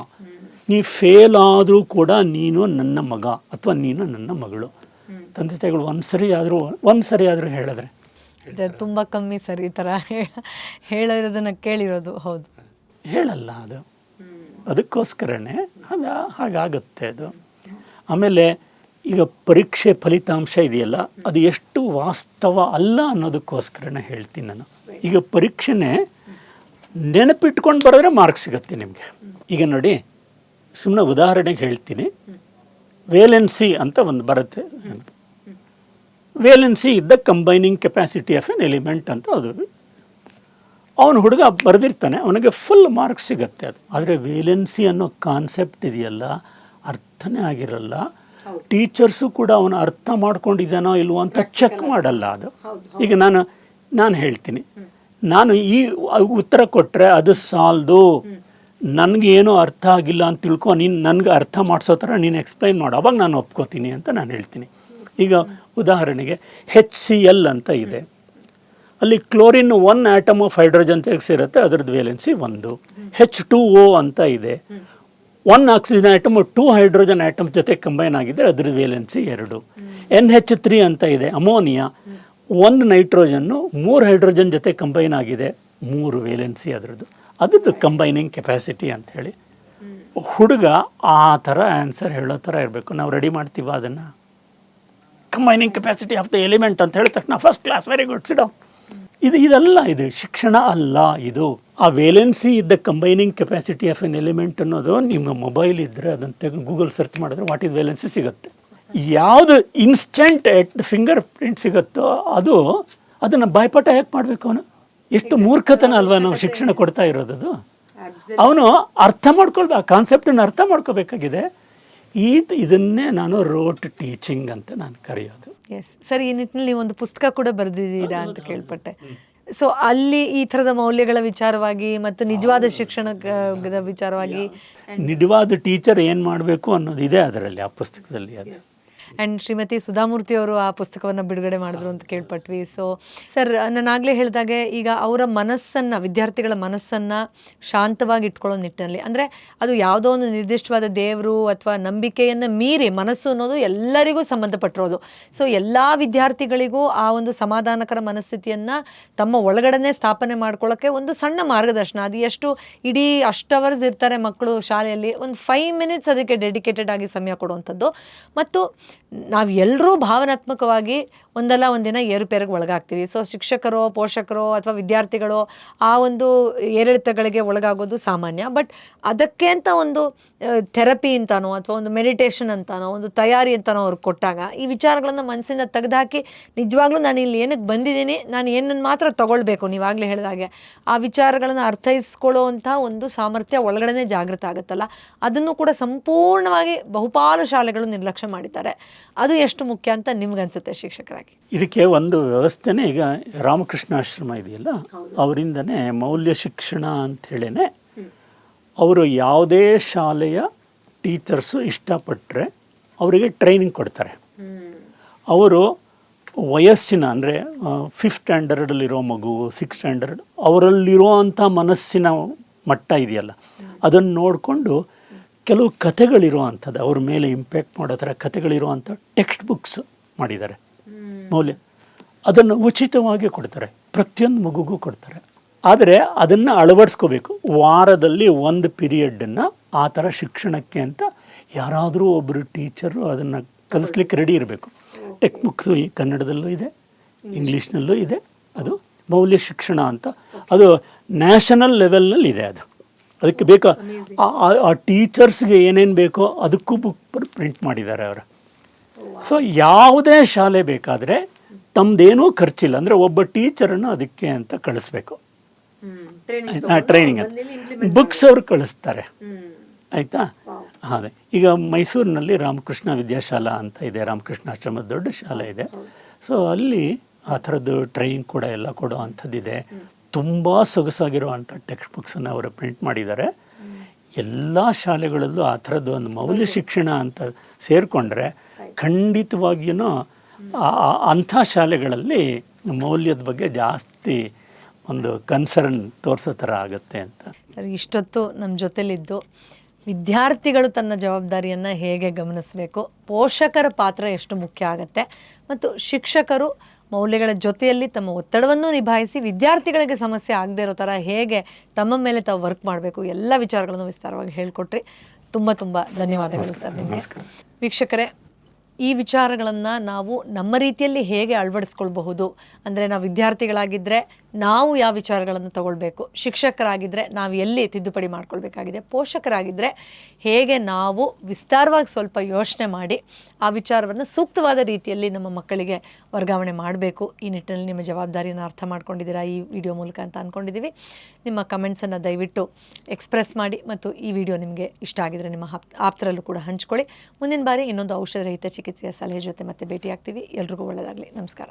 Speaker 1: ನೀ ಫೇಲ್ ಆದರೂ ಕೂಡ ನೀನು ನನ್ನ ಮಗ ಅಥವಾ ನೀನು ನನ್ನ ಮಗಳು. ತಂದೆ ತಾಯಿಗಳು ಒಂದು ಸರಿ ಆದರೂ ಹೇಳಿದ್ರೆ
Speaker 2: ತುಂಬ ಕಮ್ಮಿ ಸರ್ ಈ ಥರ ಹೇಳಿರೋದನ್ನು ಕೇಳಿರೋದು. ಹೌದು,
Speaker 1: ಹೇಳಲ್ಲ. ಅದಕ್ಕೋಸ್ಕರನೇ ಹಾಗಾಗುತ್ತೆ ಅದು. ಆಮೇಲೆ ಈಗ ಪರೀಕ್ಷೆ ಫಲಿತಾಂಶ ಇದೆಯಲ್ಲ, ಅದು ಎಷ್ಟು ವಾಸ್ತವ ಅಲ್ಲ ಅನ್ನೋದಕ್ಕೋಸ್ಕರನೇ ಹೇಳ್ತೀನಿ ನಾನು. ಈಗ ಪರೀಕ್ಷೆನೇ ನೆನಪಿಟ್ಕೊಂಡು ಬರೋದ್ರೆ ಮಾರ್ಕ್ಸ್ ಸಿಗುತ್ತೆ ನಿಮಗೆ. ಈಗ ನೋಡಿ, ಸುಮ್ಮನೆ ಉದಾಹರಣೆಗೆ ಹೇಳ್ತೀನಿ. ವೇಲೆನ್ಸಿ ಅಂತ ಒಂದು ಬರುತ್ತೆ. ವೇಲೆನ್ಸಿ ಇದ್ದ combining capacity of N element ಅಂತ ಅದು ಅವನು ಹುಡುಗ ಬರೆದಿರ್ತಾನೆ, ಅವನಿಗೆ ಫುಲ್ ಮಾರ್ಕ್ಸ್ ಸಿಗುತ್ತೆ ಅದು. ಆದರೆ ವೇಲೆನ್ಸಿ ಅನ್ನೋ ಕಾನ್ಸೆಪ್ಟ್ ಇದೆಯಲ್ಲ, ಅರ್ಥನೇ ಆಗಿರಲ್ಲ. ಟೀಚರ್ಸು ಕೂಡ ಅವನು ಅರ್ಥ ಮಾಡ್ಕೊಂಡಿದ್ದಾನೋ ಇಲ್ವೋ ಅಂತ ಚೆಕ್ ಮಾಡಲ್ಲ ಅದು. ಈಗ ನಾನು ಹೇಳ್ತೀನಿ, ನಾನು ಈ ಉತ್ತರ ಕೊಟ್ಟರೆ ಅದು ಸಾಲದು, ನನಗೆ ಏನೋ ಅರ್ಥ ಆಗಿಲ್ಲ ಅಂತ ತಿಳ್ಕೊ, ನೀನು ನನಗೆ ಅರ್ಥ ಮಾಡಿಸೋ ಥರ ನೀನು ಎಕ್ಸ್ಪ್ಲೈನ್ ಮಾಡು, ಅವಾಗ ನಾನು ಒಪ್ಕೋತೀನಿ ಅಂತ ನಾನು ಹೇಳ್ತೀನಿ. ಈಗ ಉದಾಹರಣೆಗೆ HCl ಅಂತ ಇದೆ, ಅಲ್ಲಿ ಕ್ಲೋರಿನ್ 1 ಆಟಮ್ ಆಫ್ ಹೈಡ್ರೋಜನ್ ಸೇರಿರುತ್ತೆ, ಅದರದ್ದು ವೇಲೆನ್ಸಿ 1. H2O ಅಂತ ಇದೆ, 1 ಆಕ್ಸಿಜನ್ ಆಟಮ್ 2 ಹೈಡ್ರೋಜನ್ ಆಟಮ್ ಜೊತೆ ಕಂಬೈನ್ ಆಗಿದ್ದರೆ ಅದ್ರದ್ದು ವೇಲೆನ್ಸಿ 2. NH3 ಅಂತ ಇದೆ, ಅಮೋನಿಯಾ, 1 ನೈಟ್ರೋಜನ್ನು 3 ಹೈಡ್ರೋಜನ್ ಜೊತೆ ಕಂಬೈನ್ ಆಗಿದೆ, 3 ವೇಲೆನ್ಸಿ ಅದ್ರದ್ದು ಕಂಬೈನಿಂಗ್ ಕೆಪಾಸಿಟಿ ಅಂತ ಹೇಳಿ. ಹುಡುಗ ಆ ಥರ ಆನ್ಸರ್ ಹೇಳೋ ಥರ ಇರಬೇಕು. ನಾವು ರೆಡಿ ಮಾಡ್ತೀವ ಅದನ್ನು, combining capacity of the element ಅಂತ ಹೇಳಿದ ತಕ್ಷಣ first class, very good, sit down. ಇದಲ್ಲ, ಇದು ಶಿಕ್ಷಣ ಅಲ್ಲ. ಇದು ಆ ವೇಲೆನ್ಸಿ ಇದ್ದ combining capacity of N element ಅನ್ನೋದು ನಿಮ್ಮ ಮೊಬೈಲ್ ಇದ್ದರೆ ಅದನ್ನು ತೆಗೆದು ಗೂಗಲ್ ಸರ್ಚ್ ಮಾಡಿದ್ರೆ ವಾಟ್ ಇಸ್ ವೇಲೆನ್ಸಿ ಸಿಗುತ್ತೆ. ಯಾವುದು instant at the finger print ಸಿಗುತ್ತೋ ಅದನ್ನು ಬಾಯ್ಪಾಠ ಯಾಕೆ ಮಾಡಬೇಕು? ಅವನು ಎಷ್ಟು ಮೂರ್ಖತನ ಅಲ್ವಾ ನಾವು ಶಿಕ್ಷಣ ಕೊಡ್ತಾ ಇರೋದು. ಅವನು ಅರ್ಥ ಮಾಡ್ಕೊಳ್ಬೇಕು, ಆ ಕಾನ್ಸೆಪ್ಟನ್ನು ಅರ್ಥ ಮಾಡ್ಕೋಬೇಕಾಗಿದೆ. ಇದನ್ನೇ ನಾನು ರೋಟ್ ಟೀಚಿಂಗ್ ಅಂತ ನಾನು ಕರೆಯೋದು.
Speaker 2: ಎಸ್ ಸರ್, ಈ ನಿಟ್ಟಿನಲ್ಲಿ ನೀವು ಒಂದು ಪುಸ್ತಕ ಕೂಡ ಬರೆದಿದ್ದೀರಾ ಅಂತ ಕೇಳ್ಪಟ್ಟೆ. ಸೊ ಅಲ್ಲಿ ಈ ಥರದ ಮೌಲ್ಯಗಳ ವಿಚಾರವಾಗಿ ಮತ್ತು ನಿಜವಾದ ಶಿಕ್ಷಣದ ವಿಚಾರವಾಗಿ,
Speaker 1: ನಿಜವಾದ ಟೀಚರ್ ಏನು ಮಾಡಬೇಕು ಅನ್ನೋದು ಇದೆ ಅದರಲ್ಲಿ, ಆ ಪುಸ್ತಕದಲ್ಲಿ. ಅದು
Speaker 2: ಆ್ಯಂಡ್ ಶ್ರೀಮತಿ ಸುಧಾಮೂರ್ತಿ ಅವರು ಆ ಪುಸ್ತಕವನ್ನು ಬಿಡುಗಡೆ ಮಾಡಿದ್ರು ಅಂತ ಕೇಳ್ಪಟ್ವಿ. ಸೊ ಸರ್, ನಾನು ಆಗಲೇ ಹೇಳಿದಾಗೆ ಈಗ ಅವರ ಮನಸ್ಸನ್ನು, ವಿದ್ಯಾರ್ಥಿಗಳ ಮನಸ್ಸನ್ನು ಶಾಂತವಾಗಿ ಇಟ್ಕೊಳ್ಳೋ ನಿಟ್ಟಿನಲ್ಲಿ, ಅಂದರೆ ಅದು ಯಾವುದೋ ಒಂದು ನಿರ್ದಿಷ್ಟವಾದ ದೇವರು ಅಥವಾ ನಂಬಿಕೆಯನ್ನು ಮೀರಿ ಮನಸ್ಸು ಅನ್ನೋದು ಎಲ್ಲರಿಗೂ ಸಂಬಂಧಪಟ್ಟಿರೋದು. ಸೊ ಎಲ್ಲ ವಿದ್ಯಾರ್ಥಿಗಳಿಗೂ ಆ ಒಂದು ಸಮಾಧಾನಕರ ಮನಸ್ಥಿತಿಯನ್ನು ತಮ್ಮ ಒಳಗಡೆ ಸ್ಥಾಪನೆ ಮಾಡ್ಕೊಳ್ಳೋಕ್ಕೆ ಒಂದು ಸಣ್ಣ ಮಾರ್ಗದರ್ಶನ. ಅದು ಎಷ್ಟು ಇಡೀ ಅಷ್ಟು ಅವರ್ಸ್ ಇರ್ತಾರೆ ಮಕ್ಕಳು ಶಾಲೆಯಲ್ಲಿ, ಒಂದು 5 ಮಿನಿಟ್ಸ್ ಅದಕ್ಕೆ ಡೆಡಿಕೇಟೆಡ್ ಆಗಿ ಸಮಯ ಕೊಡುವಂಥದ್ದು. ಮತ್ತು ನಾವು ಎಲ್ಲರೂ ಭಾವನಾತ್ಮಕವಾಗಿ ಒಂದಲ್ಲ ಒಂದಿನ ಏರುಪೇರಿಗೆ ಒಳಗಾಗ್ತೀವಿ. ಸೊ ಶಿಕ್ಷಕರೋ, ಪೋಷಕರೋ ಅಥವಾ ವಿದ್ಯಾರ್ಥಿಗಳು ಆ ಒಂದು ಏರಿಳಿತಗಳಿಗೆ ಒಳಗಾಗೋದು ಸಾಮಾನ್ಯ. ಬಟ್ ಅದಕ್ಕೆ ಅಂತ ಒಂದು ಥೆರಪಿ ಅಂತಾನೋ ಅಥವಾ ಒಂದು ಮೆಡಿಟೇಷನ್ ಅಂತಾನೋ ಒಂದು ತಯಾರಿ ಅಂತಾನೋ ಅವ್ರಿಗೆ ಕೊಟ್ಟಾಗ ಈ ವಿಚಾರಗಳನ್ನು ಮನಸ್ಸಿಂದ ತೆಗೆದುಹಾಕಿ ನಿಜವಾಗ್ಲೂ ನಾನು ಇಲ್ಲಿ ಏನಕ್ಕೆ ಬಂದಿದ್ದೀನಿ, ನಾನು ಏನನ್ನು ಮಾತ್ರ ತಗೊಳ್ಬೇಕು, ನೀವಾಗಲೇ ಹೇಳಿದಾಗೆ ಆ ವಿಚಾರಗಳನ್ನು ಅರ್ಥೈಸ್ಕೊಳ್ಳೋ ಅಂಥ ಒಂದು ಸಾಮರ್ಥ್ಯ ಒಳಗಡೆ ಜಾಗೃತ ಆಗುತ್ತಲ್ಲ, ಅದನ್ನು ಕೂಡ ಸಂಪೂರ್ಣವಾಗಿ ಬಹುಪಾಲು ಶಾಲೆಗಳು ನಿರ್ಲಕ್ಷ್ಯ ಮಾಡಿದ್ದಾರೆ. ಅದು ಎಷ್ಟು ಮುಖ್ಯ ಅಂತ ನಿಮ್ಗನ್ಸುತ್ತೆ ಶಿಕ್ಷಕರಾಗಿ?
Speaker 1: ಇದಕ್ಕೆ ಒಂದು ವ್ಯವಸ್ಥೆನೇ, ಈಗ ರಾಮಕೃಷ್ಣಾಶ್ರಮ ಇದೆಯಲ್ಲ, ಅವರಿಂದನೇ ಮೌಲ್ಯ ಶಿಕ್ಷಣ ಅಂಥೇಳೇ ಅವರು ಯಾವುದೇ ಶಾಲೆಯ ಟೀಚರ್ಸು ಇಷ್ಟಪಟ್ಟರೆ ಅವರಿಗೆ ಟ್ರೈನಿಂಗ್ ಕೊಡ್ತಾರೆ. ಅವರು ವಯಸ್ಸಿನ, ಅಂದರೆ 5th ಸ್ಟ್ಯಾಂಡರ್ಡಲ್ಲಿರೋ ಮಗು, 6th ಸ್ಟ್ಯಾಂಡರ್ಡ್, ಅವರಲ್ಲಿರೋ ಅಂಥ ಮನಸ್ಸಿನ ಮಟ್ಟ ಇದೆಯಲ್ಲ, ಅದನ್ನು ನೋಡಿಕೊಂಡು ಕೆಲವು ಕಥೆಗಳಿರೋ ಅಂಥದ್ದು, ಅವ್ರ ಮೇಲೆ ಇಂಪ್ಯಾಕ್ಟ್ ಮಾಡೋ ಥರ ಕಥೆಗಳಿರುವಂಥ ಟೆಕ್ಸ್ಟ್ ಬುಕ್ಸ್ ಮಾಡಿದ್ದಾರೆ. ಮೌಲ್ಯ ಅದನ್ನು ಉಚಿತವಾಗಿ ಕೊಡ್ತಾರೆ, ಪ್ರತಿಯೊಂದು ಮಗುಗೂ ಕೊಡ್ತಾರೆ. ಆದರೆ ಅದನ್ನು ಅಳವಡಿಸ್ಕೋಬೇಕು. ವಾರದಲ್ಲಿ ಒಂದು ಪೀರಿಯಡನ್ನು ಆ ಥರ ಶಿಕ್ಷಣಕ್ಕೆ ಅಂತ ಯಾರಾದರೂ ಒಬ್ಬರು ಟೀಚರು ಅದನ್ನು ಕಲಿಸ್ಲಿಕ್ಕೆ ರೆಡಿ ಇರಬೇಕು. ಟೆಕ್ಸ್ಟ್ ಬುಕ್ಸು ಈ ಕನ್ನಡದಲ್ಲೂ ಇದೆ, ಇಂಗ್ಲೀಷ್ನಲ್ಲೂ ಇದೆ. ಅದು ಮೌಲ್ಯ ಶಿಕ್ಷಣ ಅಂತ, ಅದು ನ್ಯಾಷನಲ್ ಲೆವೆಲ್ನಲ್ಲಿ ಇದೆ. ಅದಕ್ಕೆ ಬೇಕಾ ಆ ಟೀಚರ್ಸ್ಗೆ ಏನೇನು ಬೇಕೋ ಅದಕ್ಕೂ ಬುಕ್ ಪ್ರಿಂಟ್ ಮಾಡಿದ್ದಾರೆ ಅವರು. ಸೊ ಯಾವುದೇ ಶಾಲೆ ಬೇಕಾದರೆ ತಮ್ಮದೇನೂ ಖರ್ಚಿಲ್ಲ, ಅಂದರೆ ಒಬ್ಬ ಟೀಚರನ್ನು ಅದಕ್ಕೆ ಅಂತ ಕಳಿಸ್ಬೇಕು. ಟ್ರೈನಿಂಗ್ ಅಂತ ಬುಕ್ಸ್ ಅವರು ಕಳಿಸ್ತಾರೆ, ಆಯಿತಾ? ಅದೇ ಈಗ ಮೈಸೂರಿನಲ್ಲಿ ರಾಮಕೃಷ್ಣ ವಿದ್ಯಾಶಾಲಾ ಅಂತ ಇದೆ, ರಾಮಕೃಷ್ಣಾಶ್ರಮದ ದೊಡ್ಡ ಶಾಲೆ ಇದೆ. ಸೊ ಅಲ್ಲಿ ಆ ಥರದ್ದು ಟ್ರೈನಿಂಗ್ ಕೂಡ ಎಲ್ಲ ಕೊಡೋ ಅಂಥದ್ದಿದೆ. ತುಂಬ ಸೊಗಸಾಗಿರುವಂಥ ಟೆಕ್ಸ್ಟ್ ಬುಕ್ಸನ್ನು ಅವರು ಪ್ರಿಂಟ್ ಮಾಡಿದ್ದಾರೆ. ಎಲ್ಲ ಶಾಲೆಗಳಲ್ಲೂ ಆ ಥರದ್ದು ಒಂದು ಮೌಲ್ಯ ಶಿಕ್ಷಣ ಅಂತ ಸೇರಿಕೊಂಡ್ರೆ ಖಂಡಿತವಾಗಿಯೂ ಅಂಥ ಶಾಲೆಗಳಲ್ಲಿ ಮೌಲ್ಯದ ಬಗ್ಗೆ ಜಾಸ್ತಿ ಒಂದು ಕನ್ಸರ್ನ್ ತೋರಿಸೋ ಥರ ಆಗುತ್ತೆ ಅಂತ.
Speaker 2: ಸರ್, ಇಷ್ಟೊತ್ತು ನಮ್ಮ ಜೊತೆಲಿದ್ದು ವಿದ್ಯಾರ್ಥಿಗಳು ತನ್ನ ಜವಾಬ್ದಾರಿಯನ್ನು ಹೇಗೆ ಗಮನಿಸಬೇಕು, ಪೋಷಕರ ಪಾತ್ರ ಎಷ್ಟು ಮುಖ್ಯ ಆಗುತ್ತೆ, ಮತ್ತು ಶಿಕ್ಷಕರು ಮೌಲ್ಯಗಳ ಜೊತೆಯಲ್ಲಿ ತಮ್ಮ ಒತ್ತಡವನ್ನು ನಿಭಾಯಿಸಿ ವಿದ್ಯಾರ್ಥಿಗಳಿಗೆ ಸಮಸ್ಯೆ ಆಗದೆ ಇರೋ ಥರ ಹೇಗೆ ತಮ್ಮ ಮೇಲೆ ತಾವು ವರ್ಕ್ ಮಾಡಬೇಕು, ಎಲ್ಲ ವಿಚಾರಗಳನ್ನು ವಿಸ್ತಾರವಾಗಿ ಹೇಳಿಕೊಟ್ರಿ. ತುಂಬ ಧನ್ಯವಾದಗಳು ಸರ್ ನಿಮಗೆ. ವೀಕ್ಷಕರೇ, ಈ ವಿಚಾರಗಳನ್ನು ನಾವು ನಮ್ಮ ರೀತಿಯಲ್ಲಿ ಹೇಗೆ ಅಳವಡಿಸ್ಕೊಳ್ಬಹುದು, ಅಂದರೆ ನಾವು ವಿದ್ಯಾರ್ಥಿಗಳಾಗಿದ್ದರೆ ನಾವು ಯಾವ ವಿಚಾರಗಳನ್ನು ತಗೊಳ್ಬೇಕು, ಶಿಕ್ಷಕರಾಗಿದ್ದರೆ ನಾವು ಎಲ್ಲಿ ತಿದ್ದುಪಡಿ ಮಾಡ್ಕೊಳ್ಬೇಕಾಗಿದೆ, ಪೋಷಕರಾಗಿದ್ದರೆ ಹೇಗೆ ನಾವು ವಿಸ್ತಾರವಾಗಿ ಸ್ವಲ್ಪ ಯೋಚನೆ ಮಾಡಿ ಆ ವಿಚಾರವನ್ನು ಸೂಕ್ತವಾದ ರೀತಿಯಲ್ಲಿ ನಮ್ಮ ಮಕ್ಕಳಿಗೆ ವರ್ಗಾವಣೆ ಮಾಡಬೇಕು. ಈ ನಿಟ್ಟಿನಲ್ಲಿ ನಿಮ್ಮ ಜವಾಬ್ದಾರಿಯನ್ನು ಅರ್ಥ ಮಾಡ್ಕೊಂಡಿದ್ದೀರಾ ಈ ವಿಡಿಯೋ ಮೂಲಕ ಅಂತ ಅಂದ್ಕೊಂಡಿದ್ದೀವಿ. ನಿಮ್ಮ ಕಮೆಂಟ್ಸನ್ನು ದಯವಿಟ್ಟು ಎಕ್ಸ್ಪ್ರೆಸ್ ಮಾಡಿ ಮತ್ತು ಈ ವಿಡಿಯೋ ನಿಮಗೆ ಇಷ್ಟ ಆಗಿದರೆ ನಿಮ್ಮ ಆಪ್ತರಲ್ಲೂ ಕೂಡ ಹಂಚ್ಕೊಳ್ಳಿ. ಮುಂದಿನ ಬಾರಿ ಇನ್ನೊಂದು ಔಷಧ ರಹಿತ ಚಿಕಿತ್ಸೆಯ ಸಲಹೆ ಜೊತೆ ಮತ್ತೆ ಭೇಟಿಯಾಗ್ತೀವಿ. ಎಲ್ರಿಗೂ ಒಳ್ಳೆಯದಾಗಲಿ. ನಮಸ್ಕಾರ.